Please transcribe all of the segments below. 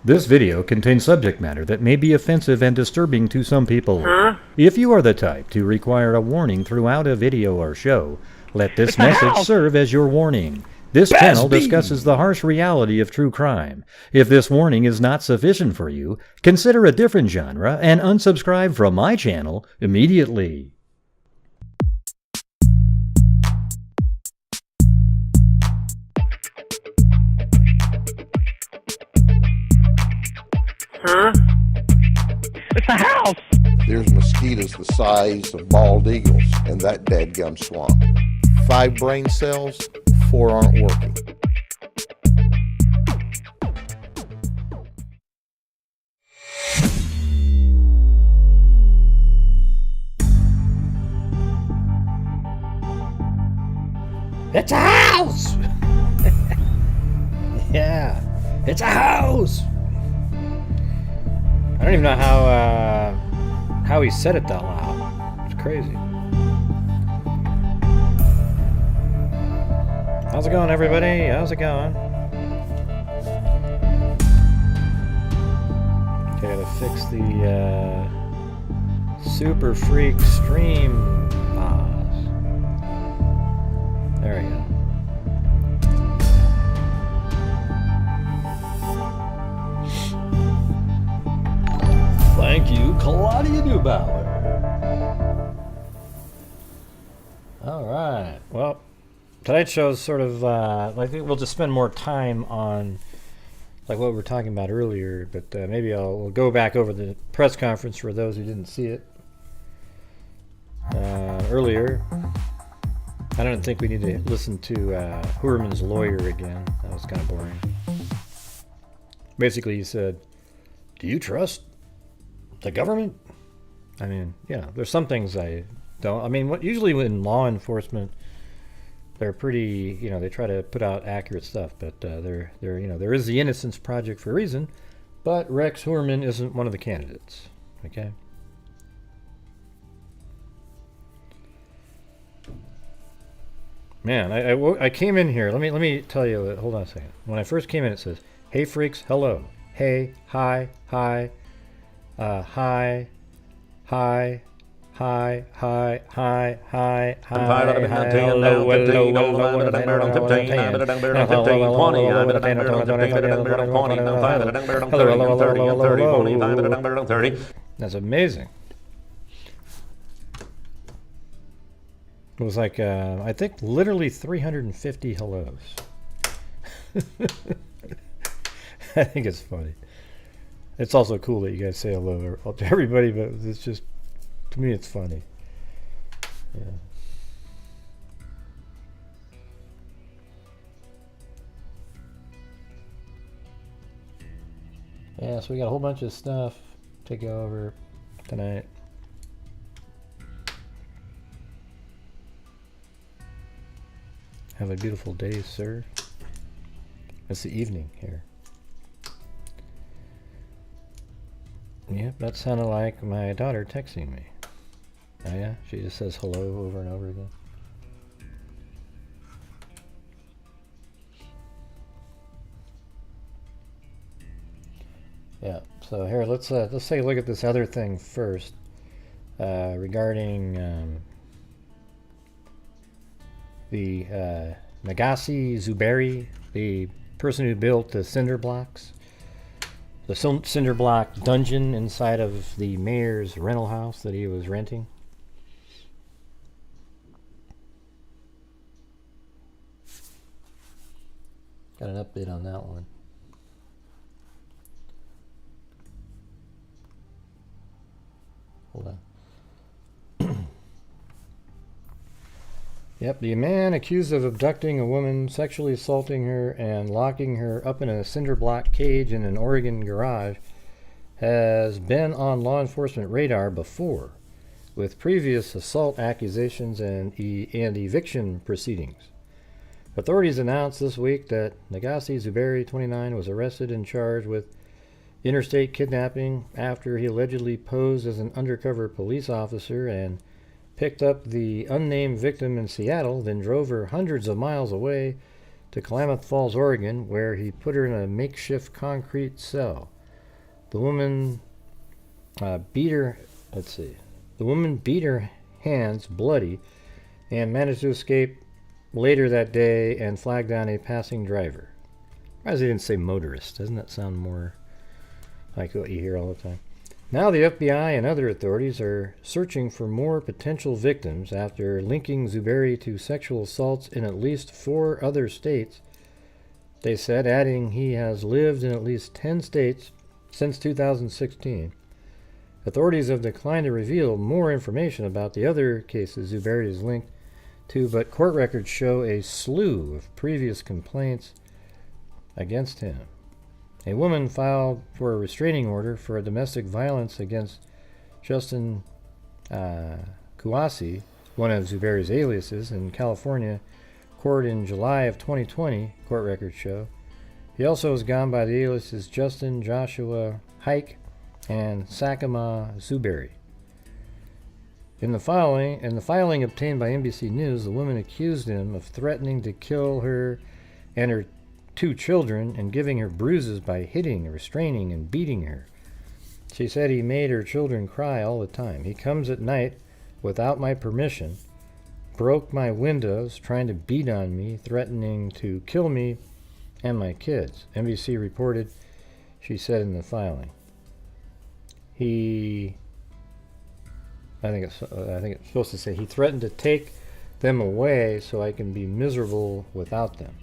This video contains subject matter that may be offensive and disturbing to some people. If you are the type to require a warning throughout a video or show, let this message serve as your warning. This channel discusses the harsh reality of true crime. If this warning is not sufficient for you, consider a different genre and unsubscribe from my channel immediately. It's a house! There's mosquitoes the size of bald eagles in that dadgum swamp. 5 brain cells, 4 aren't working. It's a house! Yeah, it's a house! I don't even know how he said it that loud. It's crazy. How's it going, everybody? How's it going? Okay, gotta fix the Super Freak stream pause. There we go. Thank you, Claudia Neubauer. All right. Well, tonight's show is sort of, I think we'll just spend more time on like what we were talking about earlier, but maybe we'll go back over the press conference for those who didn't see it earlier. I don't think we need to listen to Heuerman's lawyer again. That was kind of boring. Basically, he said, "Do you trust the government?" I mean, yeah, there's some things I don't. I mean, usually in law enforcement, they're pretty, they try to put out accurate stuff, but they're there is the Innocence Project for a reason, but Rex Heuerman isn't one of the candidates. Okay. Man, I came in here. Let me tell you. Hold on a second. When I first came in, it says, "Hey freaks, hello. Hey, hi, hi, hi, hi." Hi, hi, hi, hi, hi, hello, hello. That's amazing. It was like, I think literally 350 hellos. I think it's funny. It's also cool that you guys say hello to everybody, but it's just, to me, it's funny. Yeah. Yeah, so we got a whole bunch of stuff to go over tonight. Have a beautiful day, sir. It's the evening here. Yep, that sounded like my daughter texting me. Oh yeah? She just says hello over and over again. Yeah, so here, let's take a look at this other thing first. Regarding the Negasi Zuberi, the person who built the cinder blocks. The cinder block dungeon inside of the mayor's rental house that he was renting. Got an update on that one. Hold on. Yep, the man accused of abducting a woman, sexually assaulting her, and locking her up in a cinder block cage in an Oregon garage has been on law enforcement radar before, with previous assault accusations and eviction proceedings. Authorities announced this week that Negasi Zuberi, 29, was arrested and charged with interstate kidnapping after he allegedly posed as an undercover police officer and picked up the unnamed victim in Seattle, then drove her hundreds of miles away to Klamath Falls, Oregon, where he put her in a makeshift concrete cell. The woman beat her hands bloody and managed to escape later that day and flagged down a passing driver. Why they didn't say motorist? Doesn't that sound more like what you hear all the time? Now the FBI and other authorities are searching for more potential victims after linking Zuberi to sexual assaults in at least 4 other states. They said, adding he has lived in at least 10 states since 2016. Authorities have declined to reveal more information about the other cases Zuberi is linked to, but court records show a slew of previous complaints against him. A woman filed for a restraining order for a domestic violence against Justin Kouassi, one of Zuberi's aliases, in California court in July of 2020, court records show. He also was gone by the aliases Justin Joshua Hike and Sakama Zuberi. In the filing obtained by NBC News, the woman accused him of threatening to kill her and her 2 children and giving her bruises by hitting, restraining, and beating her. She said he made her children cry all the time. He comes at night without my permission, broke my windows, trying to beat on me, threatening to kill me and my kids. NBC reported, she said in the filing. I think it's supposed to say he threatened to take them away so I can be miserable without them.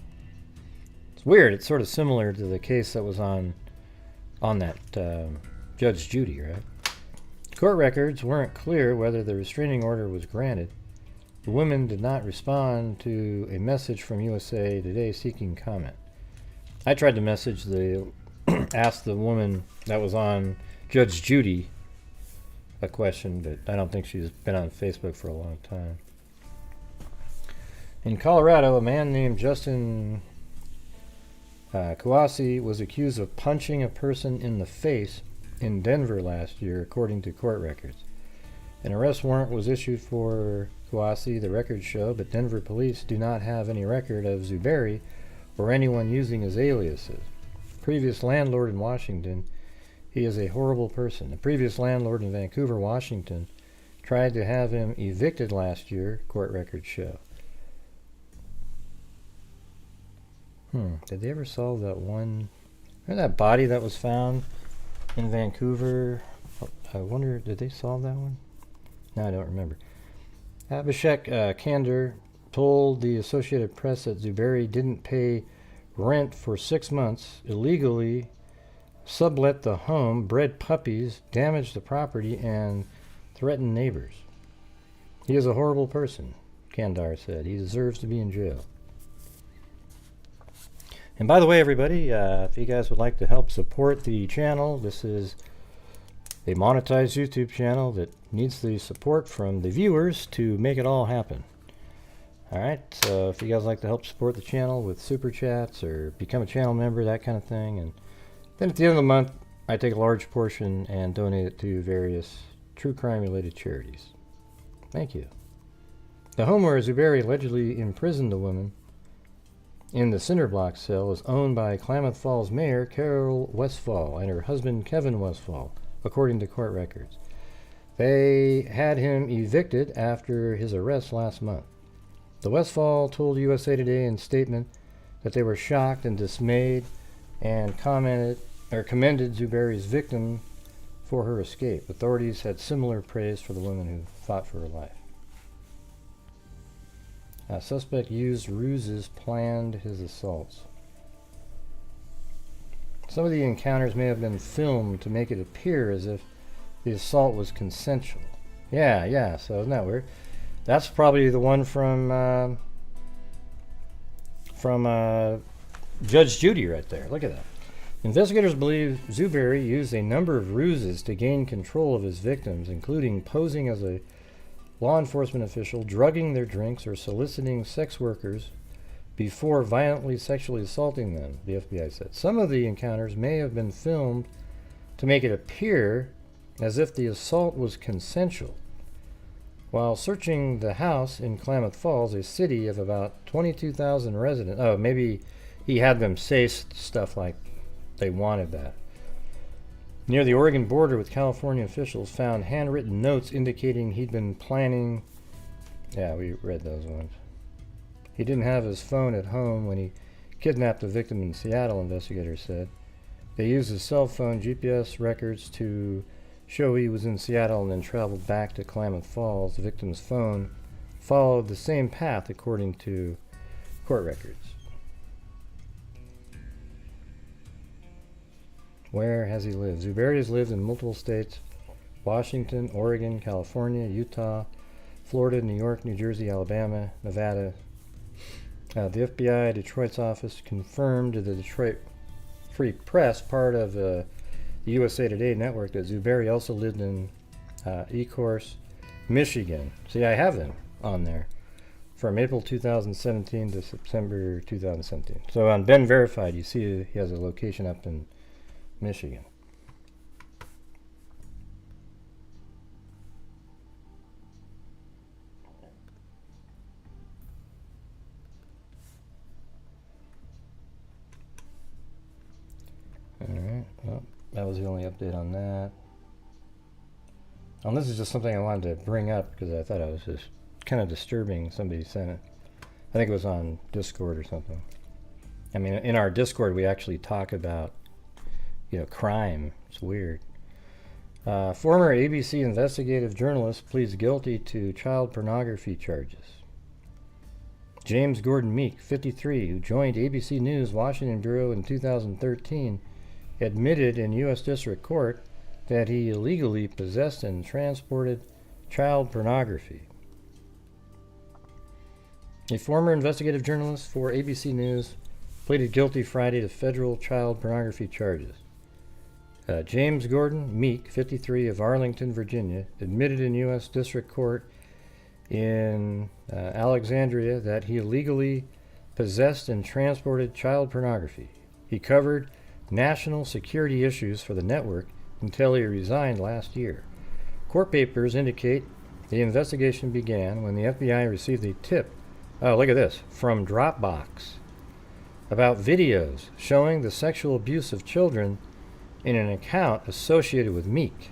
It's weird. It's sort of similar to the case that was on that Judge Judy, right? Court records weren't clear whether the restraining order was granted. The woman did not respond to a message from USA Today seeking comment. I tried to ask the woman that was on Judge Judy a question, but I don't think she's been on Facebook for a long time. In Colorado, a man named Justin Kouassi was accused of punching a person in the face in Denver last year, according to court records. An arrest warrant was issued for Kouassi, the records show, but Denver police do not have any record of Zuberi or anyone using his aliases. Previous landlord in Washington, he is a horrible person. The previous landlord in Vancouver, Washington, tried to have him evicted last year, court records show. Did they ever solve that one? Remember that body that was found in Vancouver? I wonder, did they solve that one? No, I don't remember. Abhishek Kandar told the Associated Press that Zuberi didn't pay rent for 6 months, illegally sublet the home, bred puppies, damaged the property, and threatened neighbors. He is a horrible person, Kandar said. He deserves to be in jail. And by the way, everybody, if you guys would like to help support the channel, this is a monetized YouTube channel that needs the support from the viewers to make it all happen. Alright, so if you guys like to help support the channel with super chats or become a channel member, that kind of thing, and then at the end of the month, I take a large portion and donate it to various true crime-related charities. Thank you. The home where Zuberi allegedly imprisoned a woman in the Cinderblock cell is owned by Klamath Falls Mayor Carol Westfall and her husband Kevin Westfall, according to court records. They had him evicted after his arrest last month. The Westfall told USA Today in a statement that they were shocked and dismayed and commended Zuberi's victim for her escape. Authorities had similar praise for the woman who fought for her life. A suspect used ruses, planned his assaults. Some of the encounters may have been filmed to make it appear as if the assault was consensual. Yeah, so isn't that weird? That's probably the one from Judge Judy right there. Look at that. Investigators believe Zuberi used a number of ruses to gain control of his victims, including posing as a law enforcement official, drugging their drinks, or soliciting sex workers before violently sexually assaulting them, the FBI said. Some of the encounters may have been filmed to make it appear as if the assault was consensual. While searching the house in Klamath Falls, a city of about 22,000 residents, maybe he had them say stuff like they wanted that. near the Oregon border with California, officials found handwritten notes indicating he'd been planning. Yeah, we read those ones. He didn't have his phone at home when he kidnapped the victim in Seattle, investigators said. They used his cell phone GPS records to show he was in Seattle and then traveled back to Klamath Falls. The victim's phone followed the same path according to court records. Where has he lived? Zuberi has lived in multiple states: Washington, Oregon, California, Utah, Florida, New York, New Jersey, Alabama, Nevada. The FBI Detroit's office confirmed to the Detroit Free Press, part of the USA Today network, that Zuberi also lived in Ecorse, Michigan. See, I have them on there from April 2017 to September 2017. So on Ben Verified, you see he has a location up in Michigan. Alright, well, that was the only update on that. And this is just something I wanted to bring up because I thought it was just kind of disturbing. Somebody sent it. I think it was on Discord or something. I mean, in our Discord, we actually talk about, crime. It's weird. Former ABC investigative journalist pleads guilty to child pornography charges. James Gordon Meek, 53, who joined ABC News Washington Bureau in 2013, admitted in U.S. District Court that he illegally possessed and transported child pornography. A former investigative journalist for ABC News pleaded guilty Friday to federal child pornography charges. James Gordon Meek, 53, of Arlington, Virginia, admitted in U.S. District Court in Alexandria that he illegally possessed and transported child pornography. He covered national security issues for the network until he resigned last year. Court papers indicate the investigation began when the FBI received a tip, look at this, from Dropbox about videos showing the sexual abuse of children in an account associated with Meek.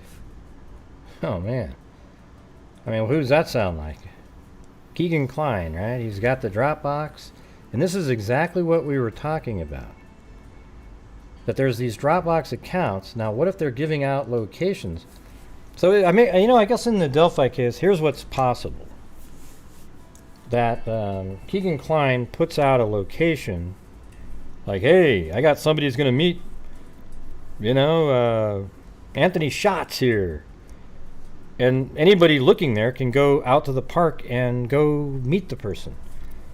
Oh, man. I mean, who does that sound like? Kegan Kline, right? He's got the Dropbox. And this is exactly what we were talking about. That there's these Dropbox accounts. Now, what if they're giving out locations? So, I guess in the Delphi case, here's what's possible. That Kegan Kline puts out a location like, hey, I got somebody who's going to meet, Anthony Schatz here. And anybody looking there can go out to the park and go meet the person.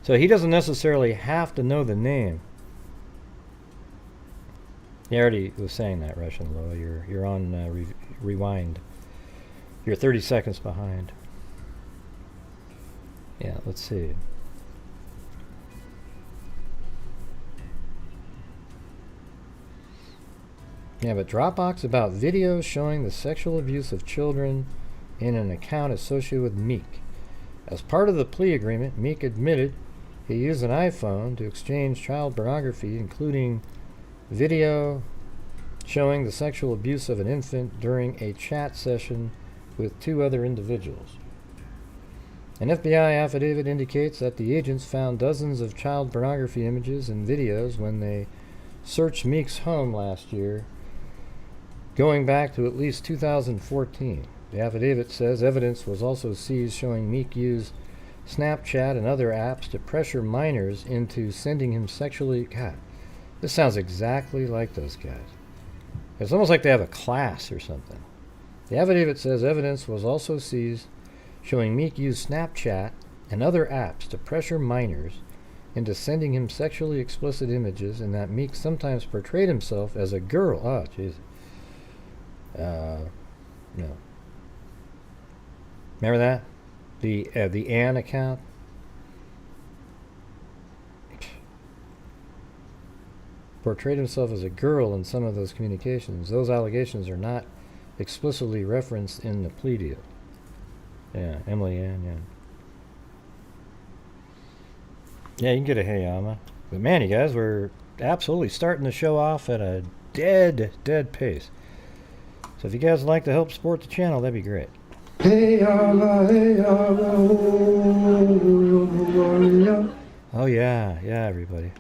So he doesn't necessarily have to know the name. He already was saying that, Russian Low. You're on rewind. You're 30 seconds behind. Yeah, let's see. Yeah, but Dropbox about videos showing the sexual abuse of children in an account associated with Meek. As part of the plea agreement, Meek admitted he used an iPhone to exchange child pornography, including video showing the sexual abuse of an infant during a chat session with two other individuals. An FBI affidavit indicates that the agents found dozens of child pornography images and videos when they searched Meek's home last year, going back to at least 2014. The affidavit says evidence was also seized showing Meek used Snapchat and other apps to pressure minors into sending him sexually... God, this sounds exactly like those guys. It's almost like they have a class or something. The affidavit says evidence was also seized showing Meek used Snapchat and other apps to pressure minors into sending him sexually explicit images, and that Meek sometimes portrayed himself as a girl. Oh, jeez. No. Remember that? The Ann account? Portrayed himself as a girl in some of those communications. Those allegations are not explicitly referenced in the plea deal. Yeah, Emily Ann, yeah. Yeah, you can get a Heuerman. But man, you guys, we're absolutely starting the show off at a dead pace. So if you guys would like to help support the channel, that'd be great. Oh yeah, everybody.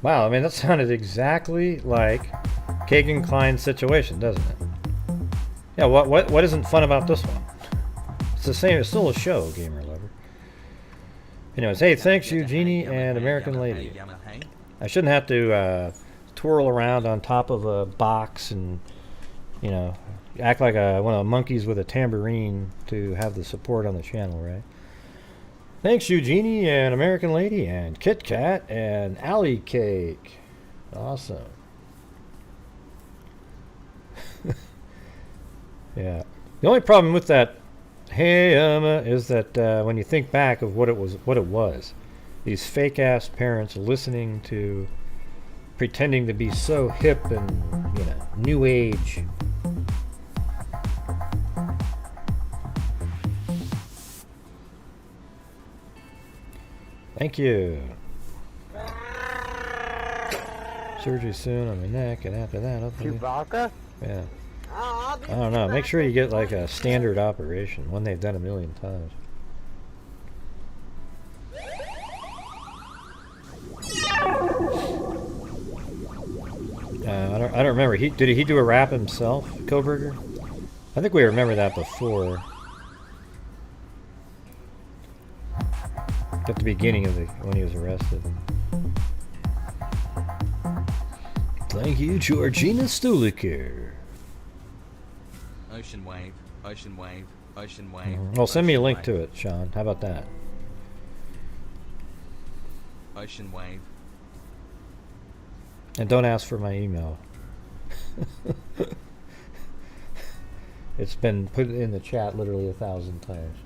Wow, I mean that sounded exactly like Kegan Kline's situation, doesn't it? Yeah, what isn't fun about this one? It's the same, it's still a show, gamer lover. Anyways, hey, thanks Eugenie and American Lady. I shouldn't have to twirl around on top of a box and, you know, act like one of the monkeys with a tambourine to have the support on the channel, right? Thanks Eugenie and American Lady and Kit Kat and Alley Cake. Awesome. Yeah. The only problem with that "Hey is that when you think back of what it was, these fake ass parents listening to, pretending to be so hip and, you know, new age. Thank you. Surgery soon on my neck, and after that, Chewbacca? yeah. I don't know. Make sure you get like a standard operation, one they've done 1,000,000 times. I don't remember. Did he do a rap himself, Koberger? I think we remember that before. At the beginning of when he was arrested. Thank you, Georgina Stuliker. Ocean wave, ocean wave, ocean wave. Well, send me a link to it, Sean. How about that? Ocean wave. And don't ask for my email. It's been put in the chat literally 1,000 times.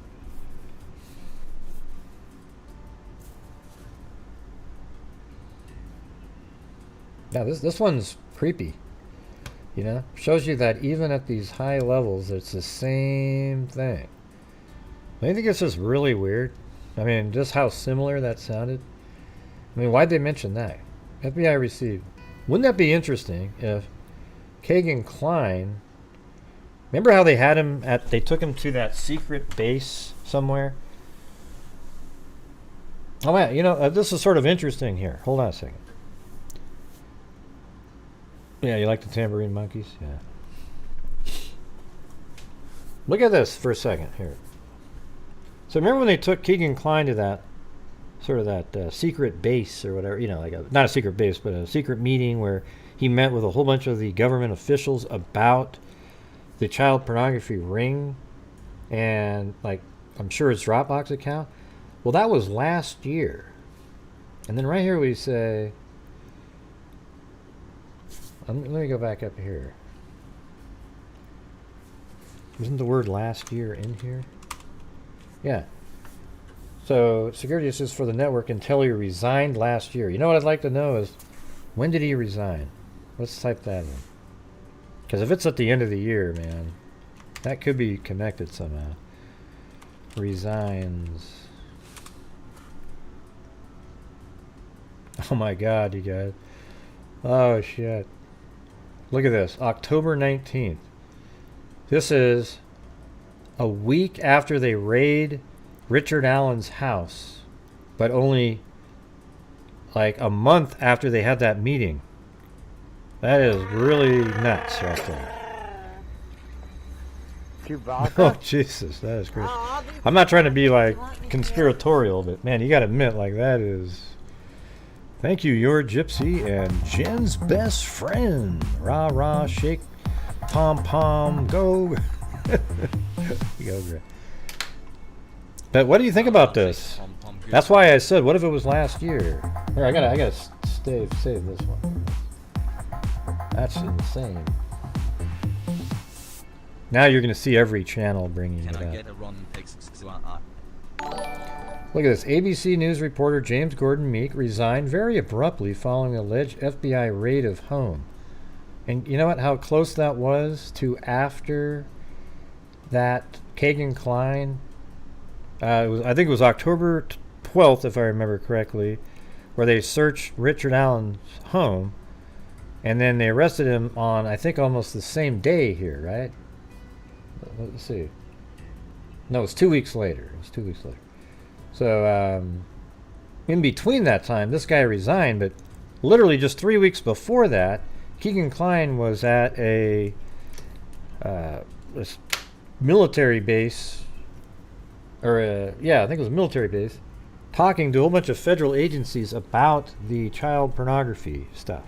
Now this one's creepy. You know, shows you that even at these high levels, it's the same thing. I think it's just really weird. I mean, just how similar that sounded. I mean, why'd they mention that? FBI received. Wouldn't that be interesting if Kegan Kline, remember how they had him they took him to that secret base somewhere? Oh man, you know, this is sort of interesting here. Hold on a second. Yeah, you like the tambourine monkeys? Yeah. Look at this for a second here. So remember when they took Kegan Kline to that sort of that secret base or whatever, you know, like not a secret base, but a secret meeting where he met with a whole bunch of the government officials about the child pornography ring and, like, I'm sure his Dropbox account. Well, that was last year. And then right here we say, let me go back up here. Isn't the word last year in here? Yeah. So security assist for the network until he resigned last year. You know what I'd like to know is, when did he resign? Let's type that in. Because if it's at the end of the year, man, that could be connected somehow. Resigns. Oh my God, you guys. Oh shit. Look at this, October 19th. This is a week after they raid Richard Allen's house, but only like a month after they had that meeting. That is really nuts right there. Chewbacca? Oh, Jesus, that is crazy. I'm not trying to be like conspiratorial, but man, you gotta admit, like, that is... Thank you, your Gypsy and Jen's best friend. Rah rah, shake, pom pom, go. Go, Greg. But what do you think about this? That's why I said, what if it was last year? Here, I gotta save this one. That's insane. Now you're gonna see every channel bringing it up. Look at this. ABC News reporter James Gordon Meek resigned very abruptly following alleged FBI raid of home. And you know what? How close that was to after that Kegan Kline. I think it was October 12th, if I remember correctly, where they searched Richard Allen's home, and then they arrested him on, I think, almost the same day here, right? Let's see. No, it's 2 weeks later. So, in between that time, this guy resigned, but literally just 3 weeks before that, Kegan Kline was at a military base, I think it was a military base, talking to a whole bunch of federal agencies about the child pornography stuff.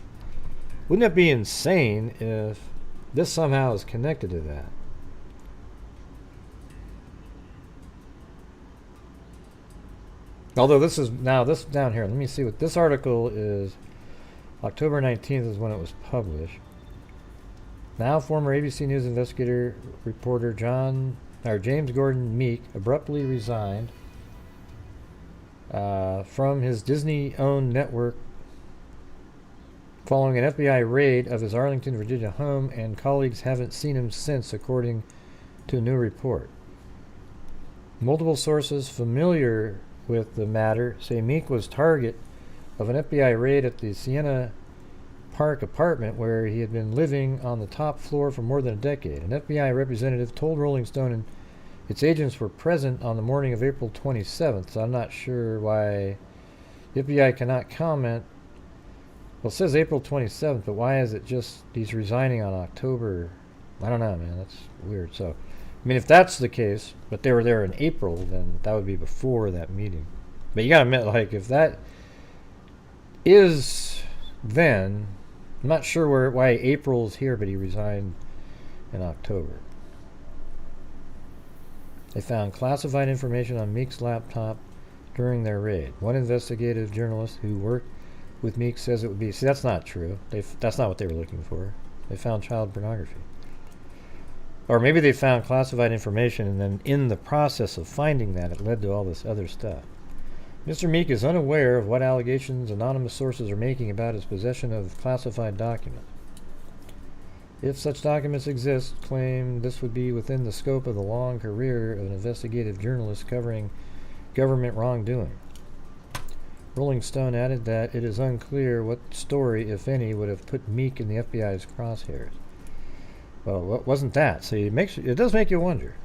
Wouldn't it be insane if this somehow is connected to that? Although this down here, let me see what this article is. October 19th is when it was published. Now former ABC News investigator reporter James Gordon Meek abruptly resigned from his Disney-owned network following an FBI raid of his Arlington, Virginia home, and colleagues haven't seen him since, according to a new report. Multiple sources familiar with the matter say Meek was target of an FBI raid at the Sienna Park apartment where he had been living on the top floor for more than a decade. An FBI representative told Rolling Stone and its agents were present on the morning of April 27th, so I'm not sure why the FBI cannot comment. Well, it says April 27th, but why is it just he's resigning on October? I don't know, man. That's weird. So, I mean, if that's the case, but they were there in April, then that would be before that meeting. But you gotta admit, like, if that is then, I'm not sure why April's here, but he resigned in October. They found classified information on Meek's laptop during their raid. One investigative journalist who worked with Meek says it would be... See, that's not true. That's not what they were looking for. They found child pornography. Or maybe they found classified information, and then in the process of finding that, it led to all this other stuff. Mr. Meek is unaware of what allegations anonymous sources are making about his possession of classified documents. If such documents exist, claim this would be within the scope of the long career of an investigative journalist covering government wrongdoing. Rolling Stone added that it is unclear what story, if any, would have put Meek in the FBI's crosshairs. Well, what wasn't that? So it does make you wonder.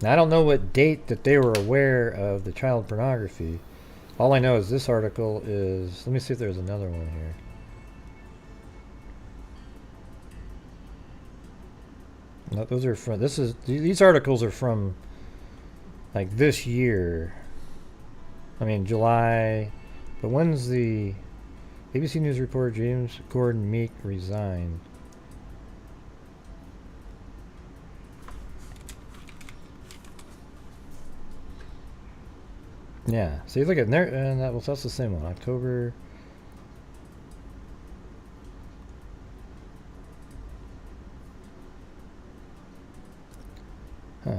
Now, I don't know what date that they were aware of the child pornography. All I know is this article is... Let me see if there's another one here. No, those are from... These articles are from, like, this year. I mean, July. But when's the... ABC News reporter James Gordon Meek resigned? Yeah, see, look at there, and that's the same one. October.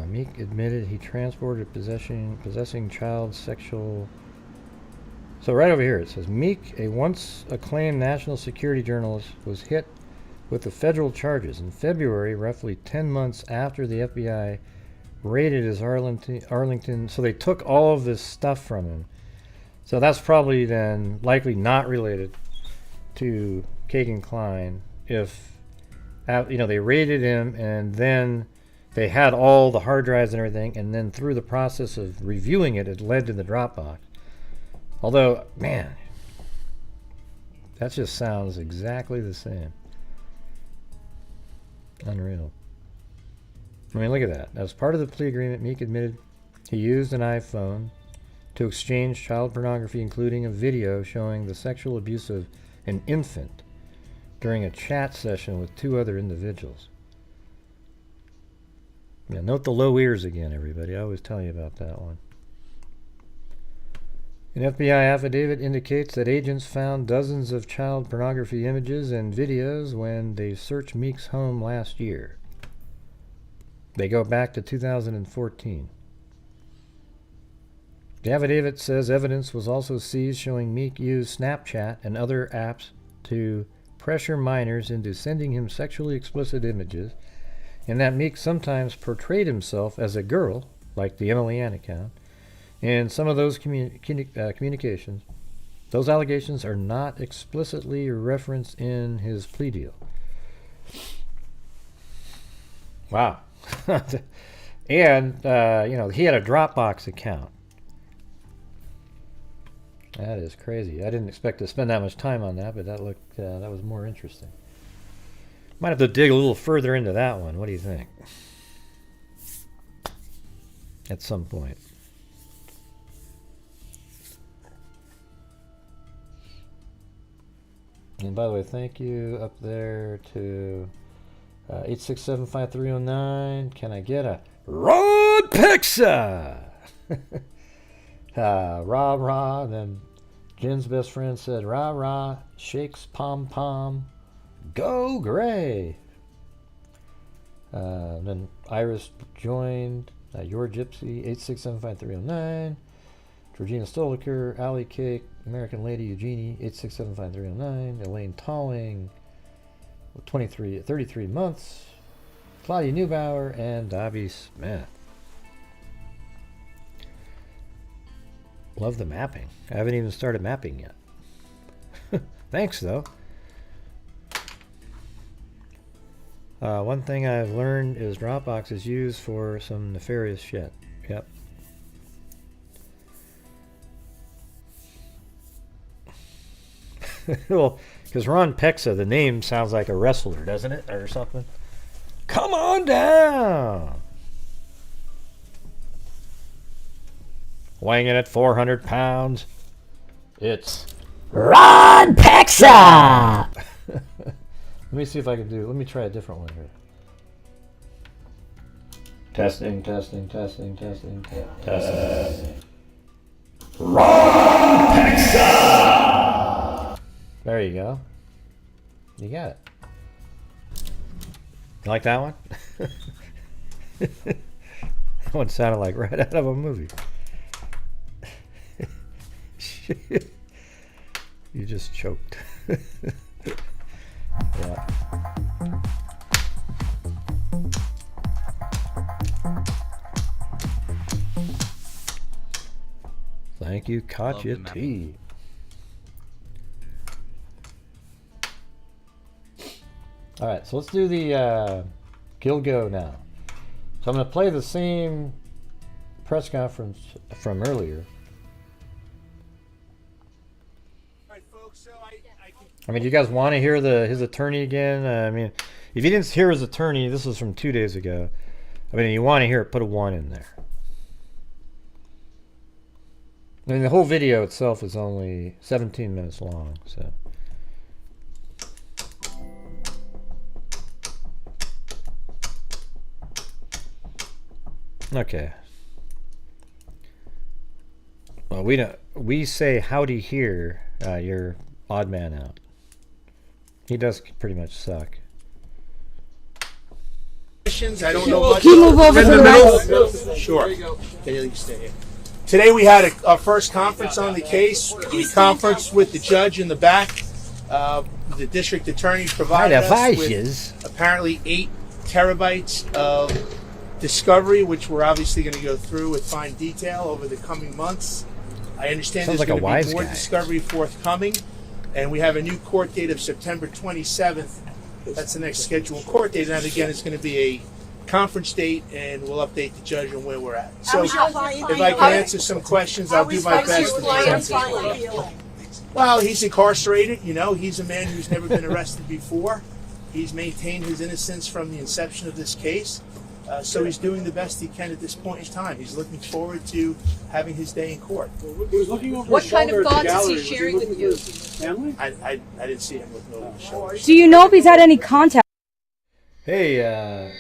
Meek admitted he transported possessing child sexual. So right over here it says Meek, a once acclaimed national security journalist, was hit with the federal charges in February, roughly 10 months after the FBI raided his Arlington. So they took all of this stuff from him. So that's probably then likely not related to Kegan Kline. If they raided him and then they had all the hard drives and everything, and then through the process of reviewing it, it led to the Dropbox. Although, man, that just sounds exactly the same. Unreal. I mean, look at that. As part of the plea agreement, Meek admitted he used an iPhone to exchange child pornography, including a video showing the sexual abuse of an infant during a chat session with two other individuals. Yeah, note the low ears again, everybody. I always tell you about that one. An FBI affidavit indicates that agents found dozens of child pornography images and videos when they searched Meek's home last year. They go back to 2014. The affidavit says evidence was also seized showing Meek used Snapchat and other apps to pressure minors into sending him sexually explicit images, and that Meek sometimes portrayed himself as a girl, like the Emily Ann account, In some of those communications, those allegations are not explicitly referenced in his plea deal. Wow. And, he had a Dropbox account. That is crazy. I didn't expect to spend that much time on that, but that was more interesting. Might have to dig a little further into that one. What do you think? At some point. And by the way, thank you up there to 8675309. Can I get a Ron Pexa? Rah rah. Then Jen's best friend said rah rah. Shakes pom pom. Go Gray. Then Iris joined. Your Gypsy 8675309. Georgina Stoliker, Alley Cake, American Lady Eugenie 8675309. Elaine Talling 33 months. Claudia Neubauer and Dobby Smith. Love the mapping. I haven't even started mapping yet. Thanks, though. One thing I've learned is Dropbox is used for some nefarious shit. Yep. Well, because Ron Pexa, the name sounds like a wrestler, doesn't it? Or something. Come on down! Weighing in at 400 pounds, it's Ron Pexa! Let me see if I can let me try a different one here. Testing. Ron Pexa! There you go. You got it. You like that one? That one sounded like right out of a movie. You just choked. Yeah. Thank you, Katya T. All right, so let's do the Gilgo now. So I'm going to play the same press conference from earlier. I mean, do you guys want to hear his attorney again? I mean, if you didn't hear his attorney, this was from 2 days ago. I mean, you want to hear it, put a 1 in there. I mean, the whole video itself is only 17 minutes long, so. Okay. Well, we say howdy here. You're odd man out. He does pretty much suck. I don't know much. Can you move over to the middle? Sure. Okay, you stay here. Today we had our first conference on the case. We conferenced with the judge in the back. The district attorney provided us with apparently 8 terabytes of discovery, which we're obviously going to go through with fine detail over the coming months. I understand there's going to be more discovery forthcoming, and we have a new court date of September 27th. That's the next scheduled court date. And again, it's going to be a conference date, and we'll update the judge on where we're at. So if I can answer some questions, I'll do my best to answer. Well, he's incarcerated. You know, he's a man who's never been arrested before. He's maintained his innocence from the inception of this case. So he's doing the best he can at this point in time. He's looking forward to having his day in court. He was looking over what his kind shoulder of at the thoughts gallery. is he sharing with you? Family? I didn't see him looking over his shoulder. Do you know if he's had any contact? Hey,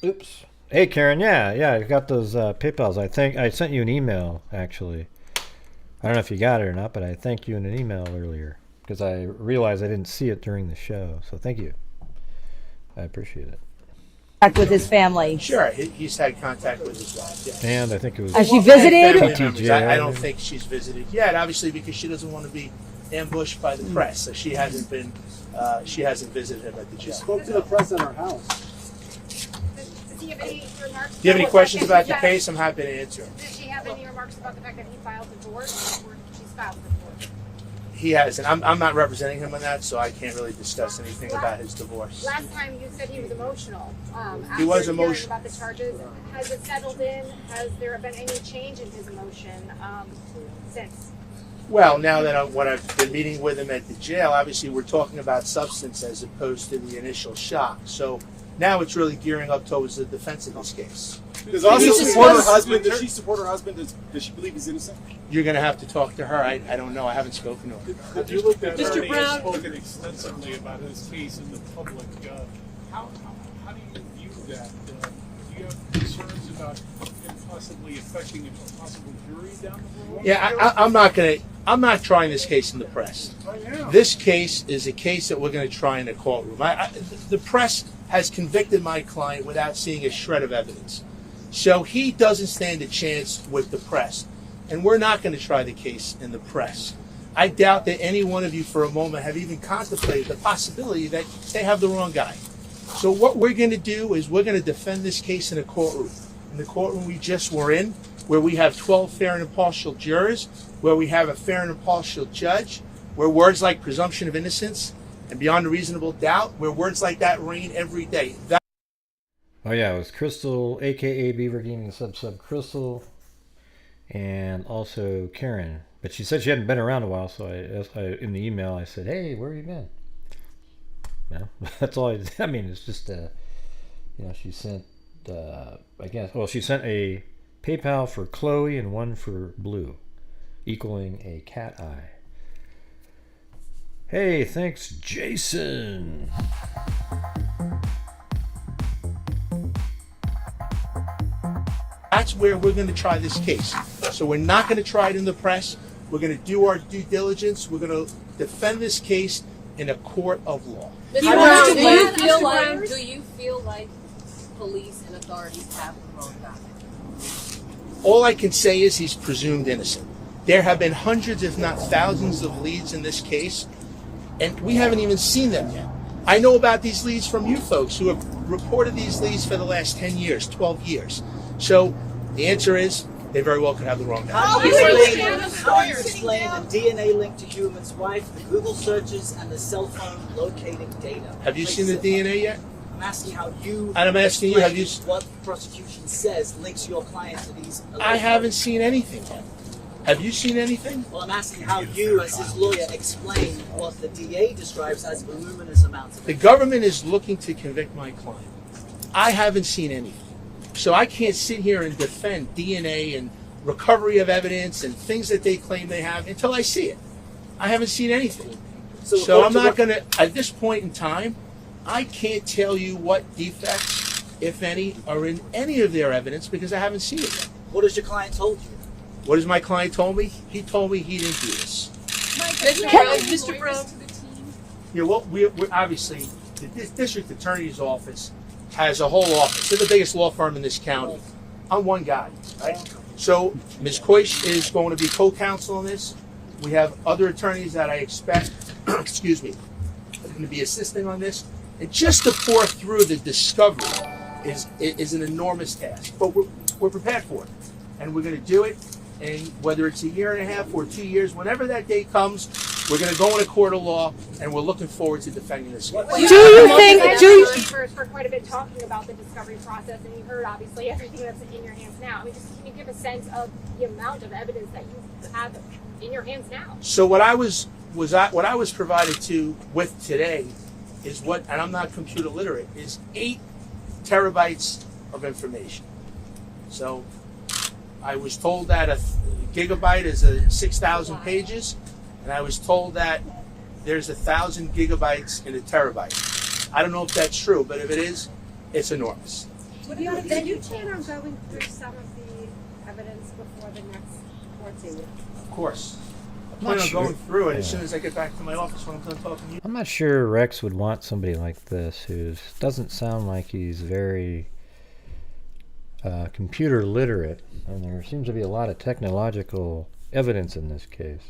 oops. Hey, Karen. Yeah, I got those PayPals. I think I sent you an email, actually. I don't know if you got it or not, but I thanked you in an email earlier because I realized I didn't see it during the show. So thank you. I appreciate it. With his family. Sure, he's had contact with his wife. Yes. And I think it was. Has she visited? I don't think she's visited yet, obviously, because she doesn't want to be ambushed by the press. So she hasn't been. She hasn't visited him at the jail. She spoke to the press at her house. Do you have any questions about the case? I'm happy to answer. Does she have any remarks about the fact that he filed divorce or she's filed divorce? He hasn't. I'm not representing him on that, so I can't really discuss anything about his divorce. Last time you said he was emotional. He was after hearing emotional. about the charges. Has it settled in? Has there been any change in his emotion since? Well, now that when I've been meeting with him at the jail, obviously we're talking about substance as opposed to the initial shock. So now it's really gearing up towards the defense in this case. Does also support her husband? Does she support her husband? Does she believe he's innocent? You're going to have to talk to her. I don't know. I haven't spoken to her. Have you looked at Mr. her? Brown has spoken extensively about his case in the public. How do you view that? Do you have concerns about him possibly affecting a possible jury down the road? Yeah, I'm not trying this case in the press. This case is a case that we're going to try in the courtroom. The press has convicted my client without seeing a shred of evidence. So he doesn't stand a chance with the press. And we're not going to try the case in the press. I doubt that any one of you for a moment have even contemplated the possibility that they have the wrong guy. So what we're going to do is we're going to defend this case in a courtroom. In the courtroom we just were in, where we have 12 fair and impartial jurors, where we have a fair and impartial judge, where words like presumption of innocence and beyond a reasonable doubt, where words like that reign every day. Oh yeah, it was Crystal, aka Beaver Gaming Sub Crystal, and also Karen. But she said she hadn't been around a while, so I in the email I said, "Hey, where have you been?" No, that's all. I mean, it's just she sent she sent a PayPal for Chloe and one for Blue, equaling a cat eye. Hey, thanks, Jason. That's where we're going to try this case. So we're not going to try it in the press. We're going to do our due diligence. We're going to defend this case in a court of law. Do you feel like police and authorities have the wrong guy? All I can say is he's presumed innocent. There have been hundreds, if not thousands, of leads in this case, and we haven't even seen them yet. I know about these leads from you folks who have reported these leads for the last 10 years, 12 years. So the answer is they very well could have the wrong guy. How do you explain the DNA link to Heuerman's wife, the Google searches, and the cell phone locating data? Have you seen the DNA yet? I'm asking how you. And I'm asking you, have you? What the prosecution says links your client to these. I haven't seen anything yet. Have you seen anything? Well, I'm asking how you, as his lawyer, explain what the DA describes as voluminous amounts of. The government is looking to convict my client. I haven't seen anything. So I can't sit here and defend DNA and recovery of evidence and things that they claim they have until I see it. I haven't seen anything. So I'm not going to, at this point in time, I can't tell you what defects, if any, are in any of their evidence because I haven't seen it yet. What has your client told you? What has my client told me? He told me he didn't do this. Mr. Brown to the team. Yeah, well, we're obviously, the district attorney's office has a whole office. They're the biggest law firm in this county. I'm one guy, right? So Ms. Koish is going to be co-counsel on this. We have other attorneys that I expect, excuse me, are going to be assisting on this. And just to pour through the discovery is an enormous task. But we're prepared for it. And we're going to do it. And whether it's a year and a half or 2 years, whenever that day comes, we're going to go in a court of law, and we're looking forward to defending this case. Do you think for quite a bit talking about the discovery process, and you heard obviously everything that's in your hands now. I mean, just can you give a sense of the amount of evidence that you have in your hands now? So what I was provided with today is and I'm not computer literate, is 8 terabytes of information. So I was told that a gigabyte is 6,000 pages. And I was told that there's 1,000 gigabytes in a terabyte. I don't know if that's true, but if it is, it's enormous. Then you plan on going through some of the evidence before the next court date? Of course. I plan on going through it as soon as I get back to my office when I'm done talking to you. I'm not sure Rex would want somebody like this who doesn't sound like he's very computer literate, and there seems to be a lot of technological evidence in this case.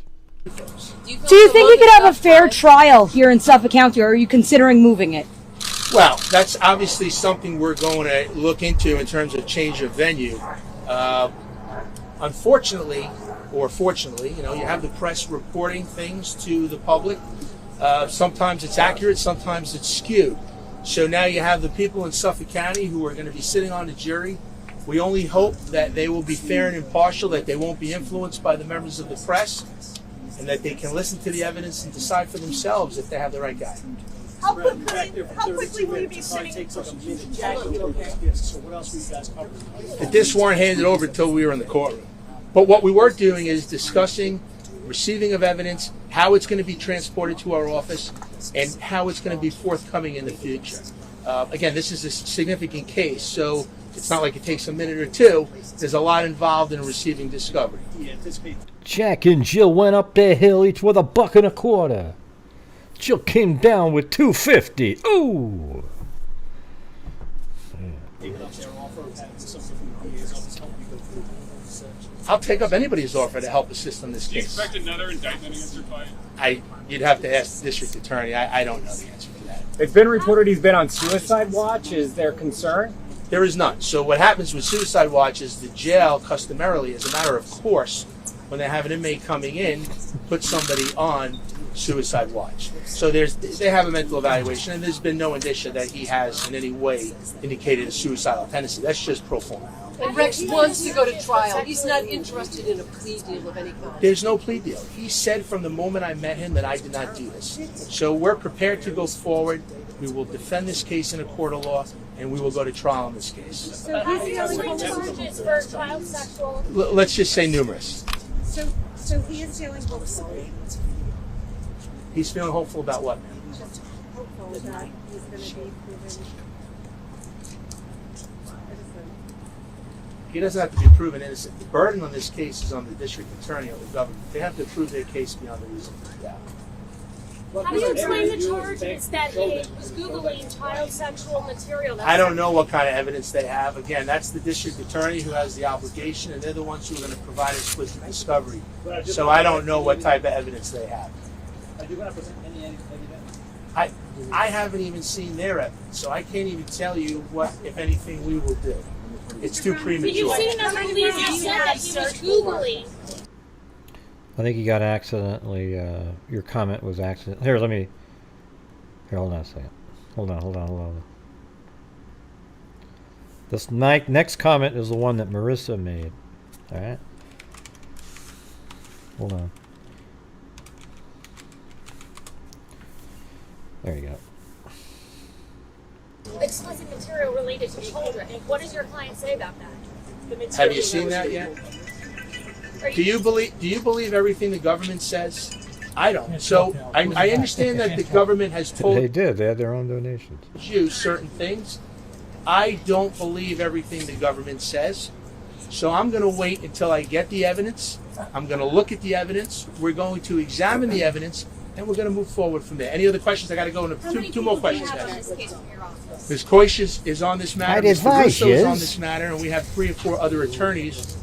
Do you think we could have a fair trial here in Suffolk County, or are you considering moving it? Well, that's obviously something we're going to look into in terms of change of venue. Unfortunately, or fortunately, you have the press reporting things to the public. Sometimes it's accurate, sometimes it's skewed. So now you have the people in Suffolk County who are going to be sitting on the jury. We only hope that they will be fair and impartial, that they won't be influenced by the members of the press, and that they can listen to the evidence and decide for themselves if they have the right guy. How quickly will you be sitting? So what else were you guys covering? The discs weren't handed over until we were in the courtroom. But what we were doing is discussing receiving of evidence, how it's going to be transported to our office, and how it's going to be forthcoming in the future. Again, this is a significant case, so it's not like it takes a minute or two. There's a lot involved in receiving discovery. Jack and Jill went up the hill, each with $1.25. Jill came down with $2.50. Ooh! I'll take up anybody's offer to help assist on this Do you case. expect another indictment against your client? You'd have to ask the district attorney. I don't know the answer to that. It's been reported he's been on suicide watch. Is there concern? There is none. So what happens with suicide watch is the jail customarily, as a matter of course, when they have an inmate coming in, put somebody on suicide watch. So they have a mental evaluation, and there's been no indicia that he has in any way indicated a suicidal tendency. That's just pro forma. And Rex wants to go to trial. He's not interested in a plea deal of any kind. There's no plea deal. He said from the moment I met him that I did not do this. So we're prepared to go forward. We will defend this case in a court of law, and we will go to trial on this case. So he's dealing charges for child sexual. Let's just say numerous. So he is feeling hopeful. He's feeling hopeful about what? Just hopeful that he's going to be proven. He doesn't have to be proven innocent. The burden on this case is on the district attorney or the government. They have to prove their case beyond a reasonable doubt. How do you explain the charges that he was Googling child sexual material? I don't know what kind of evidence they have. Again, that's the district attorney who has the obligation, and they're the ones who are going to provide us with the discovery. So I don't know what type of evidence they have. Are you going to present any evidence? I haven't even seen their evidence, so I can't even tell you what, if anything, we will do. It's too premature. Did you see that release? You said that he was Googling. I think you got accidentally, your comment was accident. Here, hold on a second. Hold on. This next comment is the one that Marissa made. Alright? Hold on. There you go. Explicit material related to children. What does your client say about that? Have you seen that yet? Do you believe everything the government says? I don't. So I understand that the government has told They did. They had their own donations. you certain things. I don't believe everything the government says. So I'm going to wait until I get the evidence. I'm going to look at the evidence. We're going to examine the evidence, and we're going to move forward from there. Any other questions? I got to go into two more questions now. Ms. Koish is on this matter. Mr. Russo is on this matter, and we have 3 or 4 other attorneys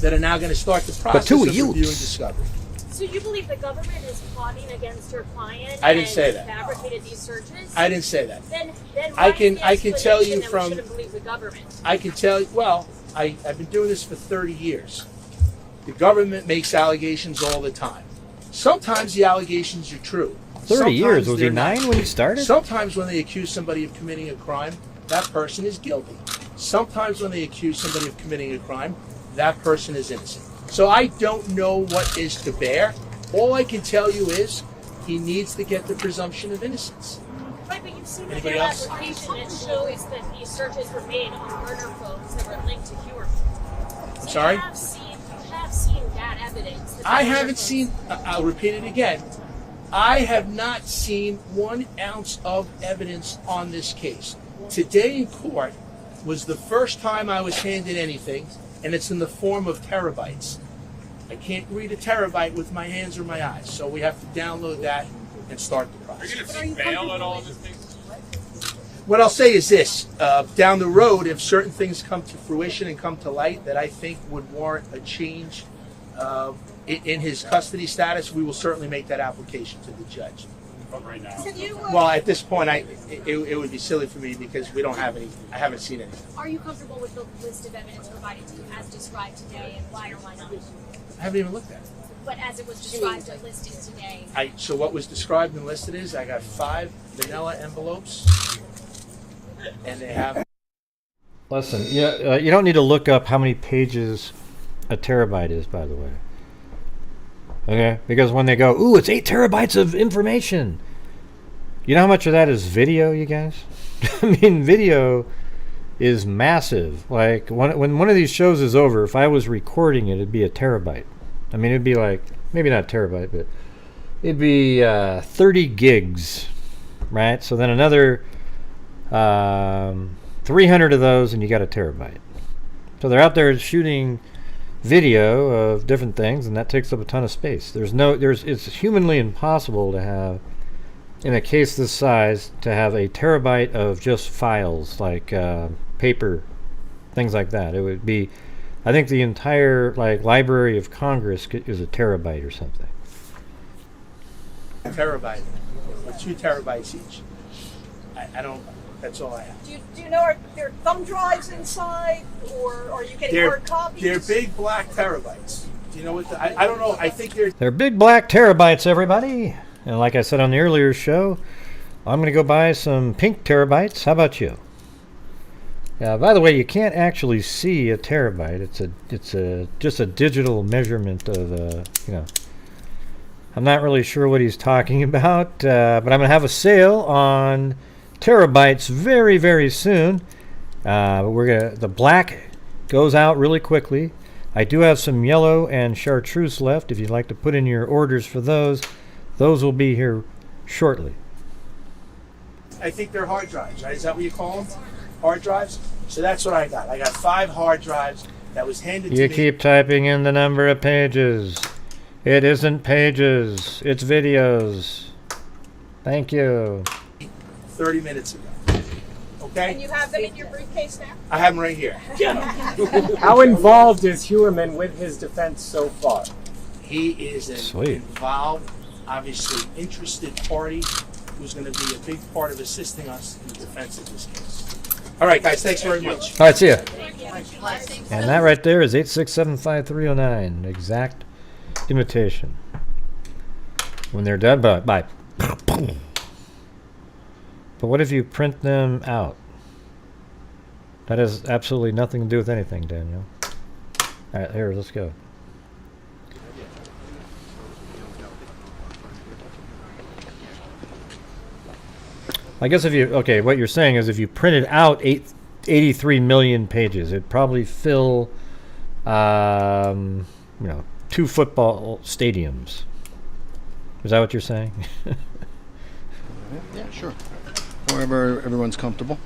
that are now going to start the process of reviewing discovery. So you believe the government is plotting against your client? I didn't say that. Fabricated these searches? I didn't say that. Then I can tell you from. We shouldn't believe the government. I can tell you. Well, I've been doing this for 30 years. The government makes allegations all the time. Sometimes the allegations are true. 30 years? Was he 9 when he started? Sometimes when they accuse somebody of committing a crime, that person is guilty. Sometimes when they accuse somebody of committing a crime, that person is innocent. So I don't know what is to bear. All I can tell you is he needs to get the presumption of innocence. Right, but you've seen the Anybody else? application that shows that these searches were made on murder phones that were linked to Heuerman. I'm sorry? You have seen that evidence. That I haven't seen, I'll repeat it again. I have not seen 1 ounce of evidence on this case. Today in court was the first time I was handed anything, and it's in the form of terabytes. I can't read a terabyte with my hands or my eyes, so we have to download that and start the process. Are you going to seek bail at all in this case? What I'll say is this, down the road, if certain things come to fruition and come to light that I think would warrant a change in his custody status, we will certainly make that application to the judge. right now? Well, at this point, it would be silly for me because we don't have any. I haven't seen any. Are you comfortable with the list of evidence provided to you as described today, and why or why not? I haven't even looked at it. But as it was described and listed today. So what was described and listed is I got 5 vanilla envelopes, and they have. Listen, you don't need to look up how many pages a terabyte is, by the way. Okay? Because when they go, ooh, it's 8 terabytes of information. You know how much of that is video, you guys? I mean, video is massive. Like, when one of these shows is over, if I was recording it, it'd be a terabyte. I mean, it'd be like, maybe not a terabyte, but it'd be 30 gigs, right? So then another 300 of those, and you got a terabyte. So they're out there shooting video of different things, and that takes up a ton of space. It's humanly impossible to have, in a case this size, to have a terabyte of just files, like paper, things like that. It would be, I think the entire Library of Congress is a terabyte or something. A terabyte, or 2 terabytes each. I don't. That's all I have. Do you know, are there thumb drives inside, or are you getting hard copies? They're big black terabytes. Do you know what? I don't know. I think they're big black terabytes, everybody. And like I said on the earlier show, I'm going to go buy some pink terabytes. How about you? By the way, you can't actually see a terabyte. It's just a digital measurement of I'm not really sure what he's talking about, but I'm going to have a sale on terabytes very, very soon. The black goes out really quickly. I do have some yellow and chartreuse left. If you'd like to put in your orders for those will be here shortly. I think they're hard drives, right? Is that what you call them? Hard drives? So that's what I got. I got 5 hard drives that was handed to me. You keep typing in the number of pages. It isn't pages. It's videos. Thank you. 30 minutes ago. Okay? And you have them in your briefcase now? I have them right here. How involved is Heuerman with his defense so far? He is an involved, obviously interested party who's going to be a big part of assisting us in the defense of this case. All right, guys, thanks very much. All right, see ya. And that right there is 8675309. Exact imitation. When they're done, bye. But what if you print them out? That has absolutely nothing to do with anything, Daniel. All right, here, let's go. I guess what you're saying is if you printed out 83 million pages, it'd probably fill, 2 football stadiums. Is that what you're saying? Yeah, sure. Wherever everyone's comfortable.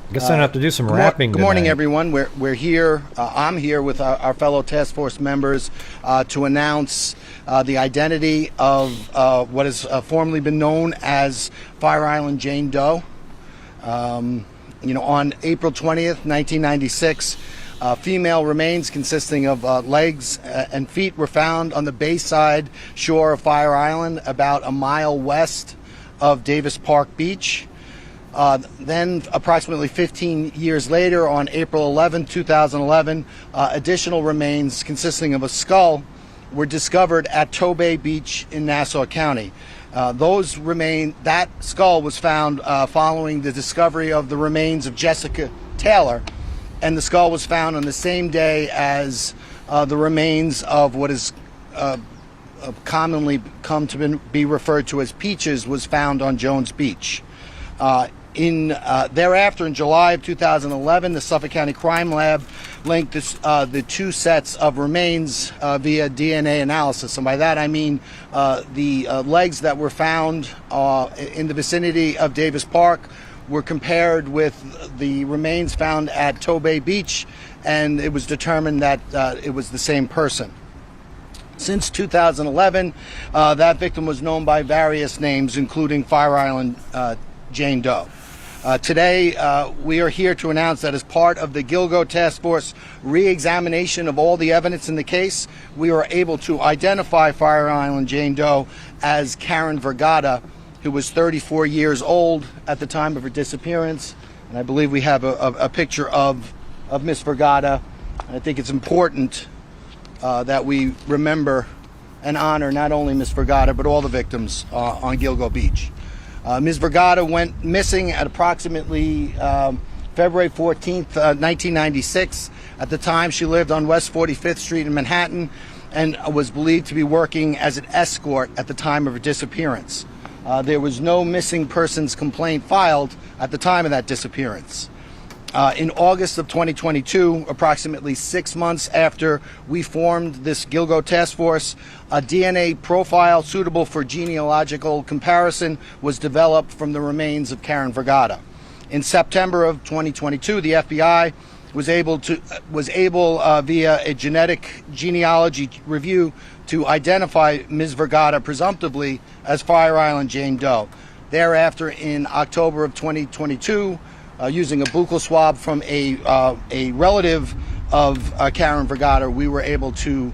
I guess I have to do some rapping. Good morning, tonight. everyone. We're here. I'm here with our fellow task force members to announce the identity of what has formerly been known as Fire Island Jane Doe. On April 20th, 1996, female remains consisting of legs and feet were found on the bayside shore of Fire Island, about a mile west of Davis Park Beach. Then, approximately 15 years later, on April 11, 2011, additional remains consisting of a skull were discovered at Tobay Beach in Nassau County. That skull was found following the discovery of the remains of Jessica Taylor, and the skull was found on the same day as the remains of what is commonly come to be referred to as Peaches was found on Jones Beach. Thereafter, in July of 2011, the Suffolk County Crime Lab linked the 2 sets of remains via DNA analysis. And by that I mean the legs that were found in the vicinity of Davis Park were compared with the remains found at Tobay Beach, and it was determined that it was the same person. Since 2011, that victim was known by various names, including Fire Island Jane Doe. Today, we are here to announce that as part of the Gilgo Task Force re-examination of all the evidence in the case, we were able to identify Fire Island Jane Doe as Karen Vergata, who was 34 years old at the time of her disappearance. And I believe we have a picture of Miss Vergata. I think it's important that we remember and honor not only Miss Vergata, but all the victims on Gilgo Beach. Ms. Vergata went missing at approximately February 14th, 1996. At the time, she lived on West 45th Street in Manhattan and was believed to be working as an escort at the time of her disappearance. There was no missing persons complaint filed at the time of that disappearance. In August of 2022, approximately 6 months after we formed this Gilgo Task Force, a DNA profile suitable for genealogical comparison was developed from the remains of Karen Vergata. In September of 2022, the FBI was able via a genetic genealogy review to identify Ms. Vergata presumptively as Fire Island Jane Doe. Thereafter, in October of 2022, using a buccal swab from a relative of Karen Vergata, we were able to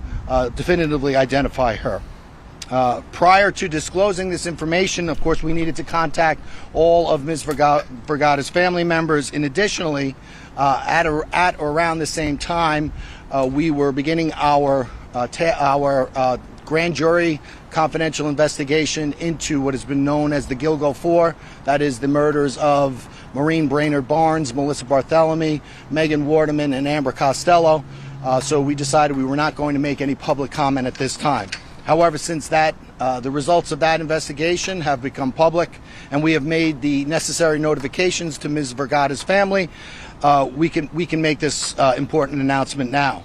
definitively identify her. Prior to disclosing this information, of course, we needed to contact all of Ms. Vergata's family members. And additionally, at or around the same time, we were beginning our grand jury confidential investigation into what has been known as the Gilgo 4. That is the murders of Maureen Brainerd Barnes, Melissa Barthelemy, Megan Waterman, and Amber Costello. So we decided we were not going to make any public comment at this time. However, since that, the results of that investigation have become public, and we have made the necessary notifications to Ms. Vergata's family, we can make this important announcement now.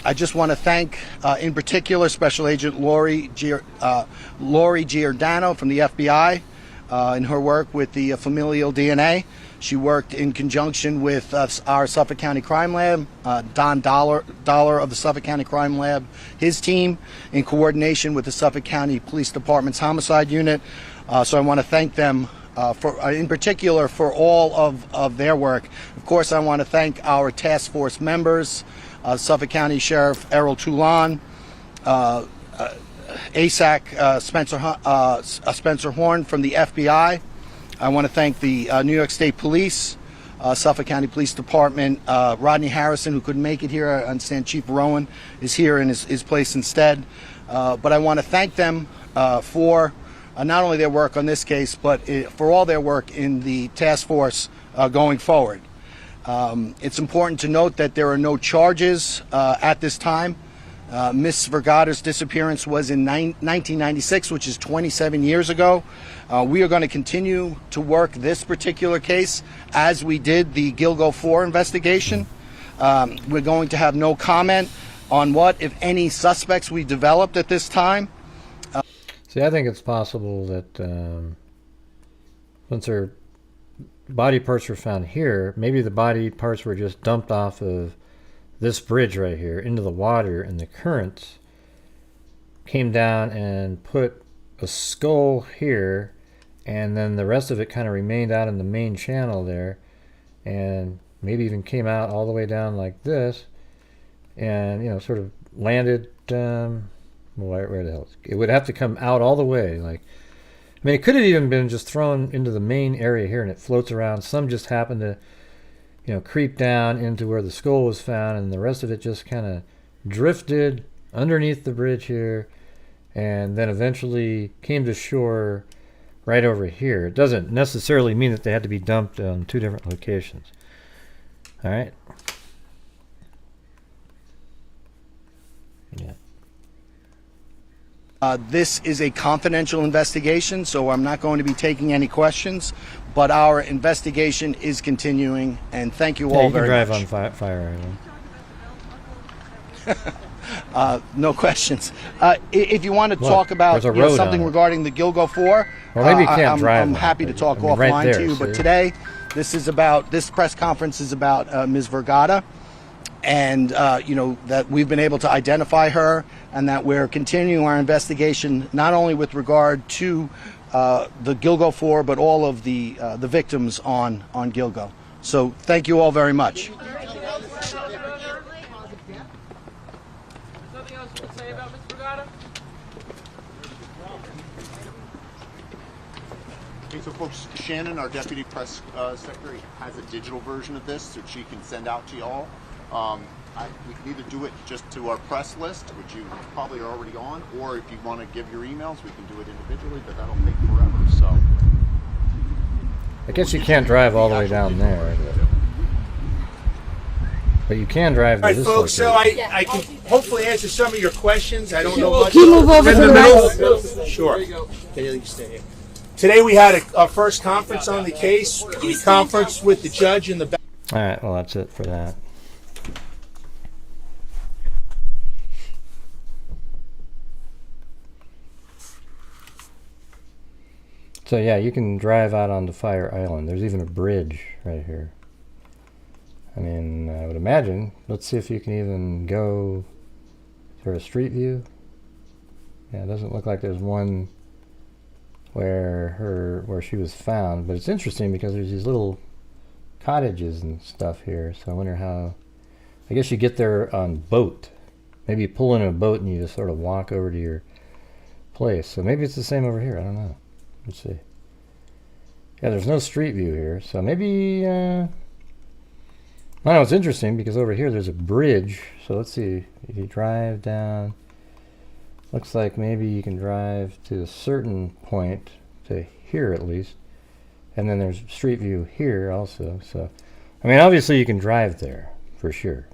I just want to thank, in particular, Special Agent Lori Giordano from the FBI in her work with the familial DNA. She worked in conjunction with our Suffolk County Crime Lab, Don Dollar of the Suffolk County Crime Lab, his team, in coordination with the Suffolk County Police Department's Homicide Unit. So I want to thank them in particular for all of their work. Of course, I want to thank our task force members, Suffolk County Sheriff Errol Toulon, ASAC Spencer Horn from the FBI. I want to thank the New York State Police, Suffolk County Police Department, Rodney Harrison, who couldn't make it here. I understand Chief Rowan is here in his place instead. But I want to thank them for not only their work on this case, but for all their work in the task force going forward. It's important to note that there are no charges at this time. Miss Vergata's disappearance was in 1996, which is 27 years ago. We are going to continue to work this particular case as we did the Gilgo 4 investigation. We're going to have no comment on what, if any, suspects we developed at this time. See, I think it's possible that since her body parts were found here, maybe the body parts were just dumped off of this bridge right here into the water, and the currents came down and put a skull here, and then the rest of it kind of remained out in the main channel there, and maybe even came out all the way down like this, and sort of landed where the hell it would have to come out all the way. Like, I mean, it could have even been just thrown into the main area here, and it floats around. Some just happened to creep down into where the skull was found, and the rest of it just kind of drifted underneath the bridge here, and then eventually came to shore right over here. It doesn't necessarily mean that they had to be dumped on two different locations. All right. Yeah. This is a confidential investigation, so I'm not going to be taking any questions, but our investigation is continuing, and thank you all very much. You can drive on Fire Island. No questions. If you want to talk about something regarding the Gilgo 4, well, maybe you can't drive I'm happy to talk offline right there, to you, but today this press conference is about Ms. Vergata, and that we've been able to identify her, and that we're continuing our investigation not only with regard to the Gilgo 4, but all of the victims on Gilgo. So thank you all very much. Nothing else you can say about Ms. Vergata? Hey, so folks, Shannon, our deputy press secretary, has a digital version of this that she can send out to y'all. We can either do it just to our press list, which you probably are already on, or if you want to give your emails, we can do it individually, but that'll take forever, so. I guess you can't drive all the way down there. But you can drive to All right, this folks, so location. I can hopefully answer some of your questions. I don't know much. Can you move over to the right? Sure. Okay, you can stay here. Today we had our first conference on the case. We conferenced with the judge in the back. All right, well, that's it for that. So yeah, you can drive out onto Fire Island. There's even a bridge right here. I mean, I would imagine. Let's see if you can even go. Is there a street view? Yeah, it doesn't look like there's one where she was found, but it's interesting because there's these little cottages and stuff here. So I wonder how. I guess you get there on boat. Maybe you pull in a boat and you just sort of walk over to your place. So maybe it's the same over here. I don't know. Let's see. Yeah, there's no street view here, so maybe. I know it's interesting because over here there's a bridge. So let's see. If you drive down, looks like maybe you can drive to a certain point, to here at least, and then there's street view here also. So, I mean, obviously you can drive there for sure.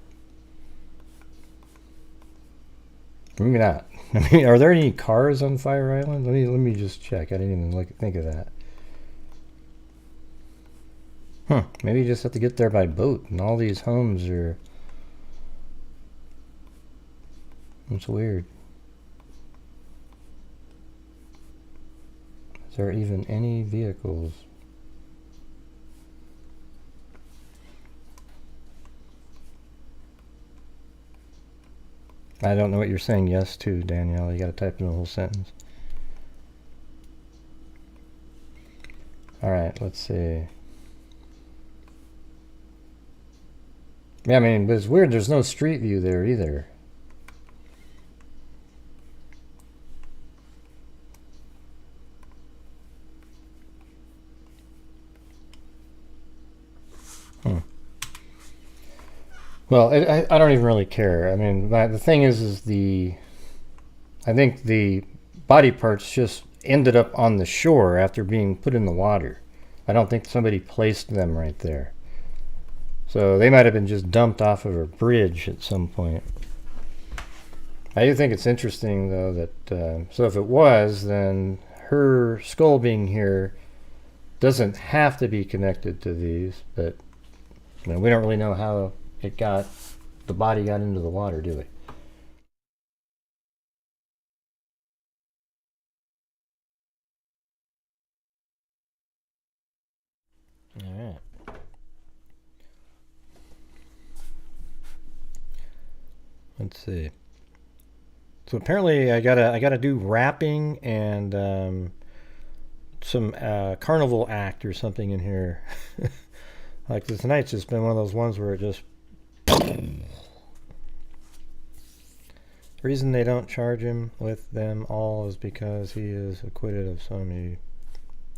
Maybe not. I mean, are there any cars on Fire Island? Let me just check. I didn't even think of that. Maybe you just have to get there by boat, and all these homes are. It's weird. Is there even any vehicles? I don't know what you're saying yes to, Danielle. You got to type in the whole sentence. All right, let's see. Yeah, I mean, but it's weird. There's no street view there either. Well, I don't even really care. I mean, the thing is I think the body parts just ended up on the shore after being put in the water. I don't think somebody placed them right there. So they might have been just dumped off of a bridge at some point. I do think it's interesting, though, that so if it was, then her skull being here doesn't have to be connected to these, but you know, we don't really know how the body got into the water, do we? All right. Let's see. So apparently I gotta do rapping and some carnival act or something in here. Like tonight's just been one of those ones where it just. The reason they don't charge him with them all is because he is acquitted of some. He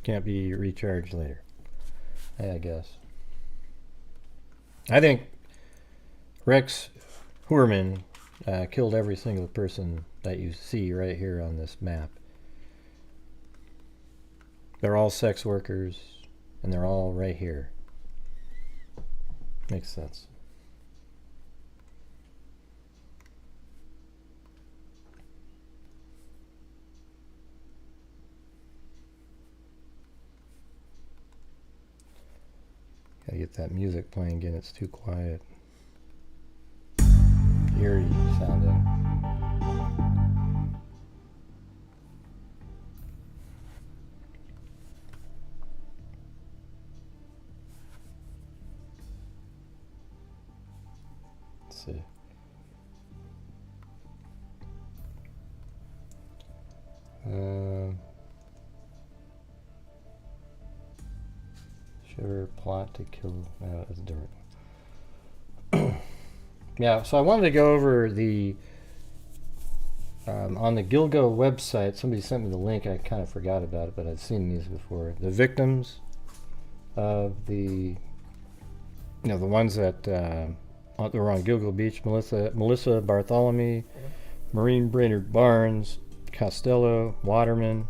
can't be recharged later, I guess. I think Rex Heuerman killed every single person that you see right here on this map. They're all sex workers, and they're all right here. Makes sense. Gotta get that music playing again, it's too quiet. Eerie sounding. Let's see. plot to kill. That's different. Yeah, so I wanted to go over the on the Gilgo website. Somebody sent me the link. I kind of forgot about it, but I've seen these before. The victims of the, the ones that were on Gilgo Beach: Melissa Bartholomew, Maureen Brainerd Barnes, Costello, Waterman,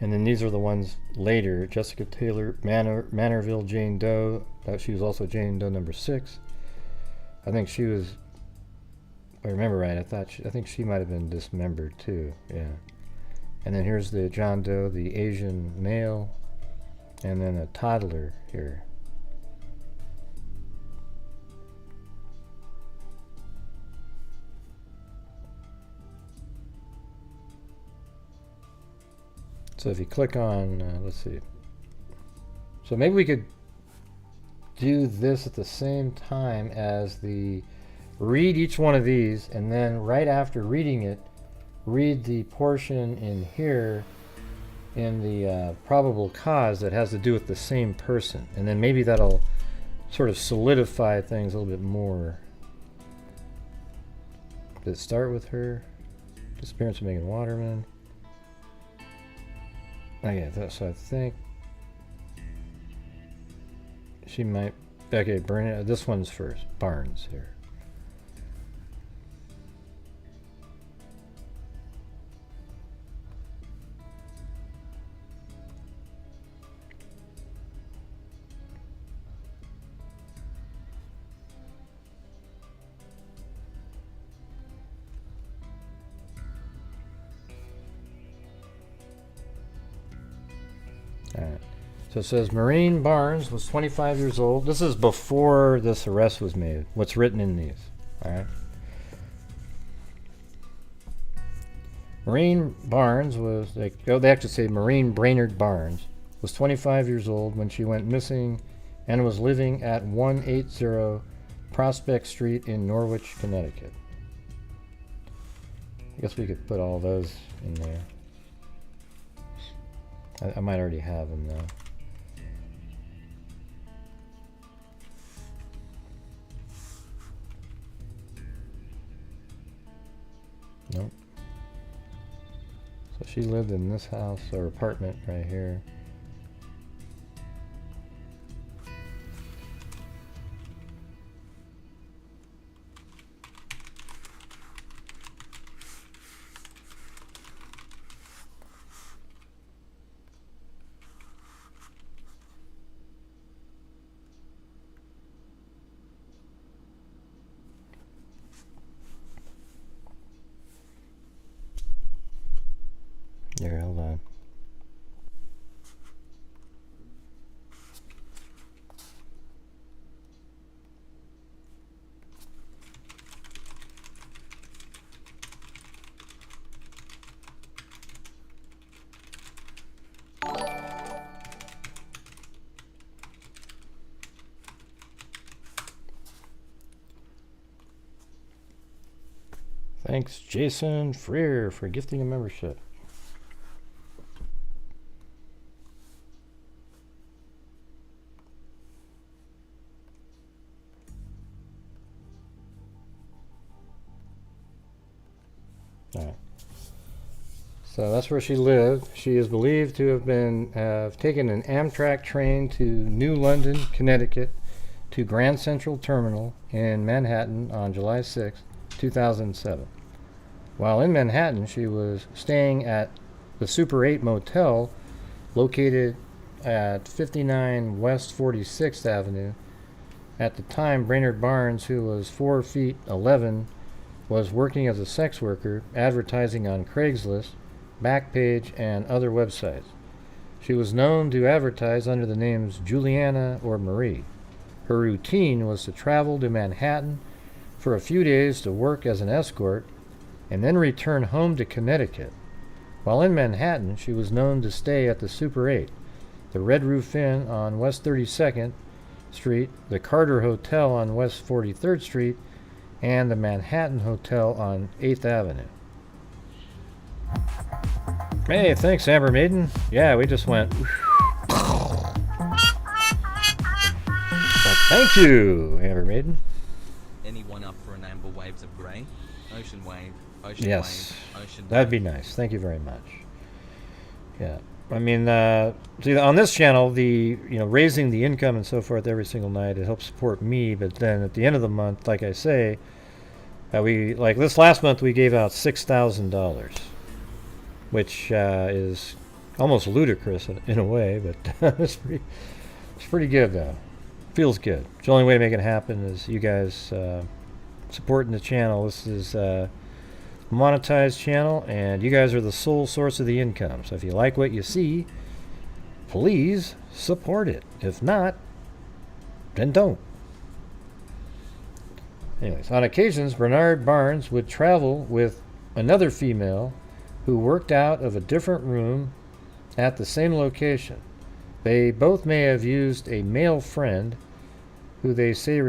and then these are the ones later: Jessica Taylor, Manorville Jane Doe. She was also Jane Doe number 6. I think she was. If I remember right, I think she might have been dismembered too. Yeah. And then here's the John Doe, the Asian male, and then a toddler here. So if you click on, let's see. So maybe we could do this at the same time as read each one of these, and then right after reading it, read the portion in here in the probable cause that has to do with the same person. And then maybe that'll sort of solidify things a little bit more. Did it start with her? Disappearance of Megan Waterman. Okay, so I think she might. Okay, this one's first. Barnes here. Alright. So it says Maureen Barnes was 25 years old. This is before this arrest was made. What's written in these. Alright. Maureen Barnes was, they actually say Maureen Brainerd Barnes was 25 years old when she went missing and was living at 180 Prospect Street in Norwich, Connecticut. I guess we could put all those in there. I might already have them though. Nope. So she lived in this house or apartment right here. Here, hold on. Thanks, Jason Freer, for gifting a membership. Alright. So that's where she lived. She is believed to have taken an Amtrak train to New London, Connecticut, to Grand Central Terminal in Manhattan on July 6, 2007. While in Manhattan, she was staying at the Super 8 Motel located at 59 West 46th Avenue. At the time, Brainerd Barnes, who was 4 feet 11, was working as a sex worker, advertising on Craigslist, Backpage, and other websites. She was known to advertise under the names Juliana or Marie. Her routine was to travel to Manhattan for a few days to work as an escort and then return home to Connecticut. While in Manhattan, she was known to stay at the Super 8, the Red Roof Inn on West 32nd Street, the Carter Hotel on West 43rd Street, and the Manhattan Hotel on 8th Avenue. Hey, thanks, Amber Maiden. Yeah, we just went. Thank you, Amber Maiden. Anyone up for an amber waves of grey? Ocean wave. Ocean Yes, wave. Ocean that'd wave. be nice. Thank you very much. Yeah, I mean, see, on this channel, raising the income and so forth every single night, it helps support me. But then at the end of the month, like I say, this last month we gave out $6,000, which is almost ludicrous in a way, but it's pretty good though. Feels good. The only way to make it happen is you guys supporting the channel. This is a monetized channel, and you guys are the sole source of the income. So if you like what you see, please support it. If not, then don't. Anyways, on occasions, Bernard Barnes would travel with another female who worked out of a different room at the same location. They both may have used a male friend who they say,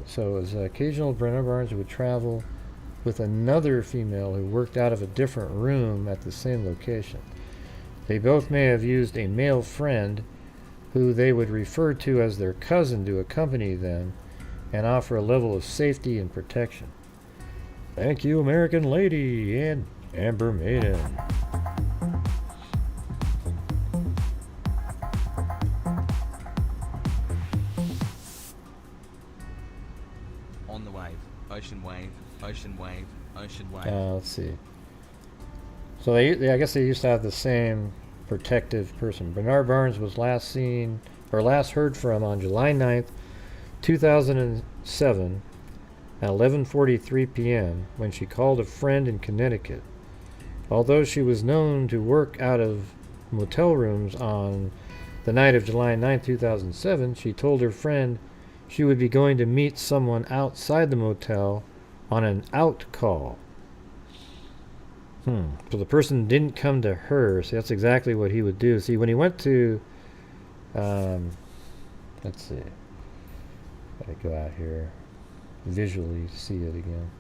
so as occasional Bernard Barnes would travel with another female who worked out of a different room at the same location. They both may have used a male friend who they would refer to as their cousin to accompany them and offer a level of safety and protection. Thank you, American Lady and Amber Maiden. On the wave. Ocean wave. Ocean wave. Ocean wave. Let's see. So I guess they used to have the same protective person. Bernard Barnes was last heard from on July 9th, 2007 at 11:43 p.m. when she called a friend in Connecticut. Although she was known to work out of motel rooms on the night of July 9th, 2007, she told her friend she would be going to meet someone outside the motel on an out call. So the person didn't come to her. So that's exactly what he would do. See, when he went to, let's see. Gotta go out here, visually see it again.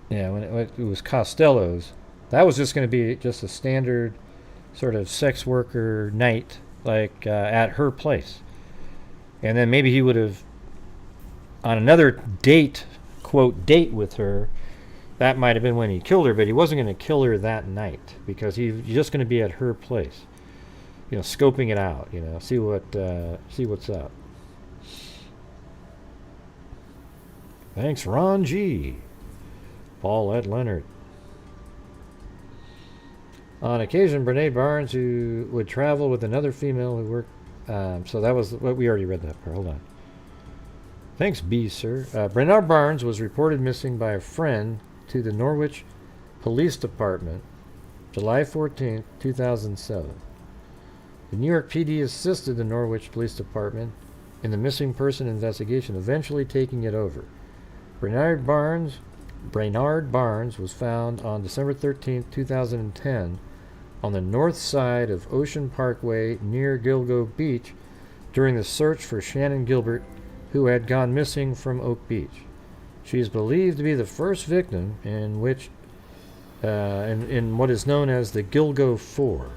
Yeah, when it was Costello's, that was just going to be just a standard sort of sex worker night, like at her place. And then maybe he would have, on another date, quote, date with her, that might have been when he killed her, but he wasn't going to kill her that night because he's just going to be at her place, scoping it out, see what's up. Thanks, Ron G. Paulette Leonard. On occasion, Brene Barnes, who would travel with another female who worked. So that was what we already read that part. Hold on. Thanks, B, sir. Bernard Barnes was reported missing by a friend to the Norwich Police Department, July 14th, 2007. The New York PD assisted the Norwich Police Department in the missing person investigation, eventually taking it over. Bernard Barnes was found on December 13th, 2010, on the north side of Ocean Parkway near Gilgo Beach during the search for Shannon Gilbert, who had gone missing from Oak Beach. She is believed to be the first victim in what is known as the Gilgo Four.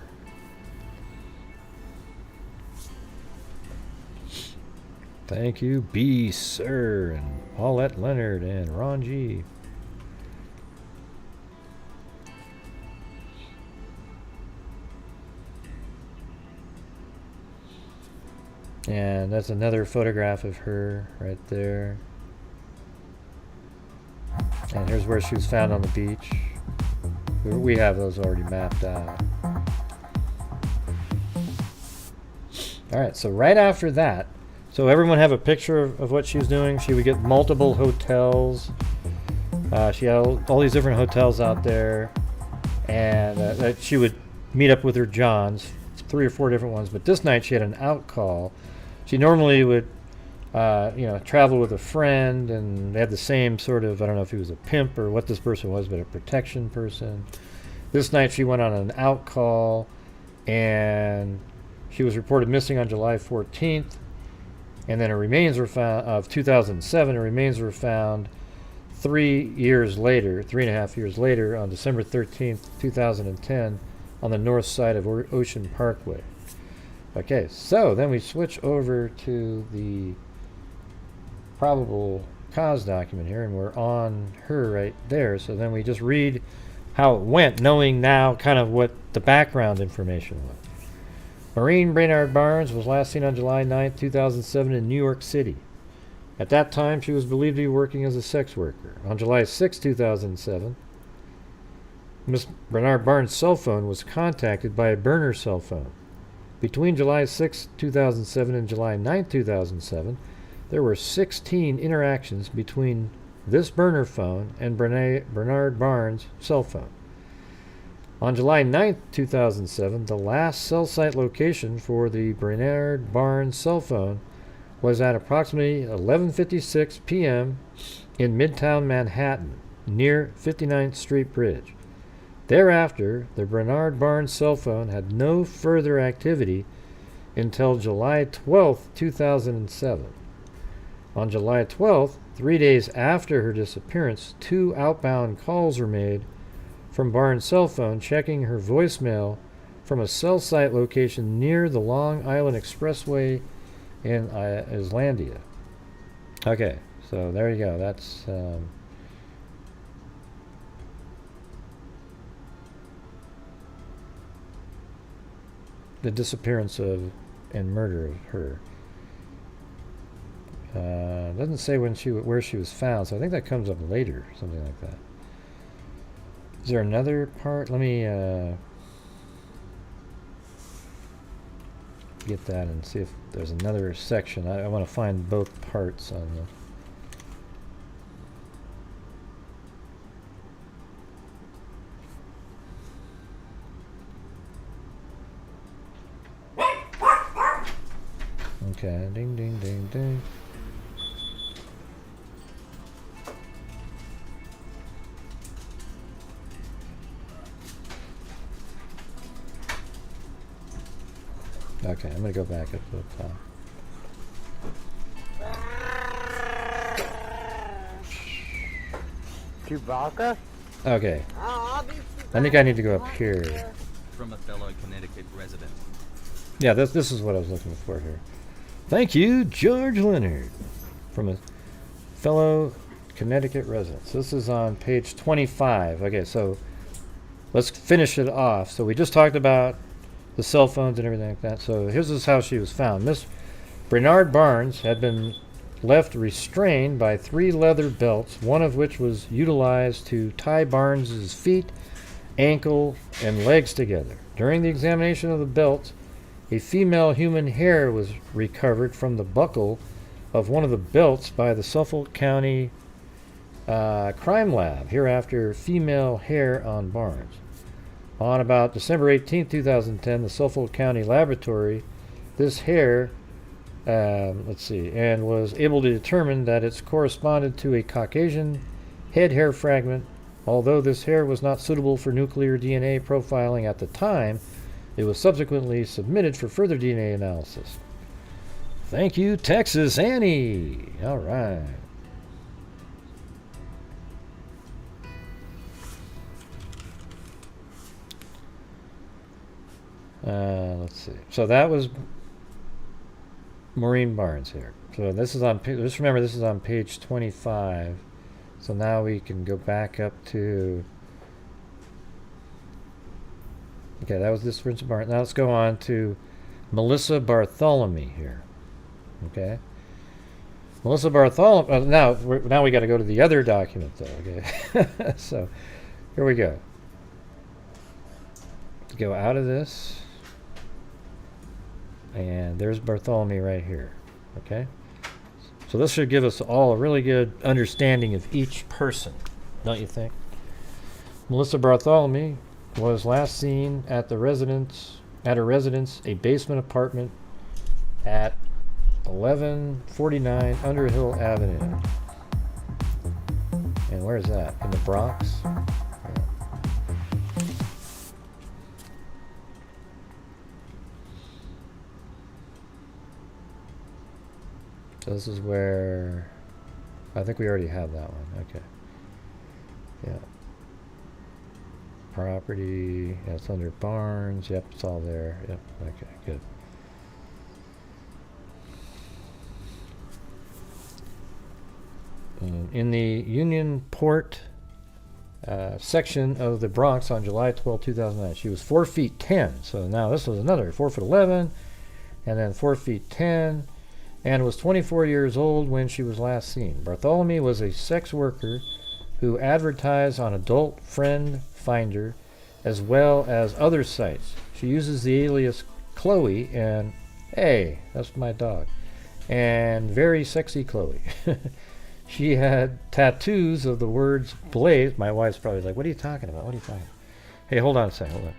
Thank you, B, sir, and Paulette Leonard, and Ron G. And that's another photograph of her right there. And here's where she was found on the beach. We have those already mapped out. Alright, so right after that, so everyone have a picture of what she was doing. She would get multiple hotels. She had all these different hotels out there. And that she would meet up with her Johns, 3 or 4 different ones. But this night she had an out call. She normally would, travel with a friend, and they had the same sort of, I don't know if he was a pimp or what this person was, but a protection person. This night she went on an out call, and she was reported missing on July 14th, and then her remains were found, of 2007, her remains were found 3.5 years later, on December 13th, 2010, on the north side of Ocean Parkway. Okay, so then we switch over to the probable cause document here, and we're on her right there. So then we just read how it went, knowing now kind of what the background information was. Maureen Brainard Barnes was last seen on July 9th, 2007 in New York City. At that time, she was believed to be working as a sex worker. On July 6, 2007, Miss Brainard Barnes' cell phone was contacted by a burner cell phone. Between July 6, 2007 and July 9, 2007, there were 16 interactions between this burner phone and Brainard Barnes' cell phone. On July 9, 2007, the last cell site location for the Brainard Barnes cell phone was at approximately 11:56 p.m. in Midtown Manhattan, near 59th Street Bridge. Thereafter, the Brainard Barnes cell phone had no further activity until July 12, 2007. On July 12th, 3 days after her disappearance, 2 outbound calls were made from Barnes' cell phone checking her voicemail from a cell site location near the Long Island Expressway in Islandia. Okay, so there you go. That's the disappearance of and murder of her. Doesn't say where she was found, so I think that comes up later, something like that. Is there another part? Let me get that and see if there's another section. I want to find both parts on the... Okay, ding ding ding ding. Okay, I'm going to go back up to the top. Chewbacca? Okay. I think I need to go up here. From a fellow Connecticut resident. Yeah, this is what I was looking for here. Thank you, George Leonard, from a fellow Connecticut resident. So this is on page 25. Okay, so let's finish it off. So we just talked about the cell phones and everything like that. So here's how she was found. Miss Brainard Barnes had been left restrained by 3 leather belts, one of which was utilized to tie Barnes's feet, ankle, and legs together. During the examination of the belts, a female human hair was recovered from the buckle of one of the belts by the Suffolk County Crime Lab, hereafter female hair on Barnes. On about December 18, 2010, the Suffolk County Laboratory, this hair, and was able to determine that it's corresponded to a Caucasian head hair fragment. Although this hair was not suitable for nuclear DNA profiling at the time, it was subsequently submitted for further DNA analysis. Thank you, Texas Annie. All right. Let's see. So that was Maureen Barnes here. So this is on. Just remember, this is on page 25. So now we can go back up to. Okay, that was this Prince Barnes. Now let's go on to Melissa Bartholomew here. Okay. Melissa Bartholomew. Now we got to go to the other document though. Okay. So here we go. To go out of this. And there's Bartholomew right here. Okay? So this should give us all a really good understanding of each person, don't you think? Melissa Bartholomew was last seen at her residence, a basement apartment at 1149 Underhill Avenue. And where is that? In the Bronx? So this is where, I think we already have that one. Okay. Yeah. Property. Yeah, it's under Barnes. Yep, it's all there. Yep. Okay, good. In the Union Port section of the Bronx on July 12, 2009, she was 4 feet 10. So now this was another 4 foot 11, and then 4 feet 10, and was 24 years old when she was last seen. Bartholomew was a sex worker who advertised on Adult Friend Finder as well as other sites. She uses the alias Chloe and, hey, that's my dog, and Very Sexy Chloe. She had tattoos of the words Blaze. My wife's probably like, what are you talking about? What are you talking about? Hey, hold on a second, hold on.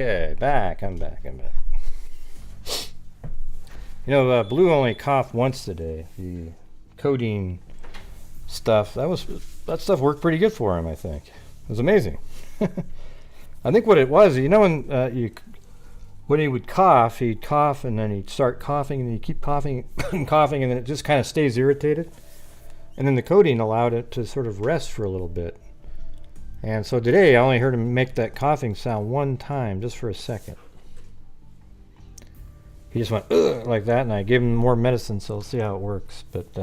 Okay, I'm back. You know, Blue only coughed once today. The codeine stuff, that stuff worked pretty good for him, I think. It was amazing. I think what it was, you know, when he would cough, he'd cough and then he'd start coughing and he'd keep coughing and coughing, and then it just kind of stays irritated. And then the codeine allowed it to sort of rest for a little bit. And so today I only heard him make that coughing sound one time, just for a second. He just went ugh, like that, and I gave him more medicine, so we'll see how it works. But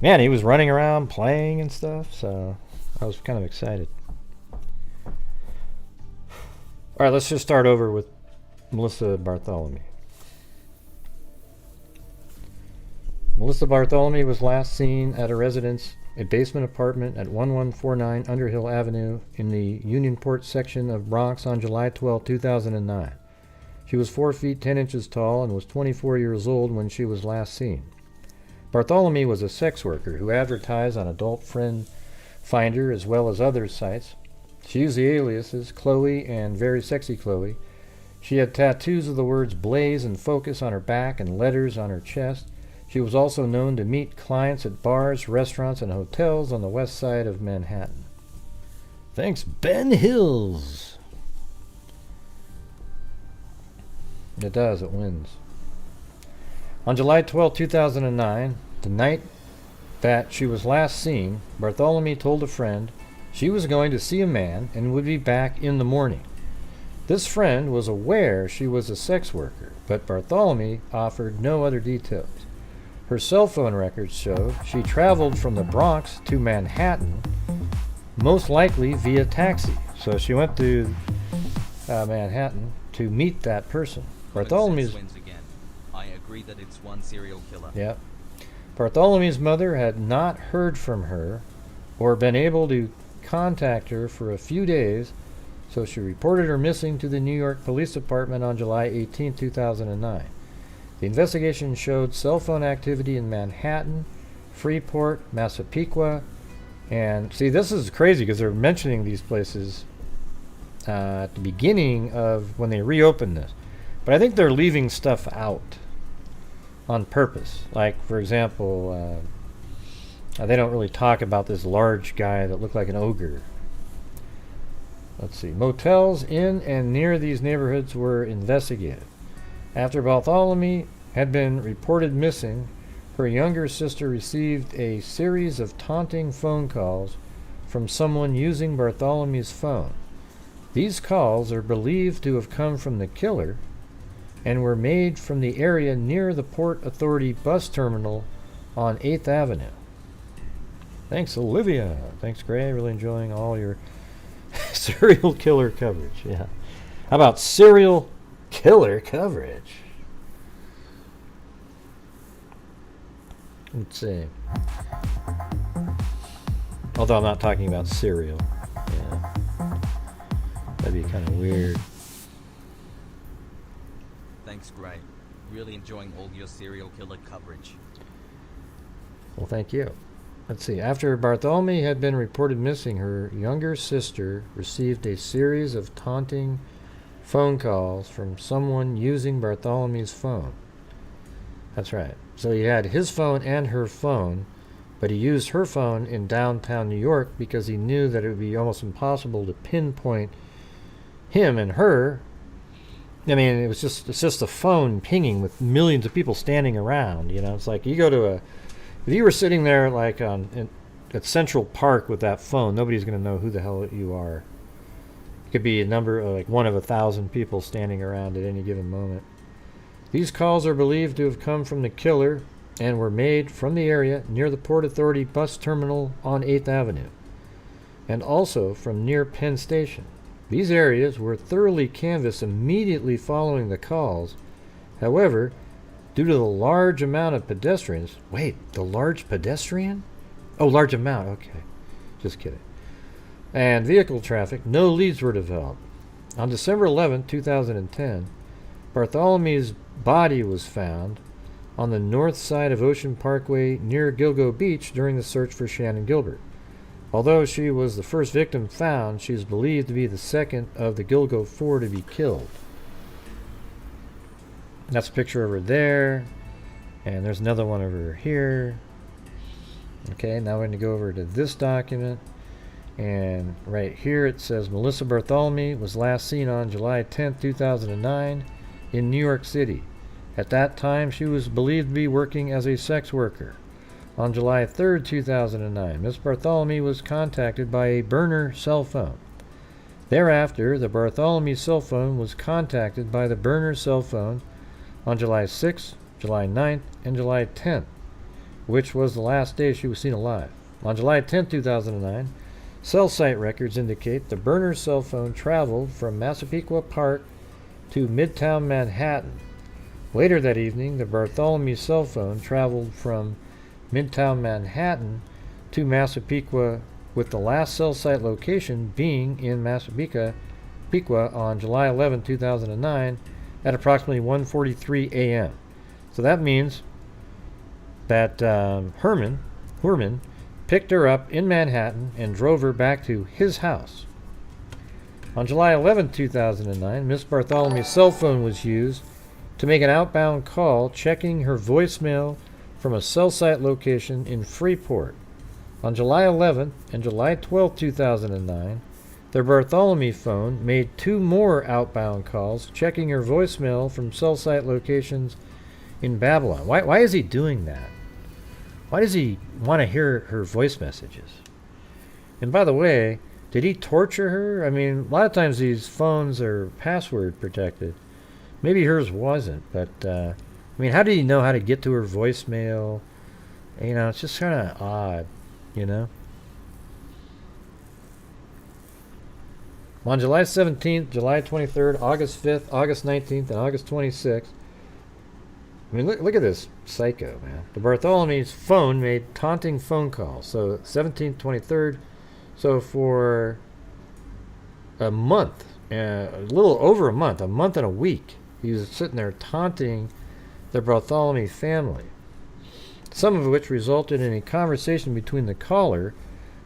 man, he was running around playing and stuff, so I was kind of excited. All right, let's just start over with Melissa Bartholomew. Melissa Bartholomew was last seen at a residence, a basement apartment at 1149 Underhill Avenue in the Unionport section of Bronx on July 12, 2009. She was 4 feet 10 inches tall and was 24 years old when she was last seen. Bartholomew was a sex worker who advertised on Adult Friend Finder as well as other sites. She used the aliases Chloe and Very Sexy Chloe. She had tattoos of the words Blaze and Focus on her back and letters on her chest. She was also known to meet clients at bars, restaurants, and hotels on the west side of Manhattan. Thanks, Ben Hills. It does, it wins. On July 12, 2009, the night that she was last seen, Bartholomew told a friend she was going to see a man and would be back in the morning. This friend was aware she was a sex worker, but Bartholomew offered no other details. Her cell phone records show she traveled from the Bronx to Manhattan, most likely via taxi. So she went to Manhattan to meet that person. Bartholomew's wins again. I agree that it's one serial killer. Yeah. Bartholomew's mother had not heard from her or been able to contact her for a few days, so she reported her missing to the New York Police Department on July 18, 2009. The investigation showed cell phone activity in Manhattan, Freeport, Massapequa, and see, this is crazy because they're mentioning these places at the beginning of when they reopened this. But I think they're leaving stuff out on purpose. Like, for example, they don't really talk about this large guy that looked like an ogre Let's see. Motels in and near these neighborhoods were investigated. After Bartholomew had been reported missing, her younger sister received a series of taunting phone calls from someone using Bartholomew's phone. These calls are believed to have come from the killer and were made from the area near the Port Authority bus terminal on 8th Avenue. Thanks, Olivia. Thanks, Gray. Really enjoying all your serial killer coverage. Yeah. How about serial killer coverage? Let's see. Although I'm not talking about cereal. Yeah. That'd be kind of weird. Thanks, Gray. Really enjoying all your serial killer coverage. Well, thank you. Let's see. After Bartholomew had been reported missing, her younger sister received a series of taunting phone calls from someone using Bartholomew's phone. That's right. So he had his phone and her phone, but he used her phone in downtown New York because he knew that it would be almost impossible to pinpoint him and her. I mean, it's just a phone pinging with millions of people standing around. You know, it's like you go to if you were sitting there like at Central Park with that phone, nobody's going to know who the hell you are. It could be a number of, like, one of 1,000 people standing around at any given moment. These calls are believed to have come from the killer and were made from the area near the Port Authority bus terminal on 8th Avenue, and also from near Penn Station. These areas were thoroughly canvassed immediately following the calls. However, due to the large amount of pedestrians... Wait, the large pedestrian? Oh, large amount, okay. Just kidding. And vehicle traffic, no leads were developed. On December 11, 2010, Bartholomew's body was found on the north side of Ocean Parkway near Gilgo Beach during the search for Shannon Gilbert. Although she was the first victim found, she is believed to be the second of the Gilgo Four to be killed. That's a picture over there, and there's another one over here. Okay, now we're going to go over to this document, and right here it says Melissa Bartholomew was last seen on July 10, 2009 in New York City. At that time, she was believed to be working as a sex worker. On July 3, 2009, Miss Bartholomew was contacted by a burner cell phone. Thereafter, the Bartholomew cell phone was contacted by the burner cell phone on July 6th, July 9th, and July 10th, which was the last day she was seen alive. On July 10, 2009, cell site records indicate the burner cell phone traveled from Massapequa Park to Midtown Manhattan. Later that evening, the Bartholomew cell phone traveled from Midtown Manhattan to Massapequa, with the last cell site location being in Massapequa on July 11, 2009 at approximately 1:43 a.m. So that means that Heuerman picked her up in Manhattan and drove her back to his house. On July 11, 2009, Miss Bartholomew's cell phone was used to make an outbound call, checking her voicemail from a cell site location in Freeport. On July 11 and July 12, 2009, the Bartholomew phone made 2 more outbound calls, checking her voicemail from cell site locations in Babylon. Why is he doing that? Why does he want to hear her voice messages? And by the way, did he torture her? I mean, a lot of times these phones are password protected. Maybe hers wasn't, but I mean, how did he know how to get to her voicemail? You know, it's just kind of odd, you know? On July 17th, July 23rd, August 5th, August 19th, and August 26th, I mean, look at this psycho, man. The Bartholomew's phone made taunting phone calls. So 17th, 23rd, so for a month, a little over a month and a week, he was sitting there taunting the Bartholomew family, some of which resulted in a conversation between the Caller,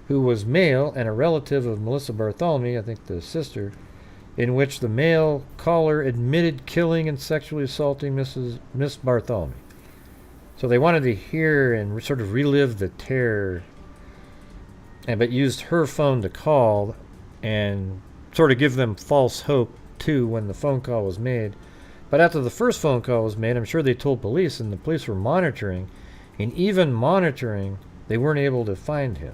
who was male and a relative of Melissa Bartholomew, I think the sister, in which the male caller admitted killing and sexually assaulting Miss Bartholomew. So they wanted to hear and sort of relive the terror, but used her phone to call and sort of give them false hope too when the phone call was made. But after the first phone call was made, I'm sure they told police, and the police were monitoring, and even monitoring, they weren't able to find him.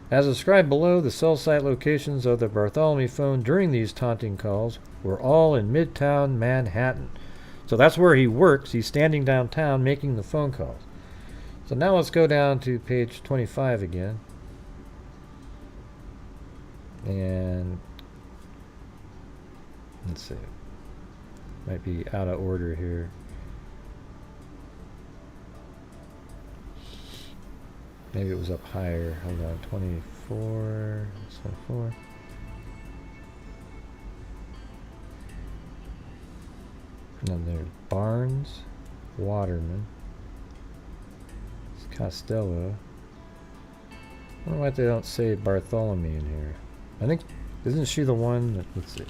As described below, the cell site locations of the Bartholomew phone during these taunting calls were all in Midtown Manhattan. So that's where he works. He's standing downtown making the phone calls. So now let's go down to page 25 again. And let's see. Might be out of order here. Maybe it was up higher. Hold on. 24. 24. And then there's Barnes, Waterman, it's Costello. I don't know why they don't say Bartholomew in here. I think, isn't she the one that, let's see.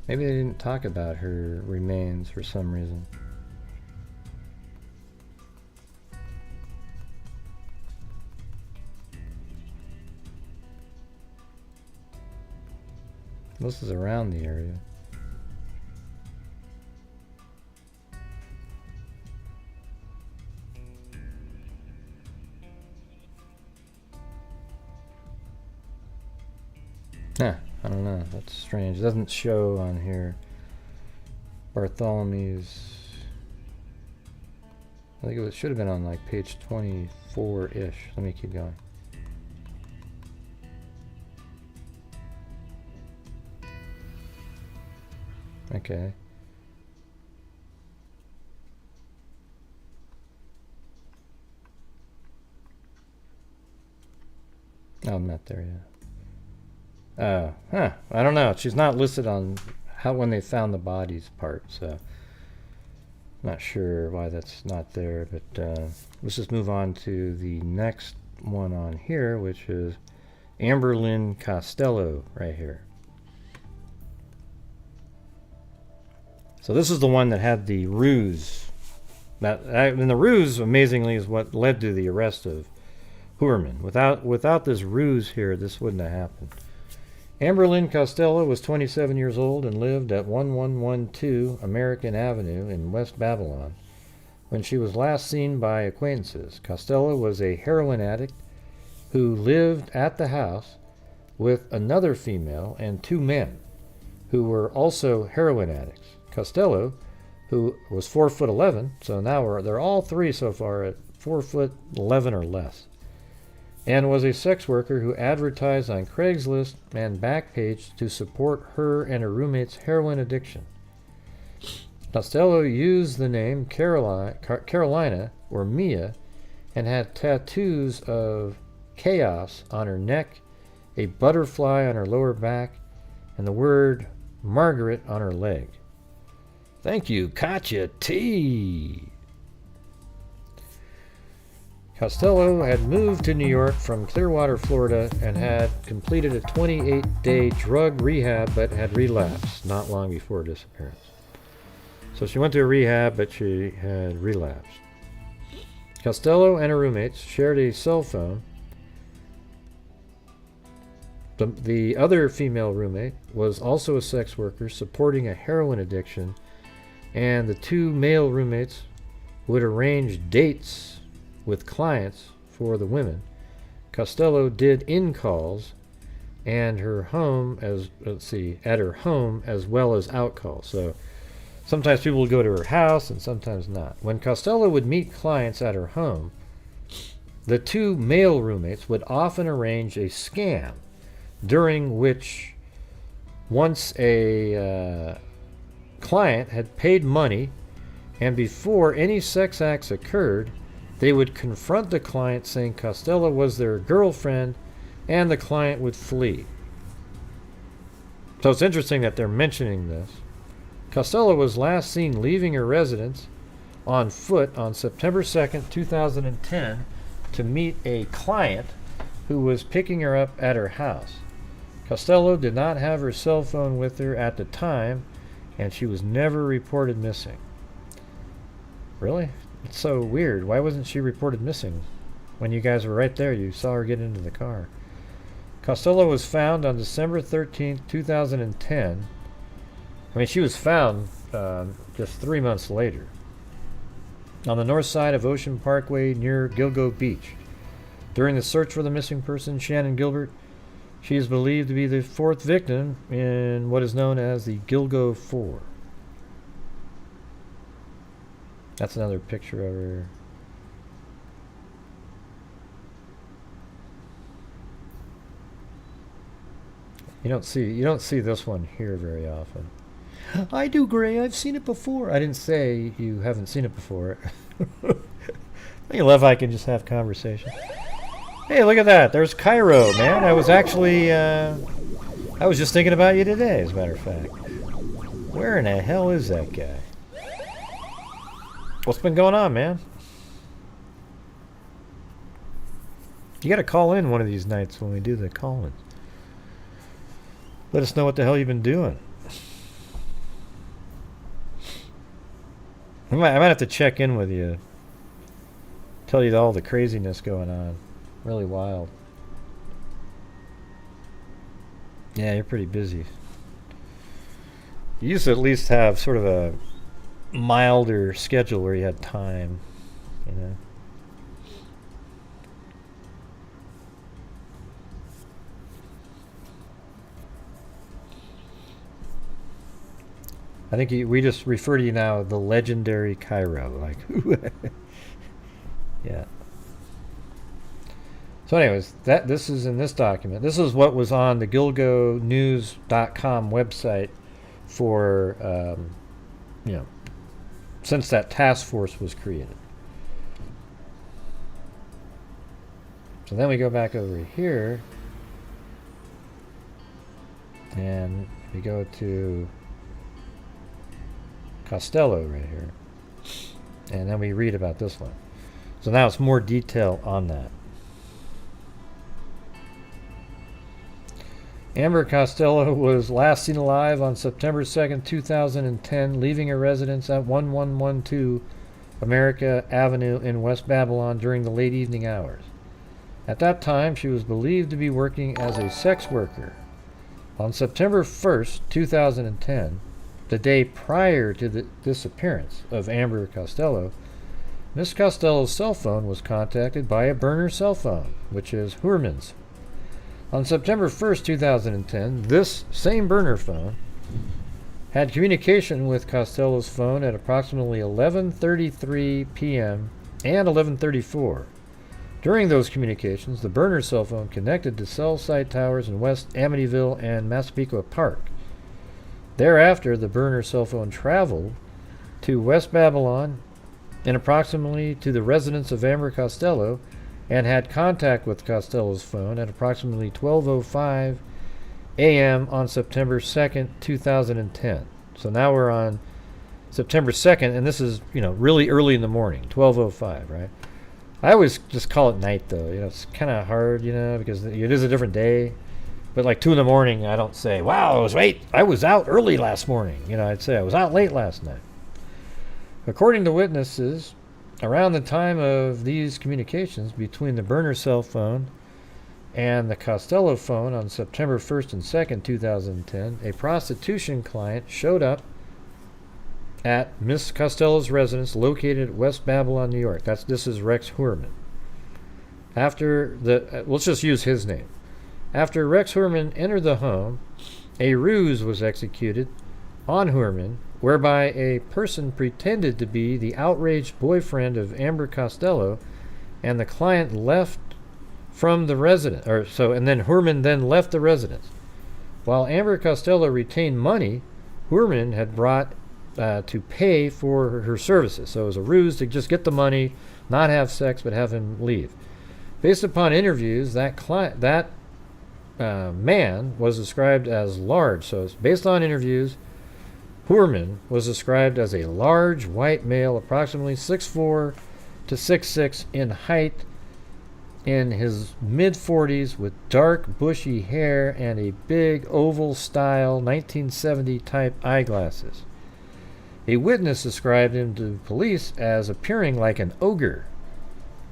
Maybe they didn't talk about her remains for some reason. This is around the area. I don't know. That's strange. It doesn't show on here. Bartholomew's. I think it should have been on like page 24-ish. Let me keep going. Okay. Oh, I'm not there yet. I don't know. She's not listed on when they found the bodies part, so not sure why that's not there. But let's just move on to the next one on here, which is Amber Lynn Costello right here. So this is the one that had the ruse. And the ruse, amazingly, is what led to the arrest of Heuerman. Without this ruse here, this wouldn't have happened. Amber Lynn Costello was 27 years old and lived at 1112 American Avenue in West Babylon when she was last seen by acquaintances. Costello was a heroin addict who lived at the house with another female and two men who were also heroin addicts. Costello, who was 4'11", so now they're all three so far at 4'11" or less, and was a sex worker who advertised on Craigslist and Backpage to support her and her roommate's heroin addiction. Costello used the name Carolina or Mia and had tattoos of chaos on her neck, a butterfly on her lower back, and the word Margaret on her leg. Thank you, Katya T. Costello had moved to New York from Clearwater, Florida, and had completed a 28-day drug rehab but had relapsed not long before her disappearance. So she went to a rehab, but she had relapsed. Costello and her roommates shared a cell phone. The other female roommate was also a sex worker supporting a heroin addiction, and the two male roommates would arrange dates with clients for the women. Costello did in-calls and her home at her home as well as out-calls. So sometimes people would go to her house and sometimes not. When Costello would meet clients at her home, the two male roommates would often arrange a scam during which once a client had paid money and before any sex acts occurred, they would confront the client saying Costello was their girlfriend, and the client would flee. So it's interesting that they're mentioning this. Costello was last seen leaving her residence on foot on September 2nd, 2010 to meet a client who was picking her up at her house. Costello did not have her cell phone with her at the time, and she was never reported missing. Really? It's so weird. Why wasn't she reported missing? When you guys were right there, you saw her get into the car. Costello was found on December 13th, 2010. I mean, she was found just 3 months later on the north side of Ocean Parkway near Gilgo Beach. During the search for the missing person, Shannon Gilbert, she is believed to be the fourth victim in what is known as the Gilgo Four. That's another picture of her. You don't see this one here very often. I do, Gray. I've seen it before. I didn't say you haven't seen it before. I love how I can just have conversation. Hey, look at that. There's Cairo, man. I was actually, I was just thinking about you today, as a matter of fact. Where in the hell is that guy? What's been going on, man? You gotta call in one of these nights when we do the call-in. Let us know what the hell you've been doing. I might have to check in with you. Tell you all the craziness going on. Really wild. Yeah, you're pretty busy. You used to at least have sort of a milder schedule where you had time, you know. I think we just refer to you now the legendary Cairo, like yeah. So anyways, this is in this document. This is what was on the GilgoNews.com website for you know, since that task force was created. So then we go back over here and we go to Costello right here, and then we read about this one. So now it's more detail on that. Amber Costello was last seen alive on September 2nd, 2010, leaving her residence at 1112 America Avenue in West Babylon during the late evening hours. At that time, she was believed to be working as a sex worker. On September 1st, 2010, the day prior to the disappearance of Amber Costello, Miss Costello's cell phone was contacted by a burner cell phone, which is Heuerman's. On September 1st, 2010, this same burner phone had communication with Costello's phone at approximately 11:33 p.m. and 11:34. During those communications, the burner cell phone connected to cell site towers in West Amityville and Massapequa Park. Thereafter, the burner cell phone traveled to West Babylon and approximately to the residence of Amber Costello and had contact with Costello's phone at approximately 12:05 a.m. on September 2nd, 2010. So now we're on September 2nd, and this is, you know, really early in the morning, 12:05, right? I always just call it night, though. You know, it's kind of hard, you know, because it is a different day. But like 2 in the morning, I don't say, wow, I was out early last morning. You know, I'd say I was out late last night. According to witnesses, around the time of these communications between the burner cell phone and the Costello phone on September 1st and 2nd, 2010, a prostitution client showed up at Miss Costello's residence located at West Babylon, New York. This is Rex Heuerman. After let's just use his name. After Rex Heuerman entered the home, a ruse was executed on Heuerman, whereby a person pretended to be the outraged boyfriend of Amber Costello, and the client left from the residence. And then Heuerman then left the residence. While Amber Costello retained money, Heuerman had brought to pay for her services. So it was a ruse to just get the money, not have sex, but have him leave. Based upon interviews, that man was described as large. So it's based on interviews. Heuerman was described as a large white male, approximately 6'4" to 6'6" in height, in his mid-40s, with dark, bushy hair and a big, oval-style 1970 type eyeglasses. A witness described him to police as appearing like an ogre.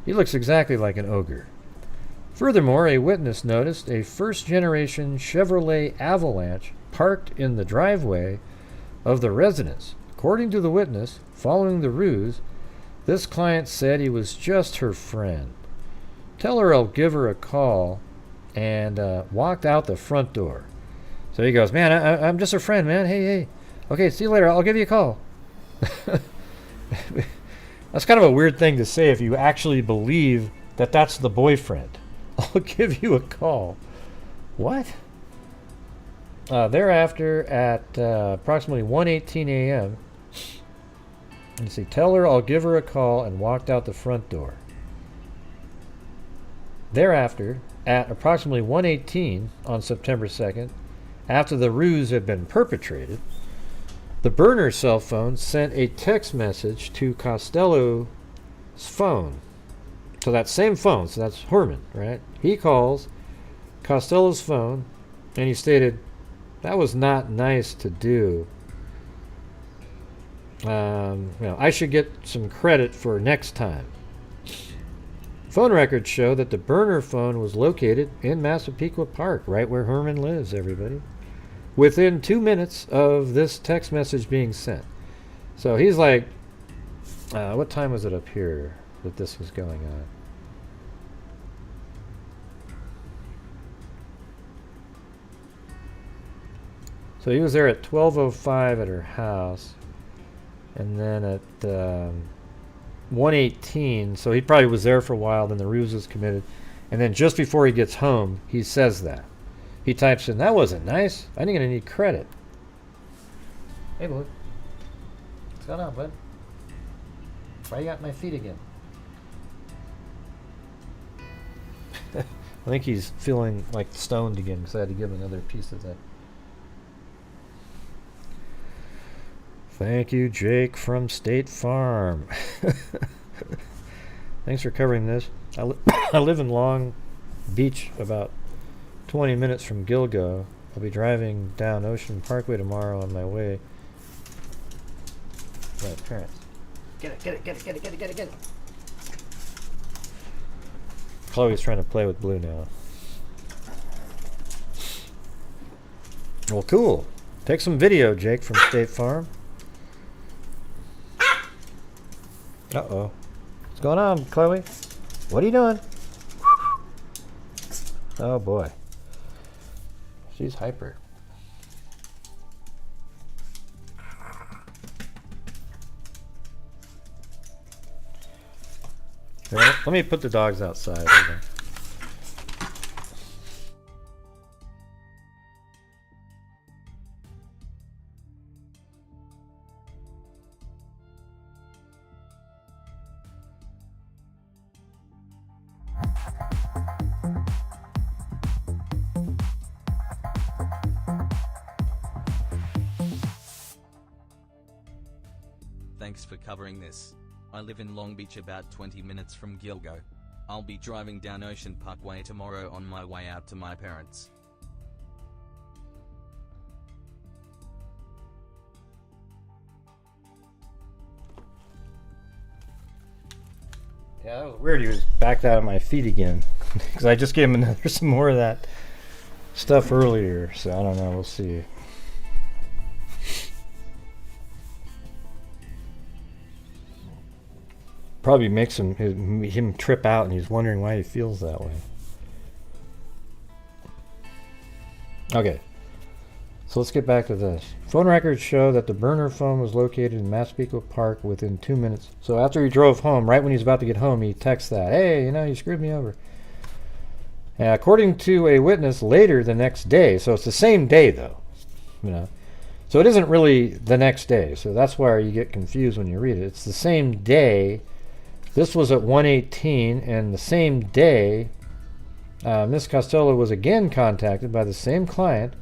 He looks exactly like an ogre. Furthermore, a witness noticed a first-generation Chevrolet Avalanche parked in the driveway of the residence. According to the witness, following the ruse, this client said he was just her friend. Tell her I'll give her a call, and walked out the front door. So he goes, man, I'm just her friend, man. Hey. Okay, see you later. I'll give you a call. That's kind of a weird thing to say if you actually believe that that's the boyfriend. I'll give you a call. What? Thereafter, at approximately 1:18 a.m., you see, tell her I'll give her a call, and walked out the front door. Thereafter, at approximately 1:18 on September 2nd, after the ruse had been perpetrated, the burner cell phone sent a text message to Costello's phone. So that same phone, so that's Heuerman, right? He calls Costello's phone, and he stated, that was not nice to do. I should get some credit for next time. Phone records show that the burner phone was located in Massapequa Park, right where Heuerman lives, everybody, within 2 minutes of this text message being sent. So he's like, what time was it up here that this was going on? So he was there at 12:05 at her house, and then at 1:18, so he probably was there for a while, then the ruse was committed, and then just before he gets home, he says that. He types in, that wasn't nice. I didn't get any credit. Hey, bud. What's going on, bud? Why you got my feet again? I think he's feeling like stoned again because I had to give him another piece of that. Thank you, Jake from State Farm. Thanks for covering this. I live in Long Beach, about 20 minutes from Gilgo. I'll be driving down Ocean Parkway tomorrow on my way to my parents. Get it. Chloe's trying to play with Blue now. Well, cool. Take some video, Jake from State Farm. Uh-oh. What's going on, Chloe? What are you doing? Oh, boy. She's hyper. Here, let me put the dogs outside. Thanks for covering this. I live in Long Beach, about 20 minutes from Gilgo. I'll be driving down Ocean Parkway tomorrow on my way out to my parents. Yeah, that was weird. He was backed out of my feet again. Because I just gave him some more of that stuff earlier. So I don't know. We'll see. Probably makes him trip out, and he's wondering why he feels that way. Okay. So let's get back to this. Phone records show that the burner phone was located in Massapequa Park within 2 minutes. So after he drove home, right when he was about to get home, he texts that, hey, you screwed me over. And according to a witness later the next day, so it's the same day though, So it isn't really the next day. So that's why you get confused when you read it. It's the same day. This was at 1:18, and the same day Miss Costello was again contacted by the same client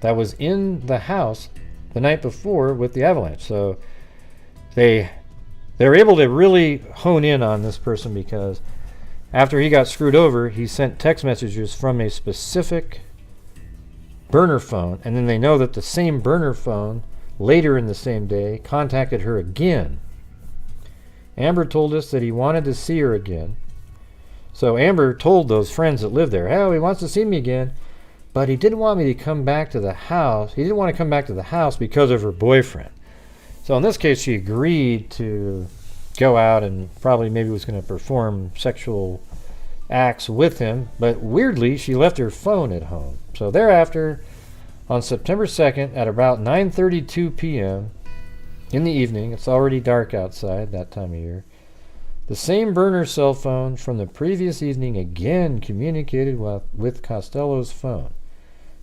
that was in the house the night before with the avalanche. So they were able to really hone in on this person, because after he got screwed over, he sent text messages from a specific burner phone, and then they know that the same burner phone later in the same day contacted her again. Amber told us that he wanted to see her again. So Amber told those friends that lived there, "Oh, he wants to see me again," but he didn't want me to come back to the house. He didn't want to come back to the house because of her boyfriend. So in this case, she agreed to go out and probably maybe was going to perform sexual acts with him, but weirdly, she left her phone at home. So thereafter, on September 2nd at about 9:32 p.m. in the evening, it's already dark outside that time of year, the same burner cell phone from the previous evening again communicated with Costello's phone.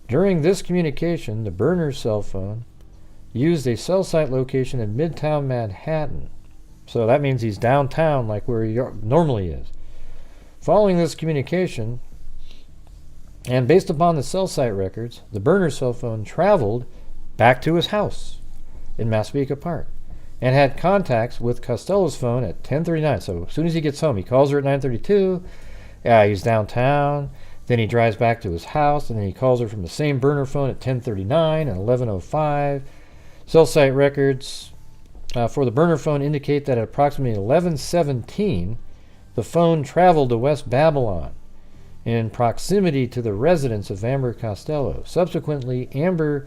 During this communication, the burner cell phone used a cell site location in Midtown Manhattan. So that means he's downtown, like where he normally is. Following this communication, and based upon the cell site records, the burner cell phone traveled back to his house in Massapequa Park and had contacts with Costello's phone at 10:39. So as soon as he gets home, he calls her at 9:32. Yeah, he's downtown. Then he drives back to his house, and then he calls her from the same burner phone at 10:39 and 11:05. Cell site records for the burner phone indicate that at approximately 11:17, the phone traveled to West Babylon in proximity to the residence of Amber Costello. Subsequently, Amber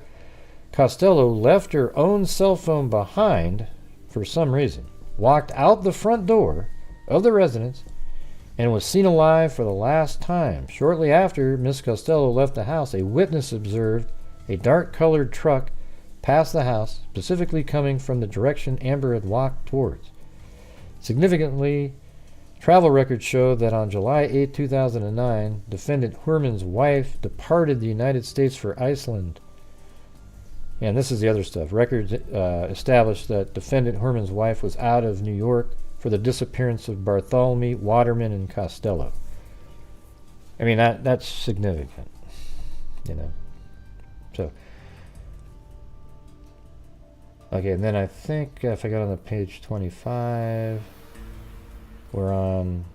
Costello left her own cell phone behind for some reason, walked out the front door of the residence, and was seen alive for the last time. Shortly after Miss Costello left the house, a witness observed a dark-colored truck pass the house, specifically coming from the direction Amber had walked towards. Significantly, travel records show that on July 8, 2009, defendant Heuerman's wife departed the United States for Iceland. And this is the other stuff. Records established that defendant Heuerman's wife was out of New York for the disappearance of Bartholomew, Waterman, and Costello. I mean, that's significant, you know. So, okay, and then I think if I go on to page 25, we're on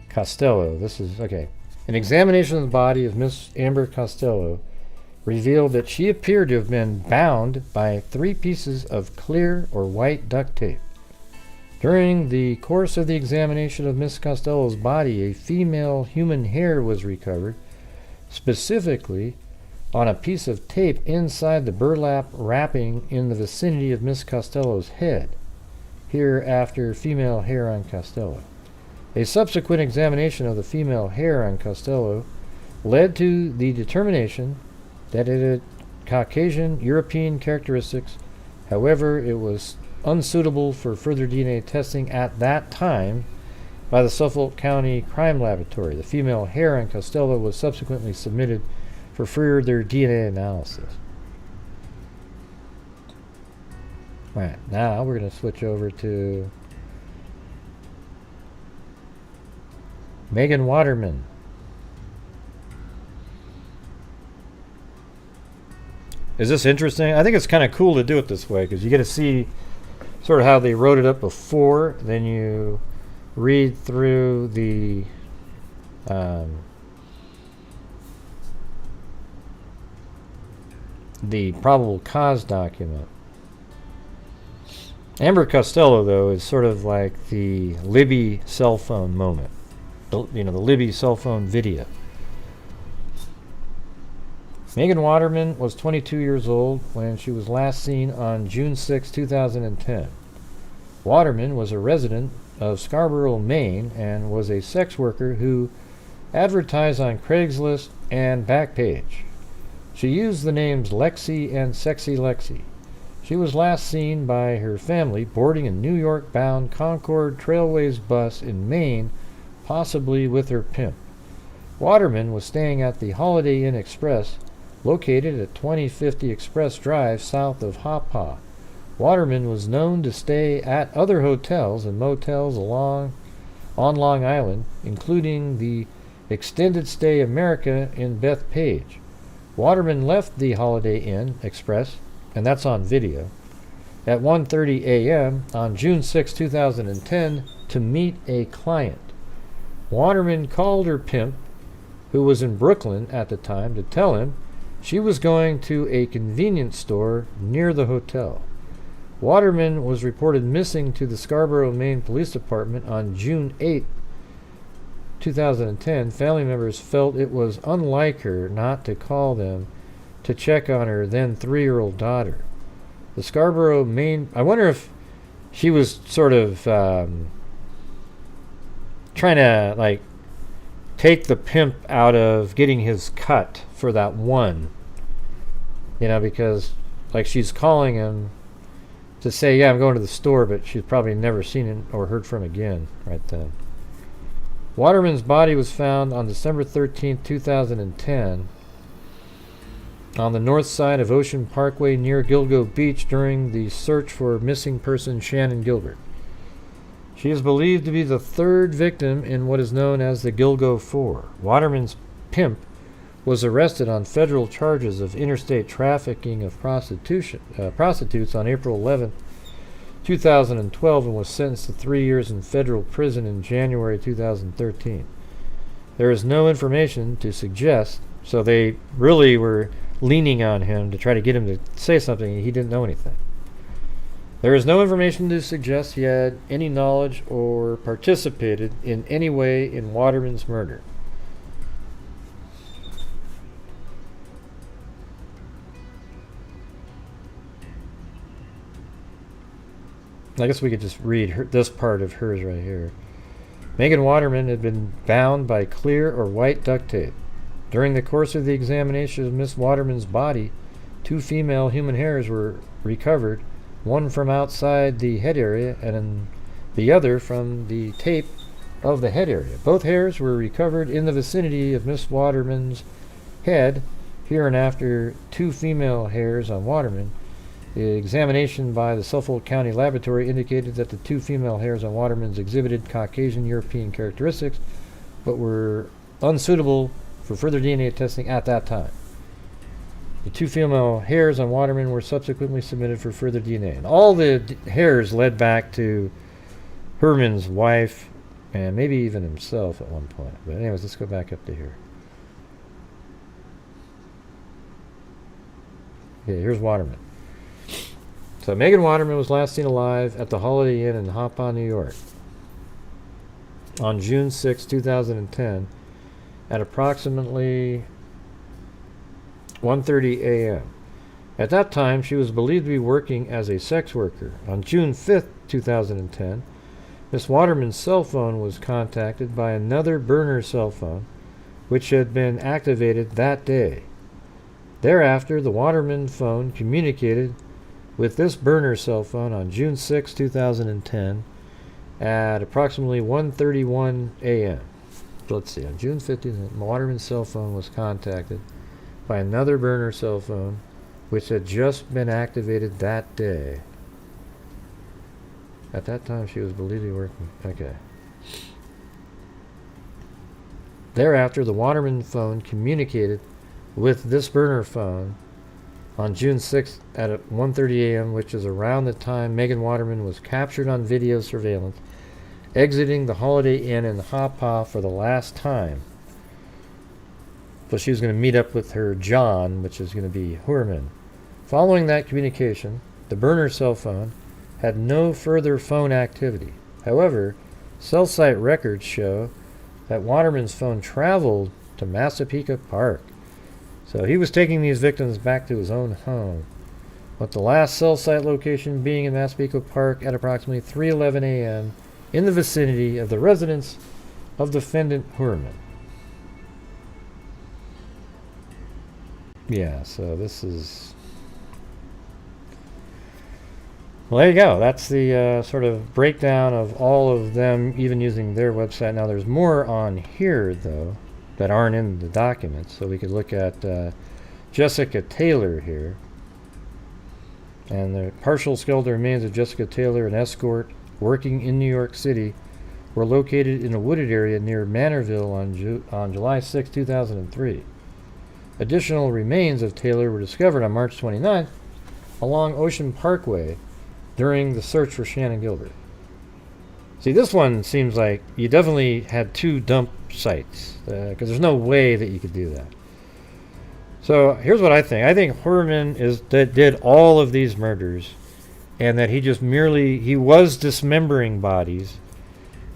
Costello. This is, okay. An examination of the body of Miss Amber Costello revealed that she appeared to have been bound by 3 pieces of clear or white duct tape. During the course of the examination of Miss Costello's body, a female human hair was recovered, specifically on a piece of tape inside the burlap wrapping in the vicinity of Miss Costello's head. Hereafter, female hair on Costello. A subsequent examination of the female hair on Costello led to the determination that it had Caucasian European characteristics. However, it was unsuitable for further DNA testing at that time by the Suffolk County Crime Laboratory. The female hair on Costello was subsequently submitted for further DNA analysis. Right, now we're going to switch over to Megan Waterman. Is this interesting? I think it's kind of cool to do it this way because you get to see sort of how they wrote it up before, then you read through the probable cause document. Amber Costello, though, is sort of like the Libby cell phone moment. You know, the Libby cell phone video. Megan Waterman was 22 years old when she was last seen on June 6, 2010. Waterman was a resident of Scarborough, Maine, and was a sex worker who advertised on Craigslist and Backpage. She used the names Lexi and Sexy Lexi. She was last seen by her family boarding a New York-bound Concord Trailways bus in Maine, possibly with her pimp. Waterman was staying at the Holiday Inn Express, located at 2050 Express Drive south of Hauppauge. Waterman was known to stay at other hotels and motels on Long Island, including the Extended Stay America in Bethpage. Waterman left the Holiday Inn Express, and that's on video, at 1:30 a.m. on June 6, 2010 to meet a client. Waterman called her pimp, who was in Brooklyn at the time, to tell him she was going to a convenience store near the hotel. Waterman was reported missing to the Scarborough, Maine Police Department on June 8, 2010. Family members felt it was unlike her not to call them to check on her then 3-year-old daughter. The Scarborough, Maine... I wonder if she was sort of trying to, like, take the pimp out of getting his cut for that one. You know, because, like, she's calling him to say, yeah, I'm going to the store, but she's probably never seen him or heard from again right then. Waterman's body was found on December 13, 2010 on the north side of Ocean Parkway near Gilgo Beach during the search for missing person Shannon Gilbert. She is believed to be the third victim in what is known as the Gilgo Four. Waterman's pimp was arrested on federal charges of interstate trafficking of prostitutes on April 11, 2012 and was sentenced to 3 years in federal prison in January 2013. There is no information to suggest, so they really were leaning on him to try to get him to say something, and he didn't know anything. There is no information to suggest he had any knowledge or participated in any way in Waterman's murder. I guess we could just read this part of hers right here. Megan Waterman had been bound by clear or white duct tape. During the course of the examination of Miss Waterman's body, 2 female human hairs were recovered, one from outside the head area and the other from the tape of the head area. Both hairs were recovered in the vicinity of Miss Waterman's head, hereinafter 2 female hairs on Waterman. The examination by the Suffolk County Laboratory indicated that the 2 female hairs on Waterman's exhibited Caucasian European characteristics, but were unsuitable for further DNA testing at that time. The 2 female hairs on Waterman were subsequently submitted for further DNA. And all the hairs led back to Heuerman's wife and maybe even himself at one point. But anyways, let's go back up to here. Okay, here's Waterman. So Megan Waterman was last seen alive at the Holiday Inn in Hoppa, New York on June 6, 2010 at approximately 1:30 a.m. At that time, she was believed to be working as a sex worker. On June 5, 2010, Miss Waterman's cell phone was contacted by another burner cell phone, which had been activated that day. Thereafter, the Waterman phone communicated with this burner cell phone on June 6, 2010 at approximately 1:31 a.m. So let's see, on June 15th, Waterman's cell phone was contacted by another burner cell phone which had just been activated that day. At that time, she was believed to be working. Okay. Thereafter, the Waterman phone communicated with this burner phone on June 6th at 1:30 a.m., which is around the time Megan Waterman was captured on video surveillance exiting the Holiday Inn in Hoppa for the last time. So she was going to meet up with her John, which is going to be Heuerman. Following that communication, the burner cell phone had no further phone activity. However, cell site records show that Waterman's phone traveled to Massapequa Park. So he was taking these victims back to his own home, with the last cell site location being in Massapequa Park at approximately 3:11 a.m. in the vicinity of the residence of defendant Heuerman. Yeah, so this is... Well, there you go. That's the sort of breakdown of all of them, even using their website. Now, there's more on here, though, that aren't in the documents. So we could look at Jessica Taylor here. And the partial skeletal remains of Jessica Taylor, an escort working in New York City were located in a wooded area near Manorville on July 6, 2003. Additional remains of Taylor were discovered on March 29th along Ocean Parkway during the search for Shannon Gilbert. See, this one seems like you definitely had two dump sites, because there's no way that you could do that. So here's what I think. I think Heuerman did all of these murders, and that he was dismembering bodies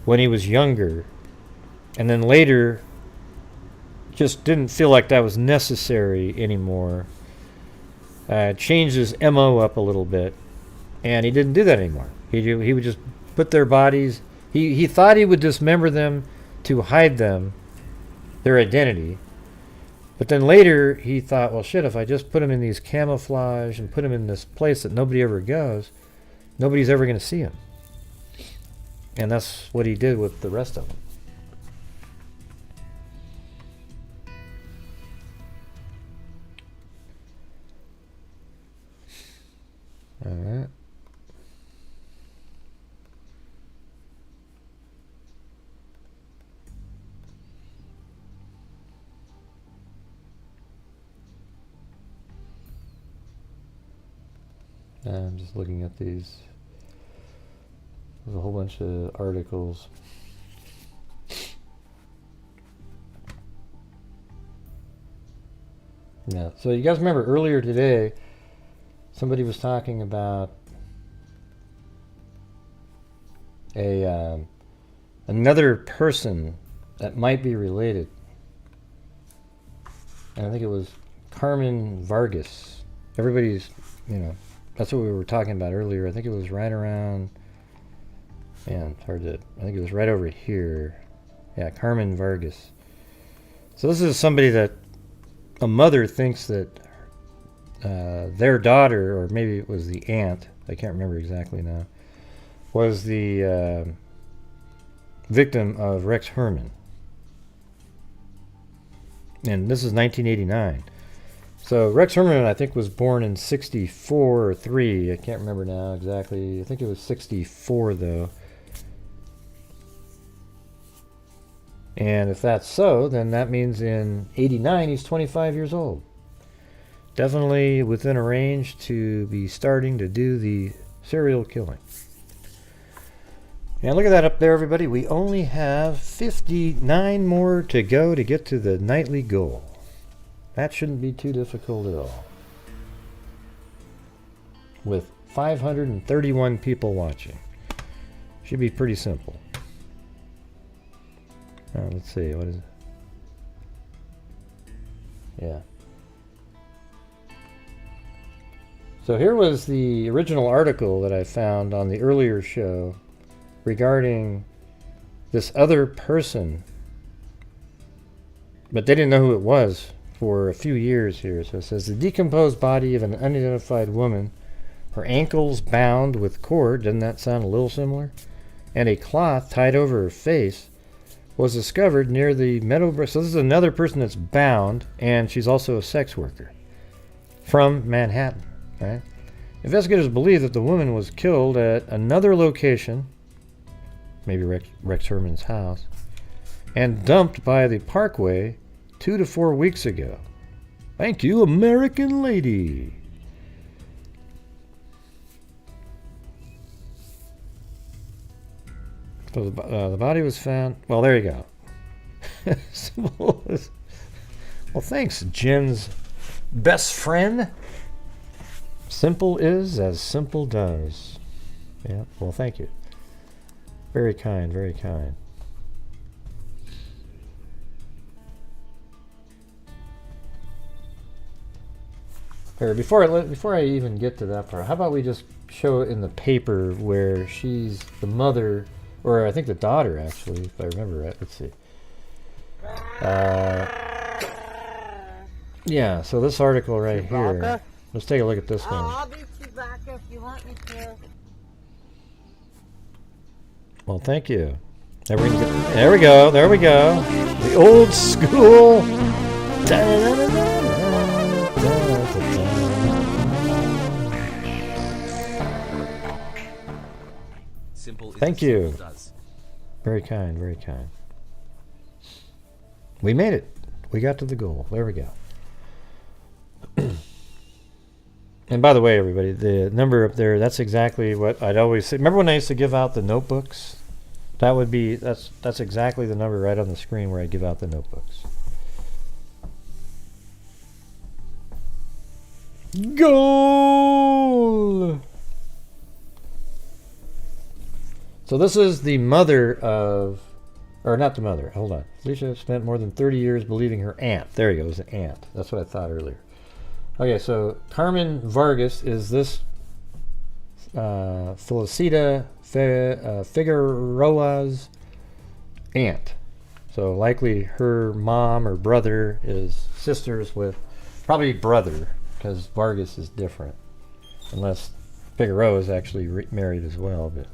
when he was younger, and then later just didn't feel like that was necessary anymore. Changed his MO up a little bit, and he didn't do that anymore. He would just put their bodies, he thought he would dismember them to hide their identity. But then later he thought, well, shit, if I just put them in these camouflage and put them in this place that nobody ever goes, nobody's ever going to see them. And that's what he did with the rest of them. All right. I'm just looking at these. There's a whole bunch of articles. Yeah, so you guys remember earlier today, somebody was talking about another person that might be related. And I think it was Carmen Vargas. Everybody's, that's what we were talking about earlier. I think it was right around, I think it was right over here. Yeah, Carmen Vargas. So this is somebody that a mother thinks that their daughter, or maybe it was the aunt, I can't remember exactly now, was the victim of Rex Heuerman. And this is 1989. So Rex Heuerman, I think, was born in 64 or 3. I can't remember now exactly. I think it was 64, though. And if that's so, then that means in 89 he's 25 years old. Definitely within a range to be starting to do the serial killing. And look at that up there, everybody. We only have 59 more to go to get to the nightly goal. That shouldn't be too difficult at all. With 531 people watching. Should be pretty simple. Let's see, what is it? Yeah. So here was the original article that I found on the earlier show regarding this other person. But they didn't know who it was for a few years here. So it says, the decomposed body of an unidentified woman, her ankles bound with cord, doesn't that sound a little similar? And a cloth tied over her face, was discovered near the Meadowbrook. So this is another person that's bound, and she's also a sex worker from Manhattan, right? Investigators believe that the woman was killed at another location, maybe Rex Heuerman's house, and dumped by the Parkway 2 to 4 weeks ago. Thank you, American lady. So the body was found. Well, there you go. Well, thanks, Jen's best friend. Simple is as simple does. Yeah, well, thank you. Very kind, very kind. Here, before I even get to that part, how about we just show it in the paper where she's the mother, or I think the daughter, actually, if I remember right. Let's see. Yeah, so this article right here. Let's take a look at this one. I'll be back if you want me to. Well, thank you. There we go. There we go. The old school. Simple is Thank simple you. does. Very kind, very kind. We made it. We got to the goal. There we go. And by the way, everybody, the number up there, that's exactly what I'd always say. Remember when I used to give out the notebooks? That's exactly the number right on the screen where I give out the notebooks. Goal! So this is the mother of, or not the mother, hold on. Felicia spent more than 30 years believing her aunt. There you go, it was an aunt. That's what I thought earlier. Okay, so Carmen Vargas is this Felicita Figueroa's aunt. So likely her mom or brother is sisters with, probably brother, because Vargas is different. Unless Figueroa is actually married as well. But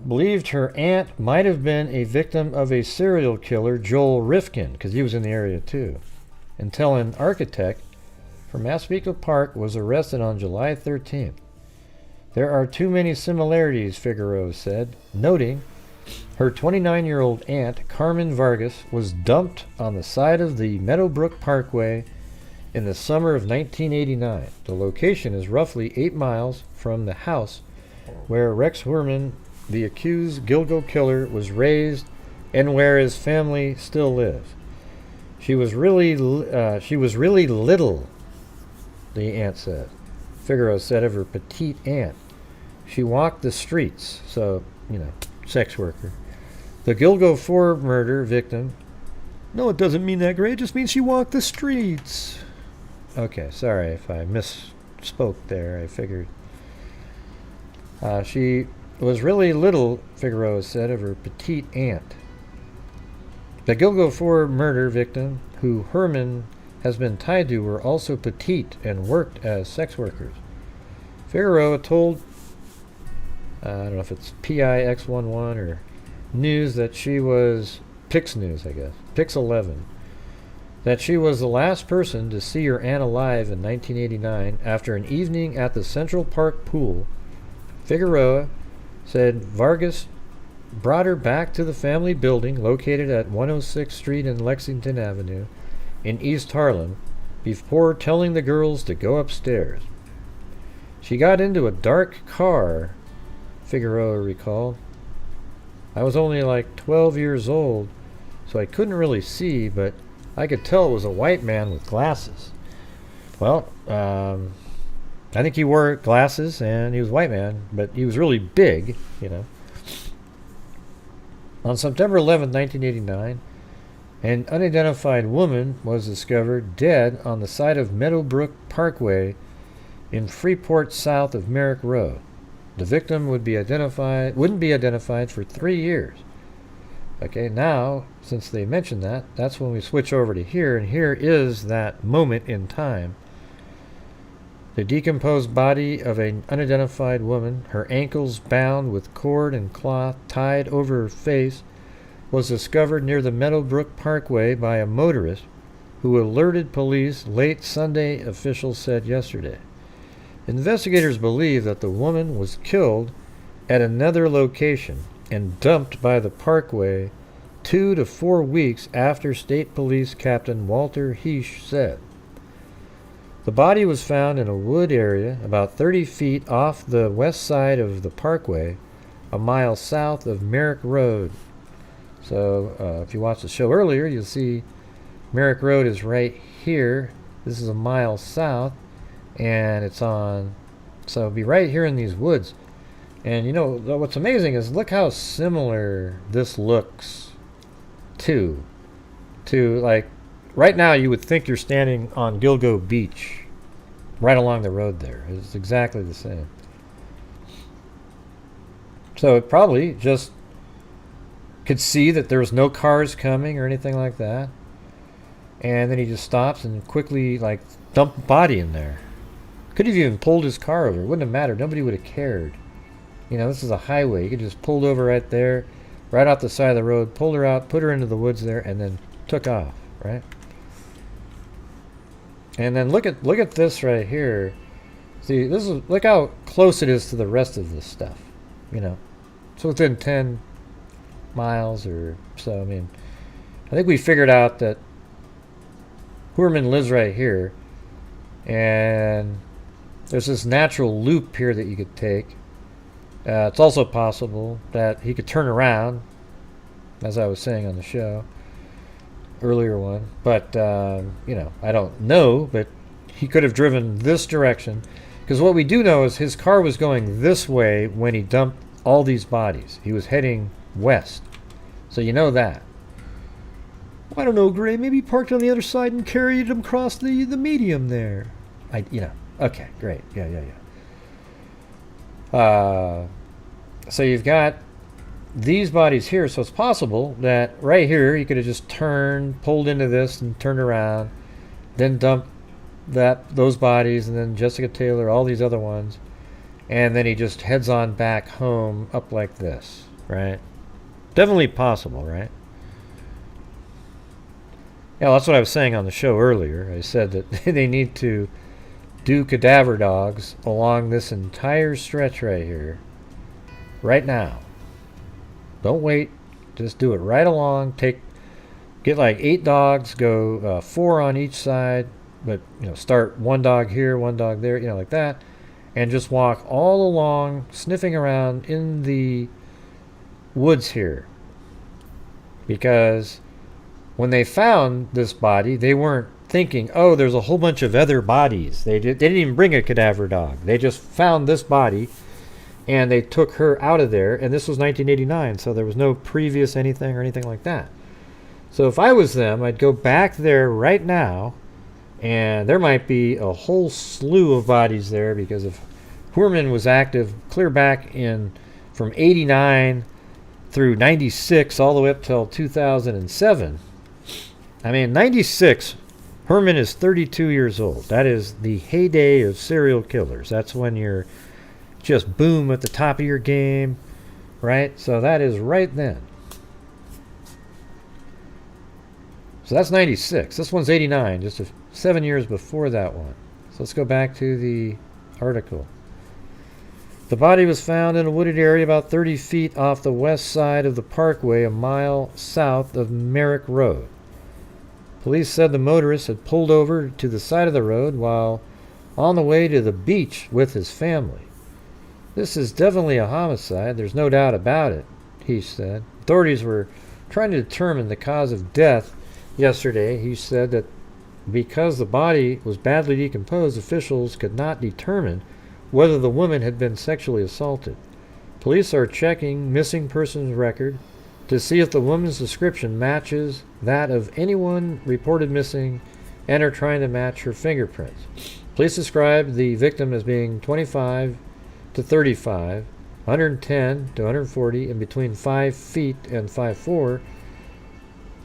believed her aunt might have been a victim of a serial killer, Joel Rifkin, because he was in the area too. Until an architect from Massapequa Park was arrested on July 13th. There are too many similarities, Figueroa said, noting her 29-year-old aunt, Carmen Vargas, was dumped on the side of the Meadowbrook Parkway in the summer of 1989. The location is roughly 8 miles from the house where Rex Heuerman, the accused Gilgo killer, was raised and where his family still lives. She was really little, the aunt said. Figueroa said of her petite aunt. She walked the streets, so, sex worker. The Gilgo 4 murder victim. No, it doesn't mean that, Gray. It just means she walked the streets. Okay, sorry if I misspoke there. I figured. She was really little, Figueroa said of her petite aunt. The Gilgo 4 murder victim, who Heuerman has been tied to, were also petite and worked as sex workers. Figueroa told, I don't know if it's PIX11 or News that she was, Pix News, I guess, Pix 11, that she was the last person to see her aunt alive in 1989 after an evening at the Central Park pool. Figueroa said Vargas brought her back to the family building located at 106th Street and Lexington Avenue in East Harlem before telling the girls to go upstairs. She got into a dark car, Figueroa recalled. I was only like 12 years old, so I couldn't really see, but I could tell it was a white man with glasses. Well, I think he wore glasses and he was a white man, but he was really big, On September 11, 1989, an unidentified woman was discovered dead on the side of Meadowbrook Parkway in Freeport south of Merrick Road. The victim wouldn't be identified for 3 years. Okay, now, since they mentioned that, that's when we switch over to here, and here is that moment in time. The decomposed body of an unidentified woman, her ankles bound with cord and cloth tied over her face, was discovered near the Meadowbrook Parkway by a motorist who alerted police late Sunday, officials said yesterday. Investigators believe that the woman was killed at another location and dumped by the parkway 2 to 4 weeks after State Police Captain Walter Heesh said. The body was found in a wood area about 30 feet off the west side of the parkway, a mile south of Merrick Road. So if you watched the show earlier, you'll see Merrick Road is right here. This is a mile south, and it's on, so it'll be right here in these woods. And what's amazing is look how similar this looks to like, right now you would think you're standing on Gilgo Beach, right along the road there. It's exactly the same. So it probably just could see that there was no cars coming or anything like that. And then he just stops and quickly dumped the body in there. Could have even pulled his car over. It wouldn't have mattered. Nobody would have cared. This is a highway. You could just pulled over right there, right off the side of the road, pulled her out, put her into the woods there, and then took off, right? And then look at this right here. See, look how close it is to the rest of this stuff. So within 10 miles or so. I mean, I think we figured out that Heuerman lives right here, and there's this natural loop here that you could take. It's also possible that he could turn around, as I was saying on the show, earlier one. But, you know, I don't know, but he could have driven this direction. Because what we do know is his car was going this way when he dumped all these bodies. He was heading west. So you know that. I don't know, Gray. Maybe he parked on the other side and carried him across the medium there. Okay, great. Yeah. So you've got these bodies here, so it's possible that right here he could have just turned, pulled into this and turned around, then dumped those bodies, and then Jessica Taylor, all these other ones, and then he just heads on back home up like this, right? Definitely possible, right? Yeah, that's what I was saying on the show earlier. I said that they need to do cadaver dogs along this entire stretch right here, right now. Don't wait. Just do it right along. Get like 8 dogs, go 4 on each side, but start 1 dog here, 1 dog there, like that, and just walk all along, sniffing around in the woods here. Because when they found this body, they weren't thinking, oh, there's a whole bunch of other bodies. They didn't even bring a cadaver dog. They just found this body, and they took her out of there, and this was 1989, so there was no previous anything or anything like that. So if I was them, I'd go back there right now, and there might be a whole slew of bodies there, because if Heuerman was active clear back from 89 through 96 all the way up till 2007. I mean, 96, Heuerman is 32 years old. That is the heyday of serial killers. That's when you're just boom at the top of your game, right? So that is right then. So that's 96. This one's 89, just 7 years before that one. So let's go back to the article. The body was found in a wooded area about 30 feet off the west side of the parkway, a mile south of Merrick Road. Police said the motorist had pulled over to the side of the road while on the way to the beach with his family. This is definitely a homicide, there's no doubt about it, he said. Authorities were trying to determine the cause of death yesterday. He said that because the body was badly decomposed, officials could not determine whether the woman had been sexually assaulted. Police are checking missing persons record to see if the woman's description matches that of anyone reported missing and are trying to match her fingerprints. Police described the victim as being 25 to 35, 110 to 140, and between 5 feet and 5'4".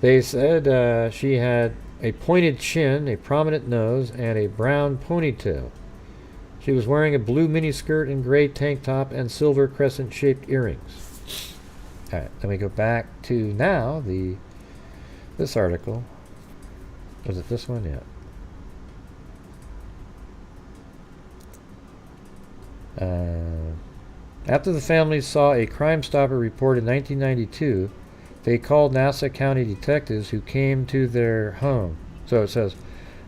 They said she had a pointed chin, a prominent nose, and a brown ponytail. She was wearing a blue miniskirt and gray tank top and silver crescent-shaped earrings. All right, then we go back to now this article. Was it this one? Yeah. After the family saw a Crime Stopper report in 1992, they called Nassau County detectives who came to their home. So it says,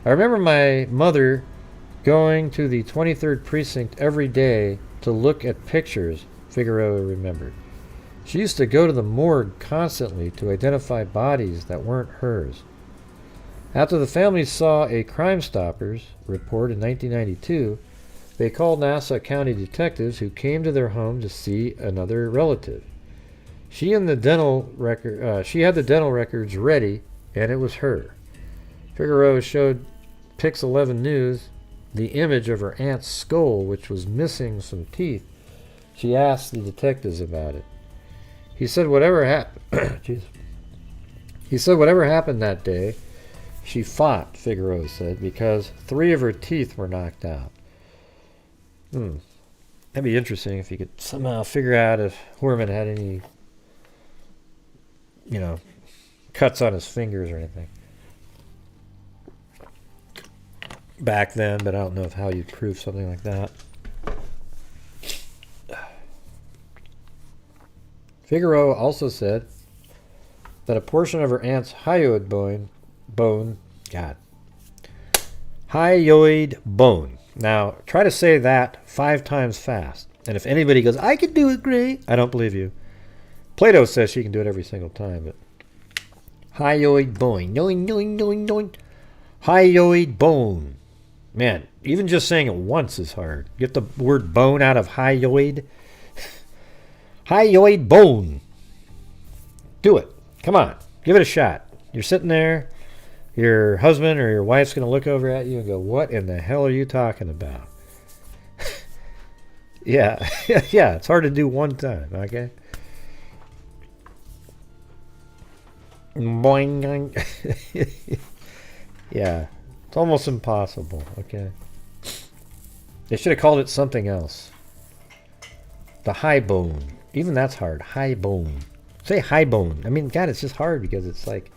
I remember my mother going to the 23rd precinct every day to look at pictures, Figueroa remembered. She used to go to the morgue constantly to identify bodies that weren't hers. After the family saw a Crime Stoppers report in 1992, they called Nassau County detectives who came to their home to see another relative. She had the dental records ready, and it was her. Figueroa showed Pix 11 News the image of her aunt's skull, which was missing some teeth. She asked the detectives about it. He said whatever happened. He said whatever happened that day, she fought, Figueroa said, because 3 of her teeth were knocked out. That'd be interesting if you could somehow figure out if Heuerman had any, cuts on his fingers or anything back then, but I don't know how you'd prove something like that. Figueroa also said that a portion of her aunt's hyoid bone. Now, try to say that 5 times fast. And if anybody goes, I can do it great, I don't believe you. Plato says she can do it every single time, but hyoid bone. Hyoid bone. Man, even just saying it once is hard. Get the word bone out of hyoid. Hyoid bone. Do it. Come on. Give it a shot. You're sitting there. Your husband or your wife's going to look over at you and go, what in the hell are you talking about? Yeah. Yeah, it's hard to do one time, okay? Boing. Yeah. It's almost impossible, okay? They should have called it something else. The high bone. Even that's hard. High bone. Say high bone. I mean, God, it's just hard because it's like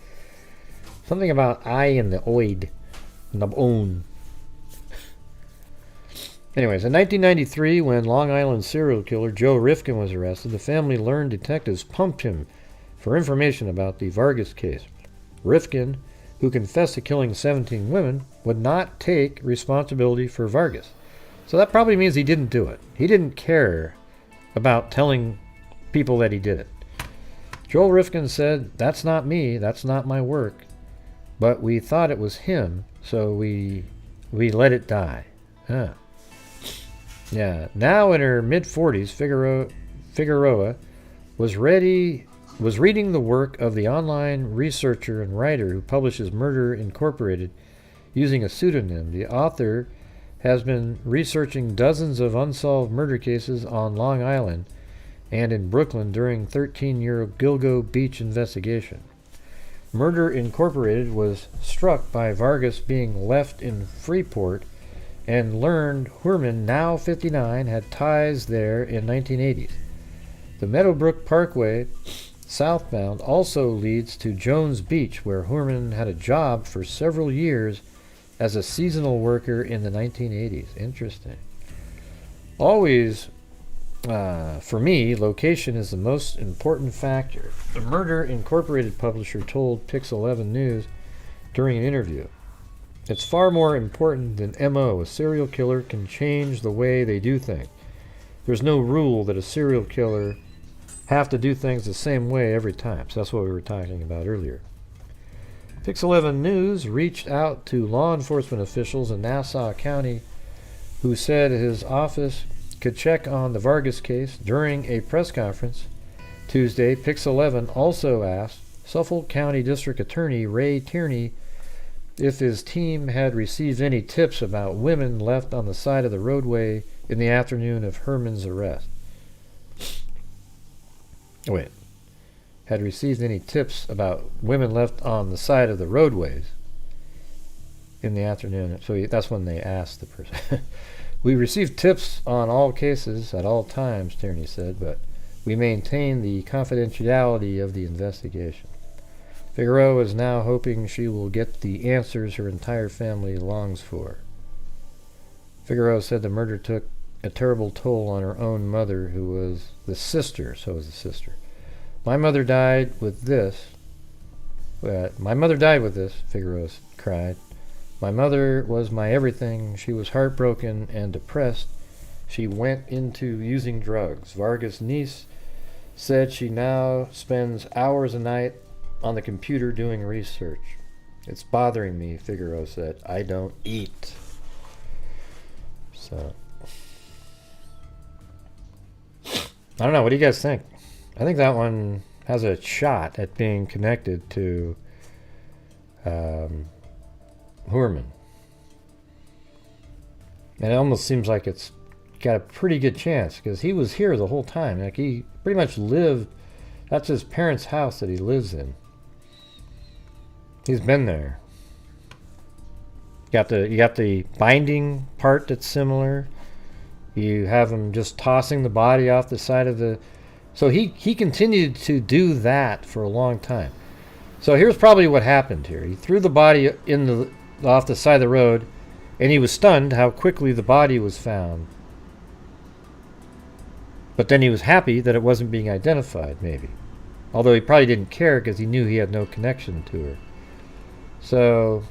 something about I and the oid and the bone. Anyways, in 1993, when Long Island serial killer Joe Rifkin was arrested, the family learned detectives pumped him for information about the Vargas case. Rifkin, who confessed to killing 17 women, would not take responsibility for Vargas. So that probably means he didn't do it. He didn't care about telling people that he did it. Joel Rifkin said, that's not me, that's not my work, but we thought it was him, so we let it die. Huh. Yeah, now in her mid-40s, Figueroa was reading the work of the online researcher and writer who publishes Murder Incorporated using a pseudonym. The author has been researching dozens of unsolved murder cases on Long Island and in Brooklyn during 13-year Gilgo Beach investigation. Murder Incorporated was struck by Vargas being left in Freeport and learned Heuerman, now 59, had ties there in 1980s. The Meadowbrook Parkway southbound also leads to Jones Beach, where Heuerman had a job for several years as a seasonal worker in the 1980s. Interesting. Always, for me, location is the most important factor. The Murder Incorporated publisher told Pix 11 News during an interview, it's far more important than MO. A serial killer can change the way they do things. There's no rule that a serial killer have to do things the same way every time. So that's what we were talking about earlier. Pix 11 News reached out to law enforcement officials in Nassau County who said his office could check on the Vargas case. During a press conference Tuesday, Pix 11 also asked Suffolk County District Attorney Ray Tierney if his team had received any tips about women left on the side of the roadway in the afternoon of Heuerman's arrest. Wait. Had received any tips about women left on the side of the roadways in the afternoon. So that's when they asked the person. We received tips on all cases at all times, Tierney said, but we maintain the confidentiality of the investigation. Figueroa is now hoping she will get the answers her entire family longs for. Figueroa said the murder took a terrible toll on her own mother, who was the sister, My mother died with this, Figueroa cried. My mother was my everything. She was heartbroken and depressed. She went into using drugs. Vargas' niece said she now spends hours a night on the computer doing research. It's bothering me, Figueroa said. I don't eat. So, I don't know. What do you guys think? I think that one has a shot at being connected to Heuerman. And it almost seems like it's got a pretty good chance because he was here the whole time. Like, he pretty much lived, that's his parents' house that he lives in. He's been there. You got the binding part that's similar. You have him just tossing the body off the side of the... So he continued to do that for a long time. So here's probably what happened here. He threw the body off the side of the road, and he was stunned how quickly the body was found. But then he was happy that it wasn't being identified, maybe. Although he probably didn't care because he knew he had no connection to her. So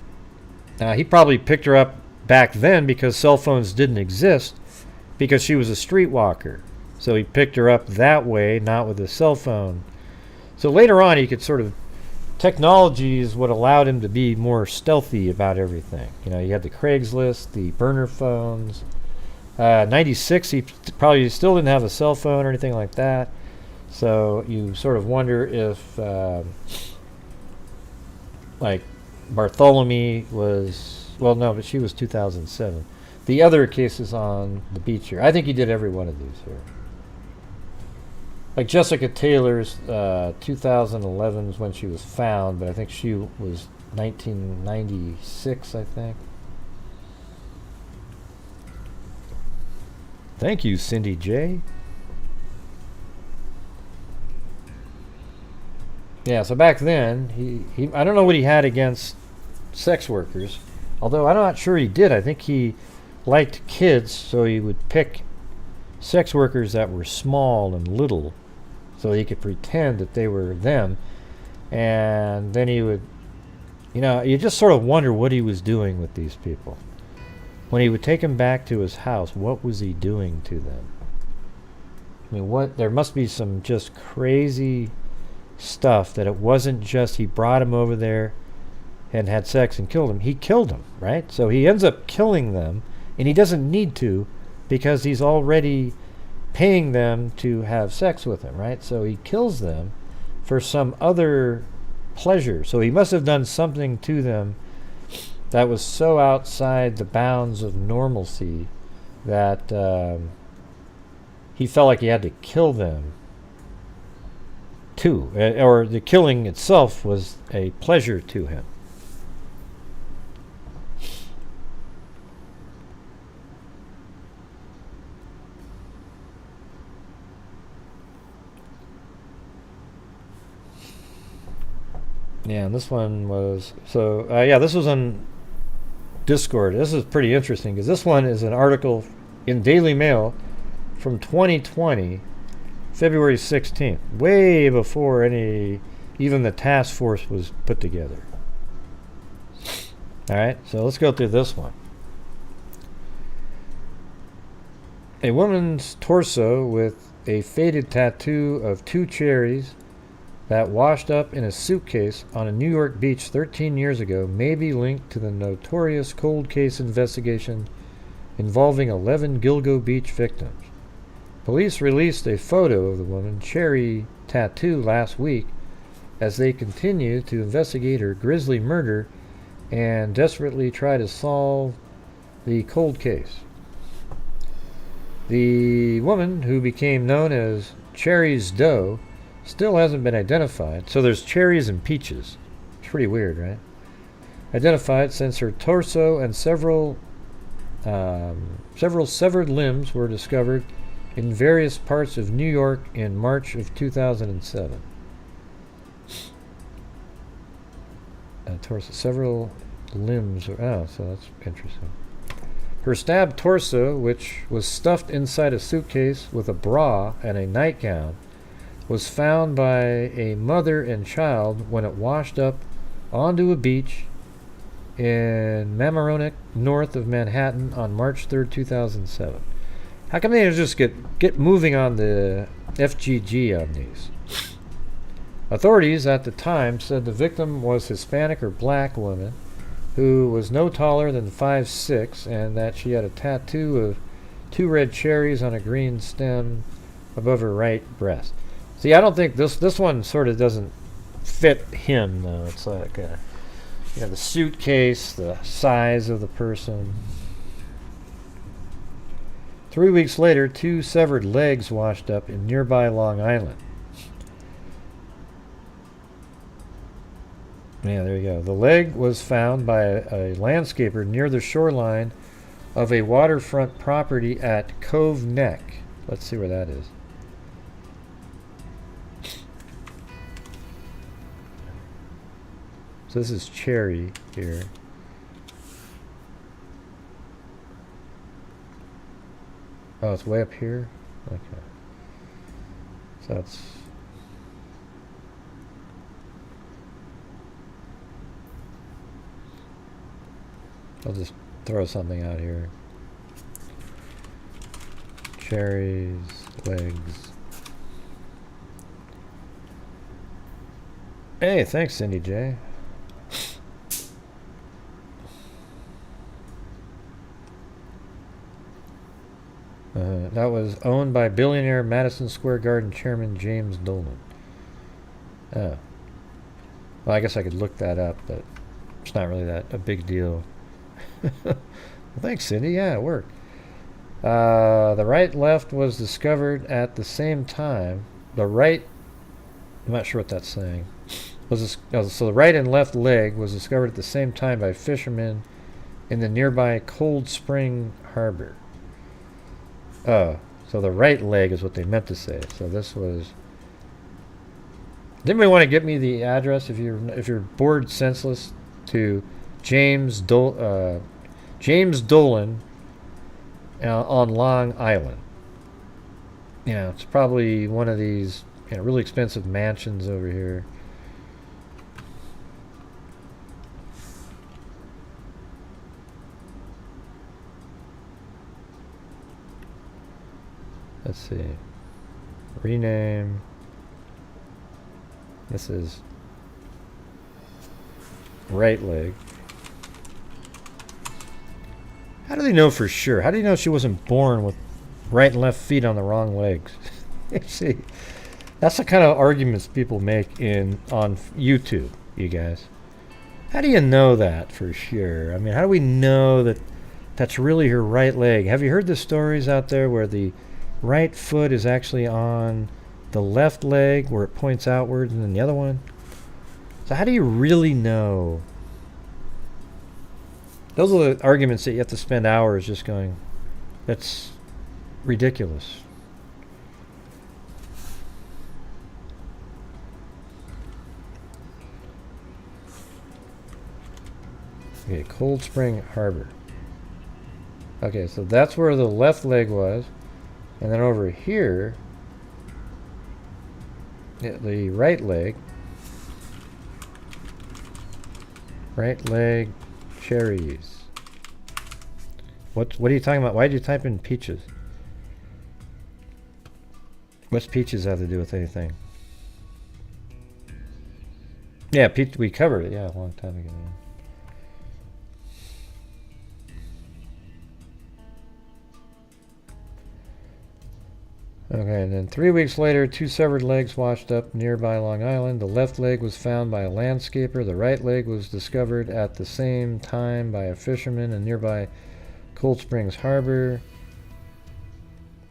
he probably picked her up back then because cell phones didn't exist, because she was a streetwalker. So he picked her up that way, not with a cell phone. So later on, he could sort of, technology is what allowed him to be more stealthy about everything. You know, you had the Craigslist, the burner phones. 96, he probably still didn't have a cell phone or anything like that. So you sort of wonder if, like, Bartholomew was, well, no, but she was 2007. The other cases on the beach here, I think he did every one of these here. Like Jessica Taylor's 2011 is when she was found, but I think she was 1996, I think. Thank you, Cindy J. Yeah, so back then, he I don't know what he had against sex workers, although I'm not sure he did. I think he liked kids, so he would pick sex workers that were small and little, so he could pretend that they were them, and then he would, you know, you just sort of wonder what he was doing with these people. When he would take them back to his house, what was he doing to them? I mean, there must be some just crazy stuff that it wasn't just he brought him over there and had sex and killed him. He killed them, right? So he ends up killing them, and he doesn't need to because he's already paying them to have sex with him, right? So he kills them for some other pleasure. So he must have done something to them that was so outside the bounds of normalcy that he felt like he had to kill them too, or the killing itself was a pleasure to him. Yeah, and this one was, so yeah, this was on Discord. This is pretty interesting because this one is an article in Daily Mail from 2020, February 16th, way before even the task force was put together. All right, so let's go through this one. A woman's torso with a faded tattoo of 2 cherries that washed up in a suitcase on a New York beach 13 years ago may be linked to the notorious cold case investigation involving 11 Gilgo Beach victims. Police released a photo of the woman's cherry tattoo last week as they continue to investigate her grisly murder and desperately try to solve the cold case. The woman, who became known as Cherry's Doe, still hasn't been identified. So there's cherries and peaches. It's pretty weird, right? Identified since her torso and several severed limbs were discovered in various parts of New York in March of 2007. Torso, several limbs. Oh, so that's interesting. Her stabbed torso, which was stuffed inside a suitcase with a bra and a nightgown, was found by a mother and child when it washed up onto a beach in Mamaroneck, north of Manhattan, on March 3rd, 2007. How come they don't just get moving on the FGG on these? Authorities at the time said the victim was Hispanic or black woman who was no taller than 5'6", and that she had a tattoo of 2 red cherries on a green stem above her right breast. See, I don't think this one sort of doesn't fit him, though. It's like the suitcase, the size of the person. 3 weeks later, 2 severed legs washed up in nearby Long Island. Yeah, there you go. The leg was found by a landscaper near the shoreline of a waterfront property at Cove Neck. Let's see where that is. So this is Cherry here. Oh, it's way up here? Okay. So that's... I'll just throw something out here. Cherries, legs. Hey, thanks, Cindy J. That was owned by billionaire Madison Square Garden chairman James Dolan. Oh. Well, I guess I could look that up, but it's not really that a big deal. Well, thanks, Cindy. Yeah, it worked. The right-left was discovered at the same time. The right... I'm not sure what that's saying. So the right and left leg was discovered at the same time by fishermen in the nearby Cold Spring Harbor. Oh, so the right leg is what they meant to say. So this was... Does anybody want to get me the address if you're bored senseless to James Dolan on Long Island? You know, it's probably one of these really expensive mansions over here. Let's see. Rename. This is right leg. How do they know for sure? How do you know she wasn't born with right and left feet on the wrong legs? See, that's the kind of arguments people make on YouTube, you guys. How do you know that for sure? I mean, how do we know that that's really her right leg? Have you heard the stories out there where the right foot is actually on the left leg where it points outwards and then the other one? So how do you really know? Those are the arguments that you have to spend hours just going, that's ridiculous. Okay, Cold Spring Harbor. Okay, so that's where the left leg was. And then over here, the right leg. Right leg cherries. What are you talking about? Why did you type in peaches? What's peaches have to do with anything? Yeah, we covered it, yeah, a long time ago. Yeah. Okay, and then 3 weeks later, 2 severed legs washed up nearby Long Island. The left leg was found by a landscaper. The right leg was discovered at the same time by a fisherman in nearby Cold Springs Harbor.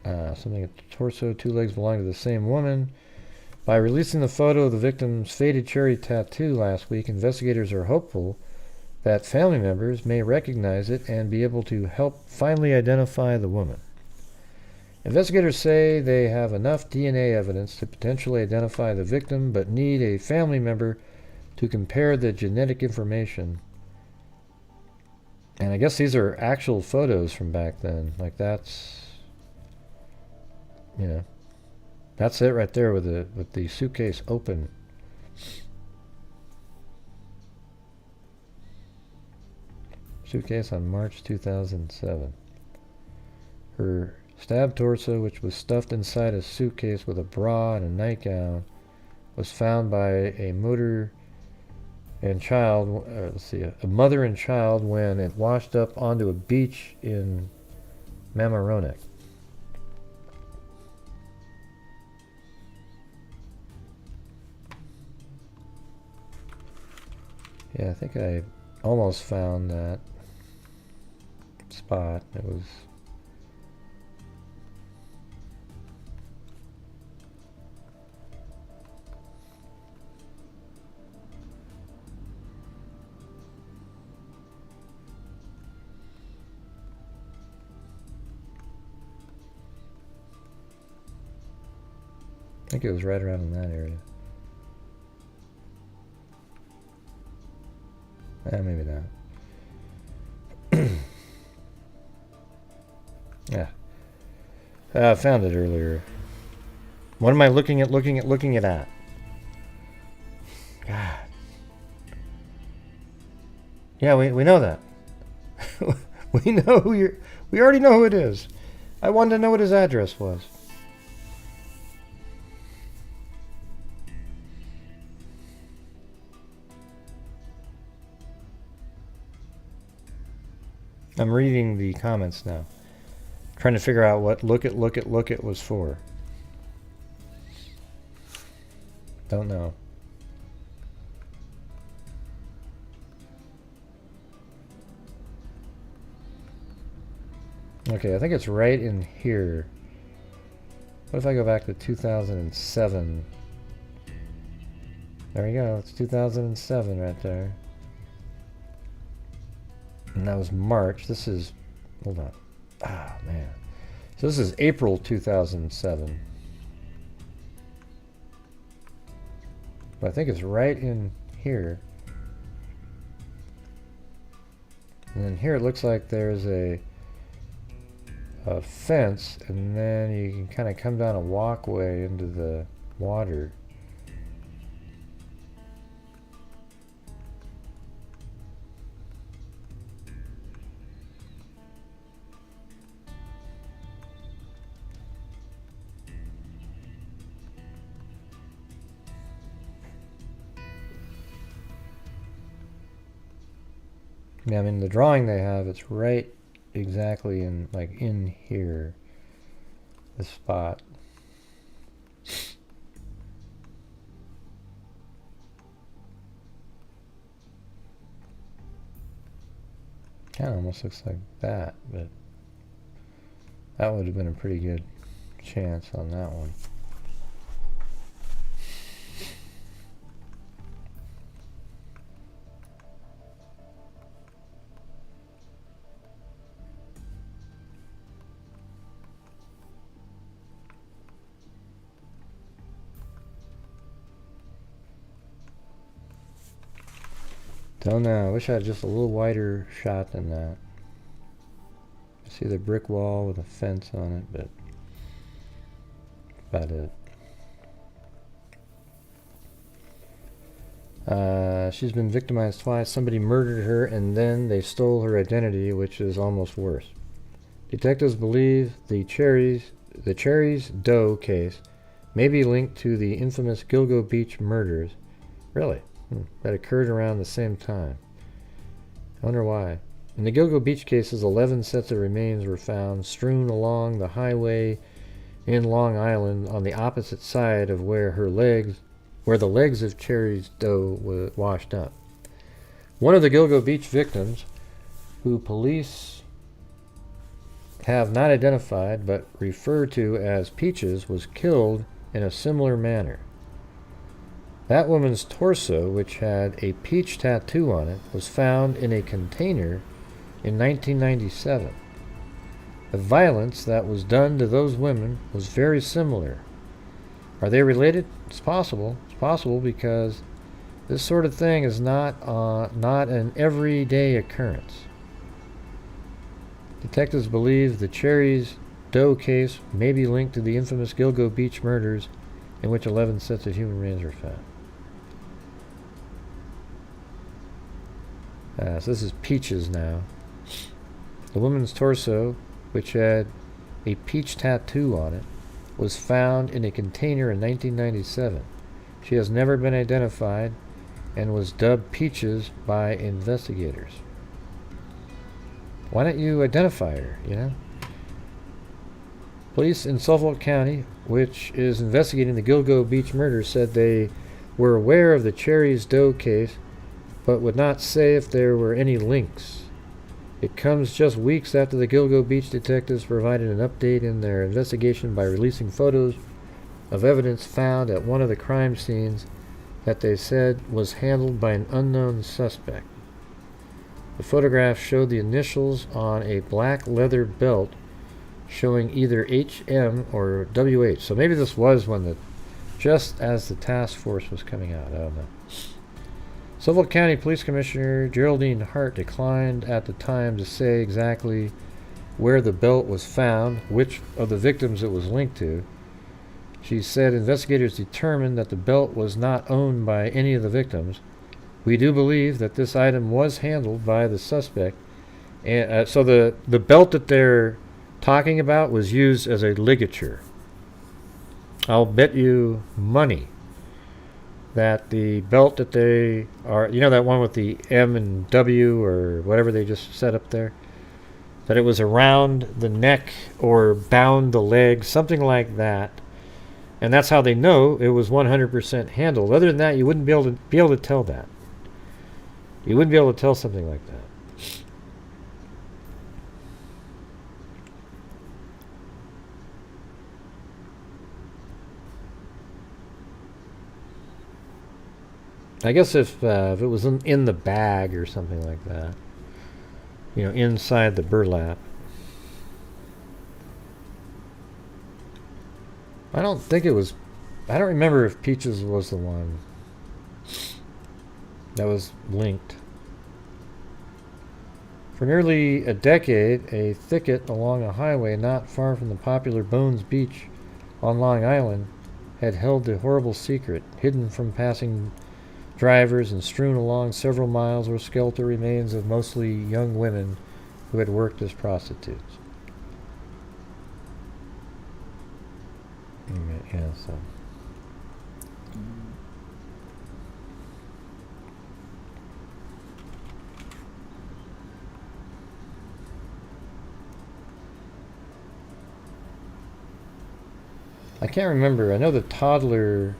Something at the torso. 2 legs belonging to the same woman. By releasing the photo of the victim's faded cherry tattoo last week, investigators are hopeful that family members may recognize it and be able to help finally identify the woman. Investigators say they have enough DNA evidence to potentially identify the victim, but need a family member to compare the genetic information. And I guess these are actual photos from back then. Like that's, that's it right there with the suitcase open. Suitcase on March 2007. Her stabbed torso, which was stuffed inside a suitcase with a bra and a nightgown, was found by a mother and child when it washed up onto a beach in Mamaroneck. Yeah, I think I almost found that spot. It was... I think it was right around in that area. Maybe not. Yeah. I found it earlier. What am I looking at? God. Yeah, we know that. We know who you're. We already know who it is. I wanted to know what his address was. I'm reading the comments now. Trying to figure out what look it was for. Don't know. Okay, I think it's right in here. What if I go back to 2007? There we go, it's 2007 right there. And that was March. This is, hold on. Ah, man. So this is April 2007. But I think it's right in here. And then here it looks like there's a fence, and then you can kind of come down a walkway into the water. Yeah, I mean the drawing they have, it's right exactly in, like, in here, this spot. Kind of almost looks like that, but that would have been a pretty good chance on that one. Don't know. I wish I had just a little wider shot than that. I see the brick wall with a fence on it, but that's about it. She's been victimized twice. Somebody murdered her and then they stole her identity, which is almost worse. Detectives believe the Cherries Doe case may be linked to the infamous Gilgo Beach murders. Really? That occurred around the same time. I wonder why. In the Gilgo Beach cases, 11 sets of remains were found strewn along the highway in Long Island on the opposite side of where the legs of Cherries Doe were washed up. One of the Gilgo Beach victims, who police have not identified but refer to as Peaches, was killed in a similar manner. That woman's torso, which had a peach tattoo on it, was found in a container in 1997. The violence that was done to those women was very similar. Are they related? It's possible. It's possible because this sort of thing is not an everyday occurrence. Detectives believe the Cherries Doe case may be linked to the infamous Gilgo Beach murders, in which 11 sets of human remains were found. So this is Peaches now. The woman's torso, which had a peach tattoo on it, was found in a container in 1997. She has never been identified and was dubbed Peaches by investigators. Why don't you identify her, you know? Police in Suffolk County, which is investigating the Gilgo Beach murder, said they were aware of the Cherries Doe case, but would not say if there were any links. It comes just weeks after the Gilgo Beach detectives provided an update in their investigation by releasing photos of evidence found at one of the crime scenes that they said was handled by an unknown suspect. The photographs showed the initials on a black leather belt showing either HM or WH. So maybe this was just as the task force was coming out. I don't know. Suffolk County Police Commissioner Geraldine Hart declined at the time to say exactly where the belt was found, which of the victims it was linked to. She said investigators determined that the belt was not owned by any of the victims. We do believe that this item was handled by the suspect. And so the belt that they're talking about was used as a ligature. I'll bet you money that the belt that they are, you know, that one with the M and W or whatever they just set up there, that it was around the neck or bound the leg, something like that. And that's how they know it was 100% handled. Other than that, you wouldn't be able to tell that. You wouldn't be able to tell something like that. I guess if it was in the bag or something like that, you know, inside the burlap. I don't think it was. I don't remember if Peaches was the one that was linked. For nearly a decade, a thicket along a highway not far from the popular Bones Beach on Long Island had held the horrible secret, hidden from passing drivers and strewn along several miles were skeletal remains of mostly young women who had worked as prostitutes. Yeah, so. I can't remember. I know the toddler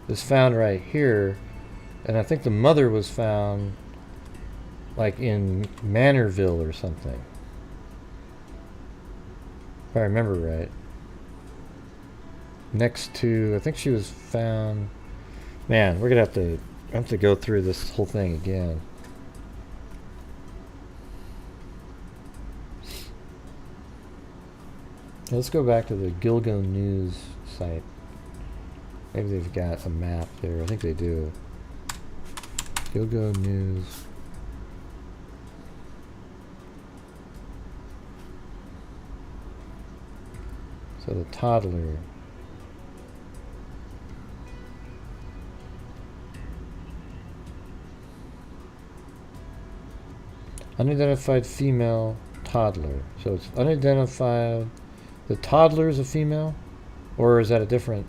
is found right here, and I think the mother was found like in Manorville or something. If I remember right. Next to, I think she was found. Man, we're gonna have to go through this whole thing again. Let's go back to the Gilgo News site. Maybe they've got a map there. I think they do. Gilgo News. So the toddler. Unidentified female toddler. So it's unidentified. The toddler is a female? Or is that a different?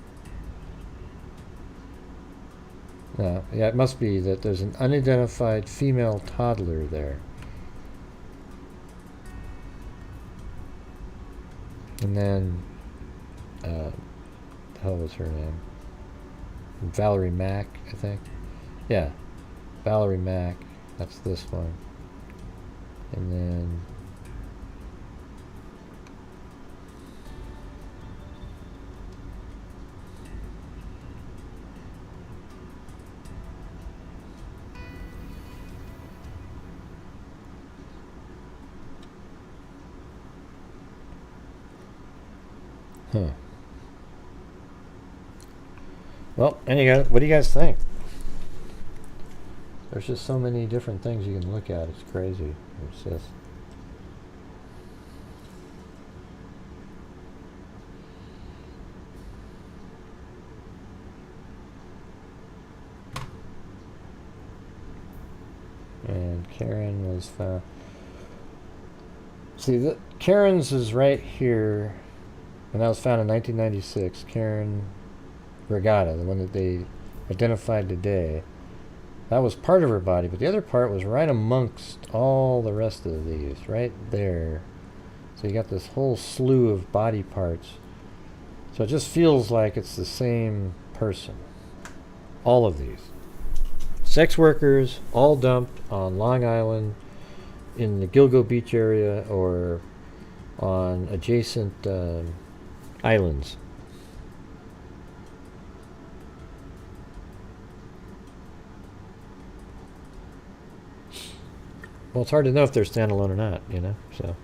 No, yeah, it must be that there's an unidentified female toddler there. And then, the hell was her name? Valerie Mack, I think. Yeah, Valerie Mack. That's this one. And then well, anyway, what do you guys think? There's just so many different things you can look at. It's crazy. It's just. And Karen was found. See, Karen's is right here, and that was found in 1996. Karen Vergata, the one that they identified today. That was part of her body, but the other part was right amongst all the rest of these, right there. So you got this whole slew of body parts. So it just feels like it's the same person. All of these. Sex workers, all dumped on Long Island, in the Gilgo Beach area, or on adjacent islands. Well, it's hard to know if they're standalone or not, you know, so.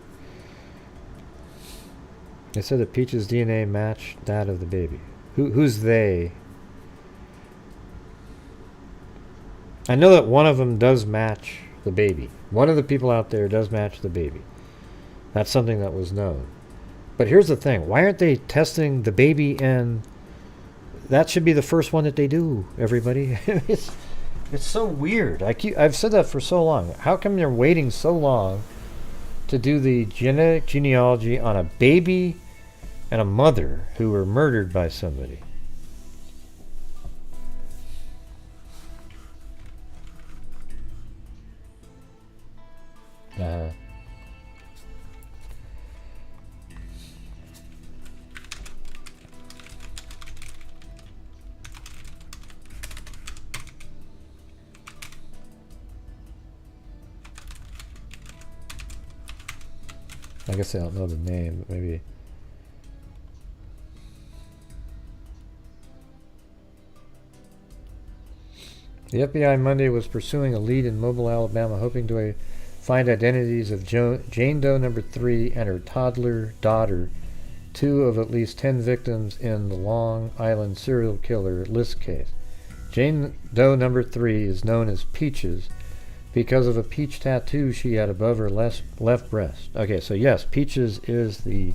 They said that Peach's DNA matched that of the baby. Who's they? I know that one of them does match the baby. One of the people out there does match the baby. That's something that was known. But here's the thing. Why aren't they testing the baby and that should be the first one that they do, everybody. It's so weird. I've said that for so long. How come they're waiting so long to do the genetic genealogy on a baby and a mother who were murdered by somebody? I guess I don't know the name, but maybe. The FBI Monday was pursuing a lead in Mobile, Alabama, hoping to find identities of Jane Doe number 3 and her toddler daughter, 2 of at least 10 victims in the Long Island serial killer list case. Jane Doe number 3 is known as Peaches because of a peach tattoo she had above her left breast. Okay, so yes, Peaches is the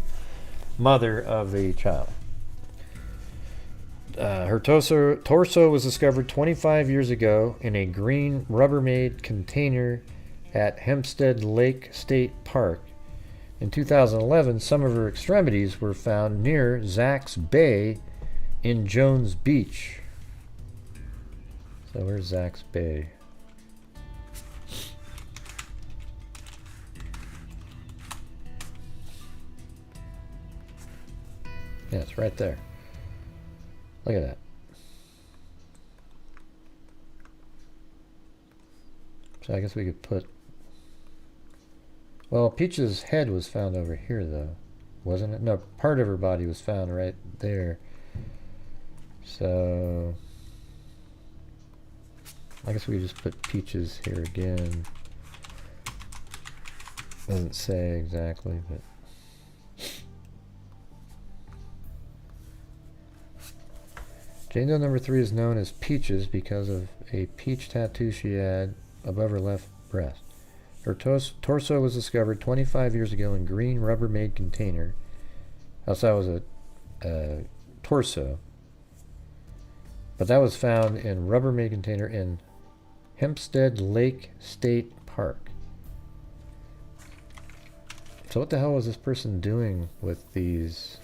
mother of the child. Her torso was discovered 25 years ago in a green Rubbermaid container at Hempstead Lake State Park. In 2011, some of her extremities were found near Zack's Bay in Jones Beach. So where's Zack's Bay? Yeah, it's right there. Look at that. So I guess we could put... Well, Peach's head was found over here, though. Wasn't it? No, part of her body was found right there. So... I guess we just put Peaches here again. Doesn't say exactly, but... Jane Doe number 3 is known as Peaches because of a peach tattoo she had above her left breast. Her torso was discovered 25 years ago in green Rubbermaid container. Also, that was a torso. But that was found in Rubbermaid container in Hempstead Lake State Park. So what the hell was this person doing with these...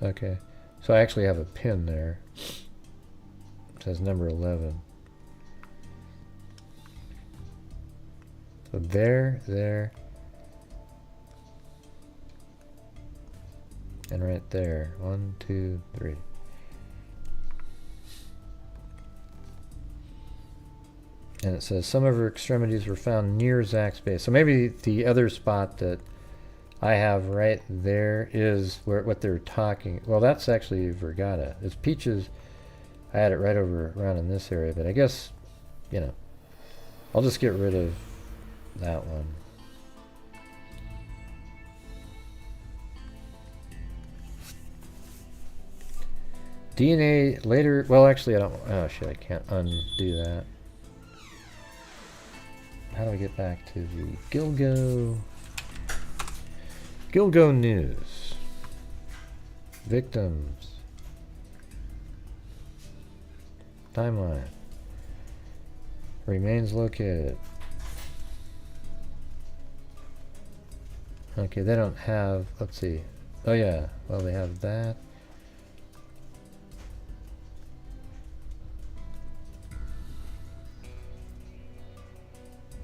Okay, so I actually have a pin there. It says number 11. So there, and right there. 1, 2, 3. And it says some of her extremities were found near Zack's Bay. So maybe the other spot that I have right there is where what they're talking. Well, that's actually Vergata. It's Peaches. I had it right over around in this area, but I guess, you know, I'll just get rid of that one. DNA later. Well, actually, I don't. Oh shit! I can't undo that. How do I get back to the Gilgo News. Victims. Timeline. Remains located. Okay, they don't have, let's see. Oh yeah, well they have that.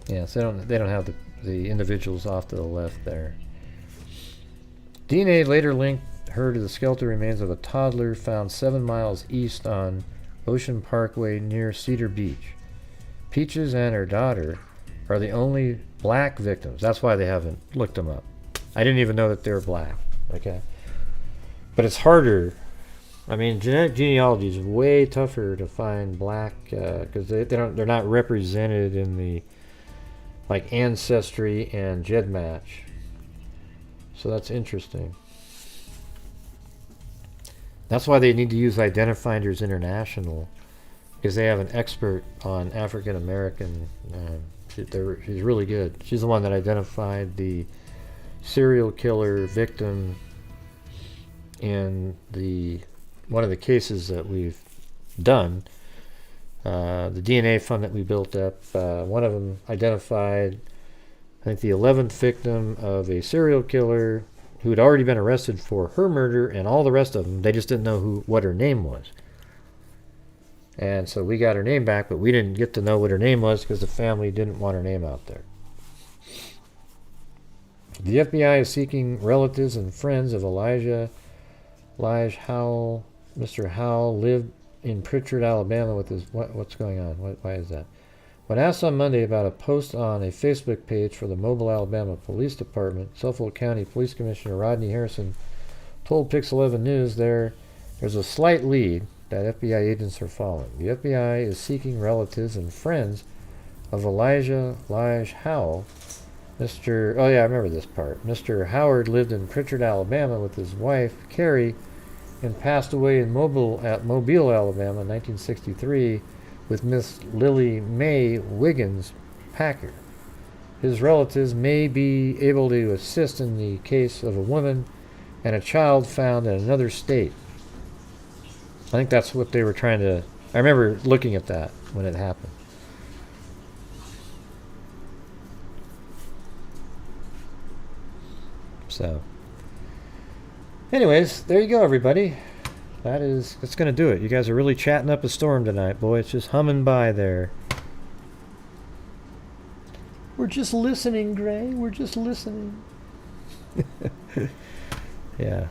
Yeah, so they don't have the individuals off to the left there. DNA later linked her to the skeletal remains of a toddler found 7 miles east on Ocean Parkway near Cedar Beach. Peaches and her daughter are the only black victims. That's why they haven't looked them up. I didn't even know that they were black. Okay, but it's harder. I mean, genetic genealogy is way tougher to find black because they're not represented in the like Ancestry and GEDmatch. So that's interesting. That's why they need to use Identifinders International because they have an expert on African American. She's really good. She's the one that identified the serial killer victim in one of the cases that we've done. The DNA fund that we built up, one of them identified, I think, the 11th victim of a serial killer who had already been arrested for her murder, and all the rest of them, they just didn't know what her name was. And so we got her name back, but we didn't get to know what her name was because the family didn't want her name out there. The FBI is seeking relatives and friends of Elijah Howell. Mr. Howell lived in Pritchard, Alabama with his... What's going on? Why is that? When asked on Monday about a post on a Facebook page for the Mobile, Alabama Police Department, Suffolk County Police Commissioner Rodney Harrison told Pix 11 News there's a slight lead that FBI agents are following. The FBI is seeking relatives and friends of Elijah Howell. Oh yeah, I remember this part. Mr. Howard lived in Pritchard, Alabama with his wife, Carrie, and passed away in Mobile, Alabama in 1963 with Miss Lily Mae Wiggins Packer. His relatives may be able to assist in the case of a woman and a child found in another state. I think that's what they were trying to... I remember looking at that when it happened. So, anyways, there you go, everybody. That's going to do it. You guys are really chatting up a storm tonight, boy. It's just humming by there. We're just listening, Gray. We're just listening. Yeah.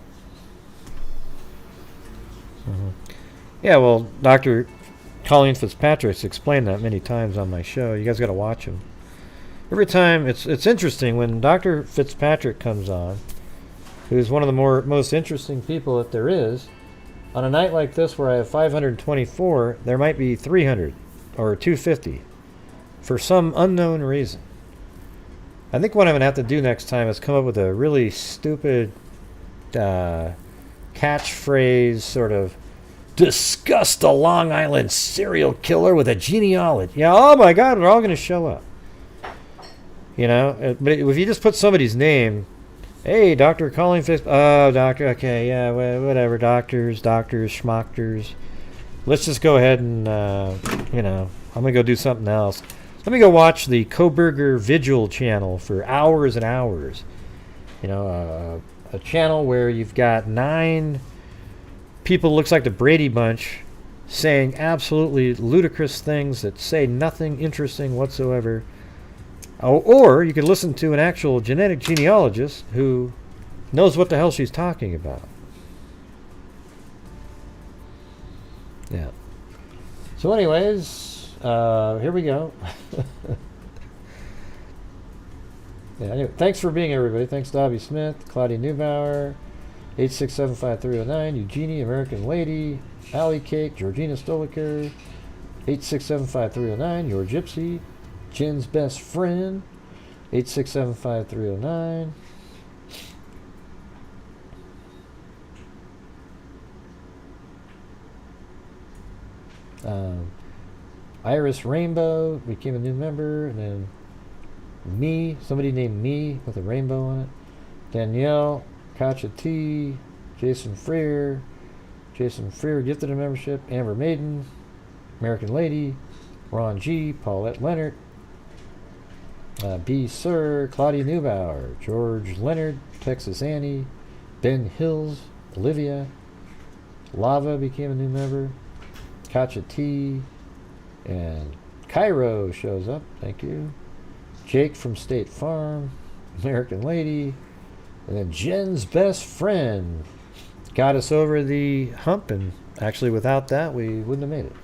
Yeah, well, Dr. Colleen Fitzpatrick's explained that many times on my show. You guys got to watch him. Every time, it's interesting when Dr. Fitzpatrick comes on, who's one of the most interesting people that there is. On a night like this where I have 524, there might be 300 or 250 for some unknown reason. I think what I'm going to have to do next time is come up with a really stupid catchphrase, sort of, discuss the Long Island serial killer with a genealogy. Yeah, oh my God, they're all going to show up. You know, but if you just put somebody's name, hey, Dr. Colleen Fitz, oh, doctor, okay, yeah, whatever, doctors, schmockers. Let's just go ahead and, I'm going to go do something else. Let me go watch the Koberger Vigil channel for hours and hours. You know, a channel where you've got 9 people, looks like the Brady Bunch, saying absolutely ludicrous things that say nothing interesting whatsoever. Or you could listen to an actual genetic genealogist who knows what the hell she's talking about. Yeah. So anyways, here we go. Yeah, anyway, thanks for being here, everybody. Thanks, Dobby Smith, Claudia Neubauer, 8675309, Eugenie, American Lady, Alley Cake, Georgina Stoliker, 8675309, Your Gypsy, Jen's Best Friend, 8675309. Iris Rainbow became a new member, and then somebody named Me with a rainbow on it. Danielle, Katja T, Jason Freer gifted a membership. Amber Maiden, American Lady, Ron G, Paulette Leonard, B. Sir, Claudia Neubauer, George Leonard, Texas Annie, Ben Hills, Olivia, Lava became a new member, Katja T, and Cairo shows up, thank you. Jake from State Farm, American Lady, and then Jen's Best Friend got us over the hump, and actually without that we wouldn't have made it.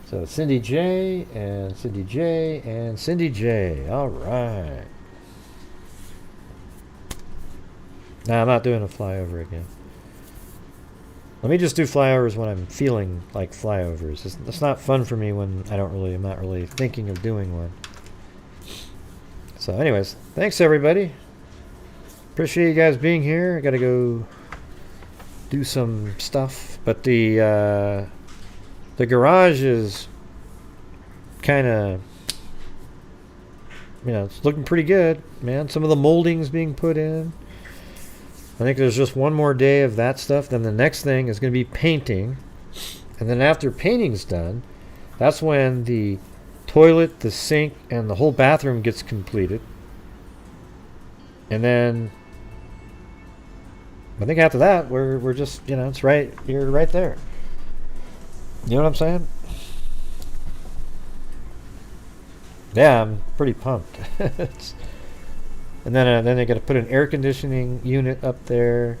So Cindy J and Cindy J and Cindy J. All right. Now I'm not doing a flyover again. Let me just do flyovers when I'm feeling like flyovers. It's not fun for me when I'm not really thinking of doing one. So anyways, thanks everybody. Appreciate you guys being here. I gotta go do some stuff. But the The garage is kind of, it's looking pretty good, man. Some of the molding's being put in. I think there's just one more day of that stuff. Then the next thing is going to be painting. And then after painting's done, that's when the toilet, the sink, and the whole bathroom gets completed. And then I think after that, we're just, it's right, you're right there. You know what I'm saying? Yeah, I'm pretty pumped. And then they got to put an air conditioning unit up there,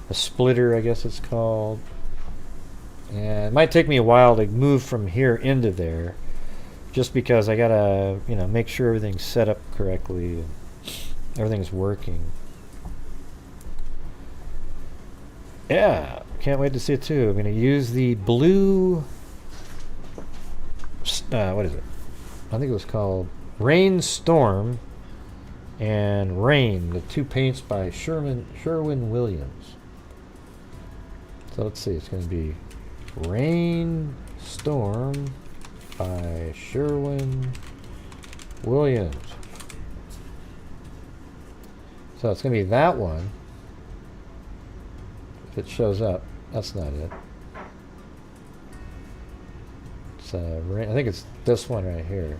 a splitter, I guess it's called. And it might take me a while to move from here into there, just because I gotta, make sure everything's set up correctly and everything's working. Yeah, can't wait to see it too. I'm gonna use the blue. What is it? I think it was called Rainstorm and Rain, the two paints by Sherwin-Williams. So let's see, it's going to be Rainstorm by Sherwin-Williams. So it's going to be that one. If it shows up, that's not it. It's I think it's this one right here.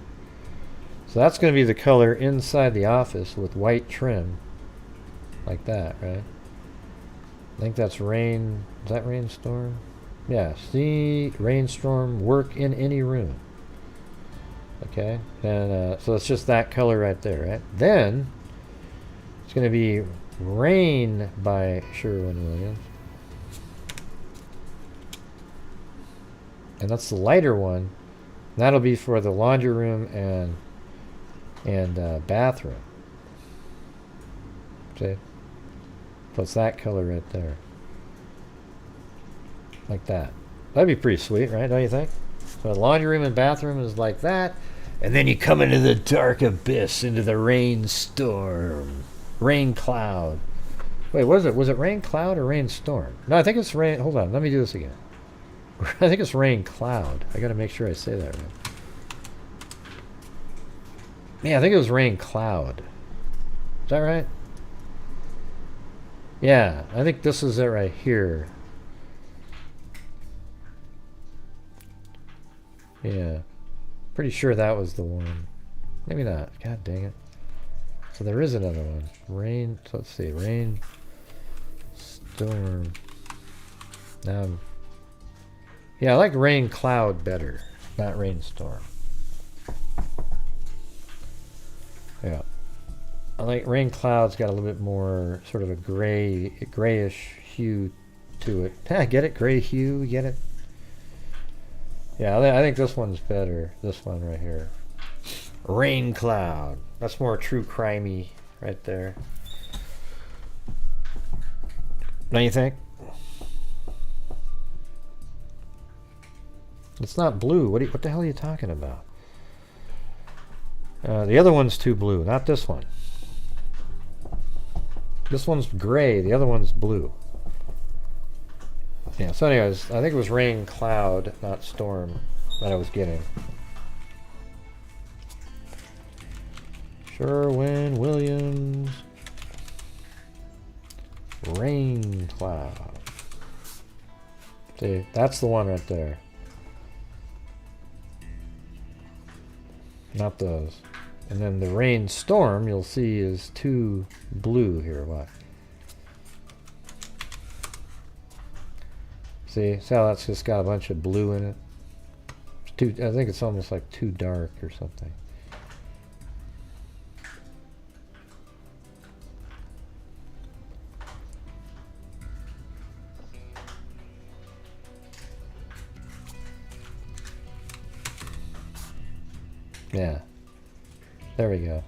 So that's going to be the color inside the office with white trim, like that, right? I think that's rain. Is that Rainstorm? Yeah. See, Rainstorm, work in any room. Okay, and so it's just that color right there, right? Then it's going to be Rain by Sherwin-Williams, and that's the lighter one. That'll be for the laundry room and bathroom. See? So it's that color right there. Like that. That'd be pretty sweet, right? Don't you think? So the laundry room and bathroom is like that. And then you come into the dark abyss, into the rainstorm. Rain cloud. Wait, what is it? Was it rain cloud or rainstorm? No, I think it's rain. Hold on. Let me do this again. I think it's rain cloud. I got to make sure I say that right. Yeah, I think it was rain cloud. Is that right? Yeah, I think this is it right here. Yeah. Pretty sure that was the one. Maybe not. God dang it. So there is another one. Rain. So let's see. Rain. Storm. Yeah, I like rain cloud better. Not rainstorm. Yeah. I like rain cloud's got a little bit more sort of a grayish hue to it. Get it? Gray hue? Get it? Yeah, I think this one's better. This one right here. Rain cloud. That's more true crimey right there. Don't you think? It's not blue. What the hell are you talking about? The other one's too blue, not this one. This one's gray, the other one's blue. Yeah, so anyways, I think it was rain cloud, not storm, that I was getting. Sherwin-Williams. Rain cloud. See, that's the one right there. Not those. And then the rainstorm, you'll see, is too blue here. What? See how that's just got a bunch of blue in it? It's too, I think it's almost like too dark or something. Yeah. There we go.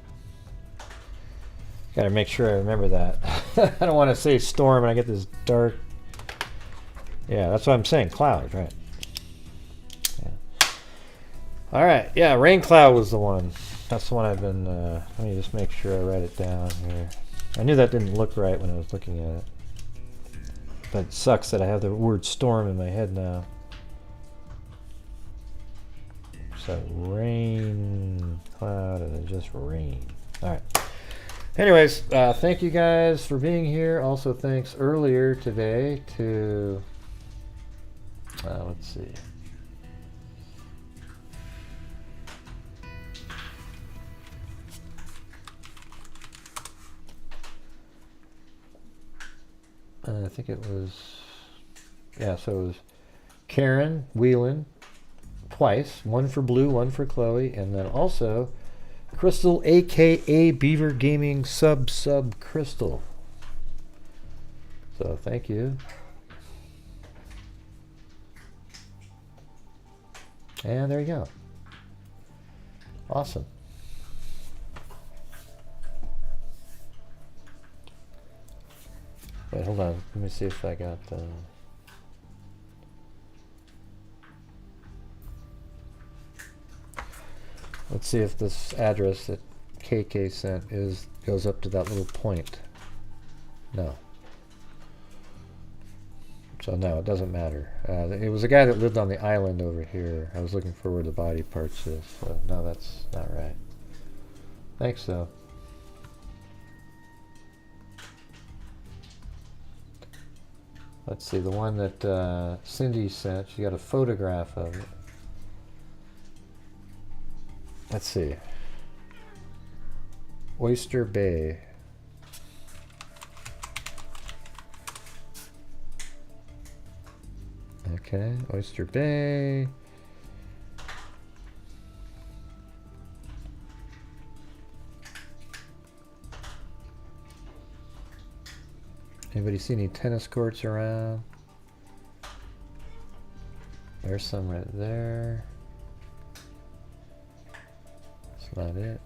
Gotta make sure I remember that. I don't want to say storm and I get this dark. Yeah, that's what I'm saying. Cloud, right? Yeah. All right. Yeah, rain cloud was the one. That's the one I've been. Let me just make sure I write it down here. I knew that didn't look right when I was looking at it. But it sucks that I have the word storm in my head now. a rain cloud and it just rained. All right. Anyways, thank you guys for being here. Also, thanks earlier today to, let's see. I think it was, yeah, so it was Karen Whelan twice, one for Blue, one for Chloe, and then also Crystal, aka Beaver Gaming Sub Crystal. So thank you. And there you go. Awesome. Wait, hold on. Let me see if I got. Let's see if this address that KK sent goes up to that little point. No. So no, it doesn't matter. It was a guy that lived on the island over here. I was looking for where the body parts is. So no, that's not right. Thanks though. Let's see, the one that Cindy sent, she got a photograph of it. Let's see. Oyster Bay. Okay, Oyster Bay. Anybody see any tennis courts around? There's some right there. That's not it.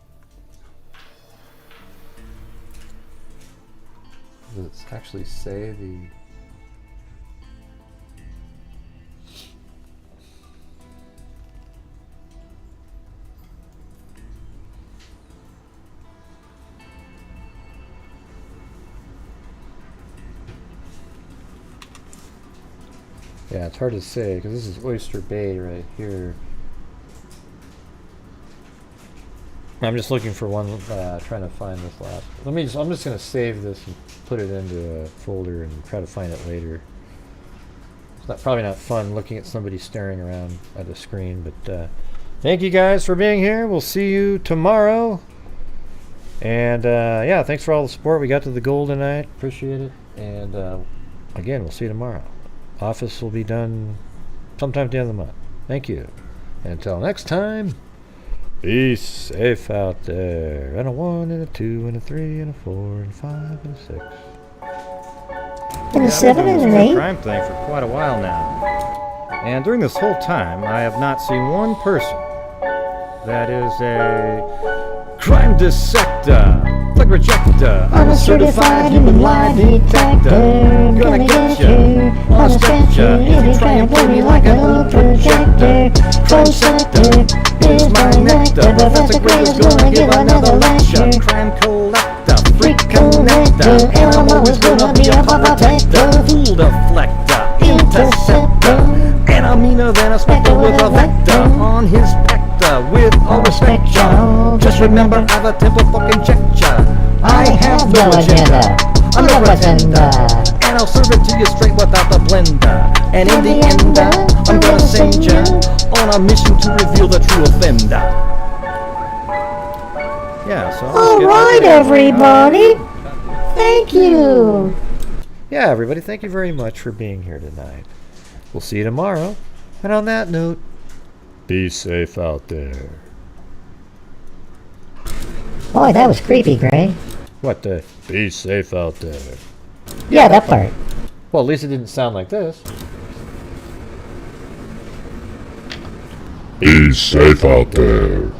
Does it actually say the... Yeah, it's hard to say because this is Oyster Bay right here. I'm just looking for one, trying to find this last. I'm just going to save this and put it into a folder and try to find it later. It's probably not fun looking at somebody staring around at a screen, but thank you guys for being here. We'll see you tomorrow. And yeah, thanks for all the support. We got to the goal tonight. Appreciate it. And again, we'll see you tomorrow. Office will be done sometime at the end of the month. Thank you. And until next time, be safe out there. And a 1 and a 2 and a 3 and a 4 and a 5 and a 6. And a 7 and an 8. Crime thing for quite a while now. And during this whole time, I have not seen one person that is a crime dissector, flag rejector. I'm a certified human lie detector. Gonna get you on a stretcher if you try and play me like a little projector. Crime sector is my nectar. Professor Gray is gonna give another lecture. Crime collector, freak connector, and I'm always gonna be a protector. Fool deflector, interceptor, and I'm meaner than a spectre with a vector on his spectre. With all respect, y'all, just remember I've a temple fucking check ya. I have no agenda, I'm no pretender, and I'll serve it to you straight without the blender. And in the end, I'm gonna send ya on a mission to reveal the true offender. Yeah, so Alright, everybody. Thank you. Yeah, everybody, thank you very much for being here tonight. We'll see you tomorrow. And on that note, be safe out there. Boy, that was creepy, Gray. What the? Be safe out there. Yeah, that part. Well, at least it didn't sound like this. Be safe out there.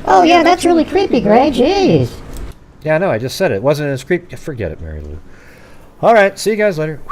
Oh, yeah, that's really creepy, Gray. Jeez. Yeah, I know, I just said it. Wasn't as creepy. Forget it, Mary Lou. Alright, see you guys later.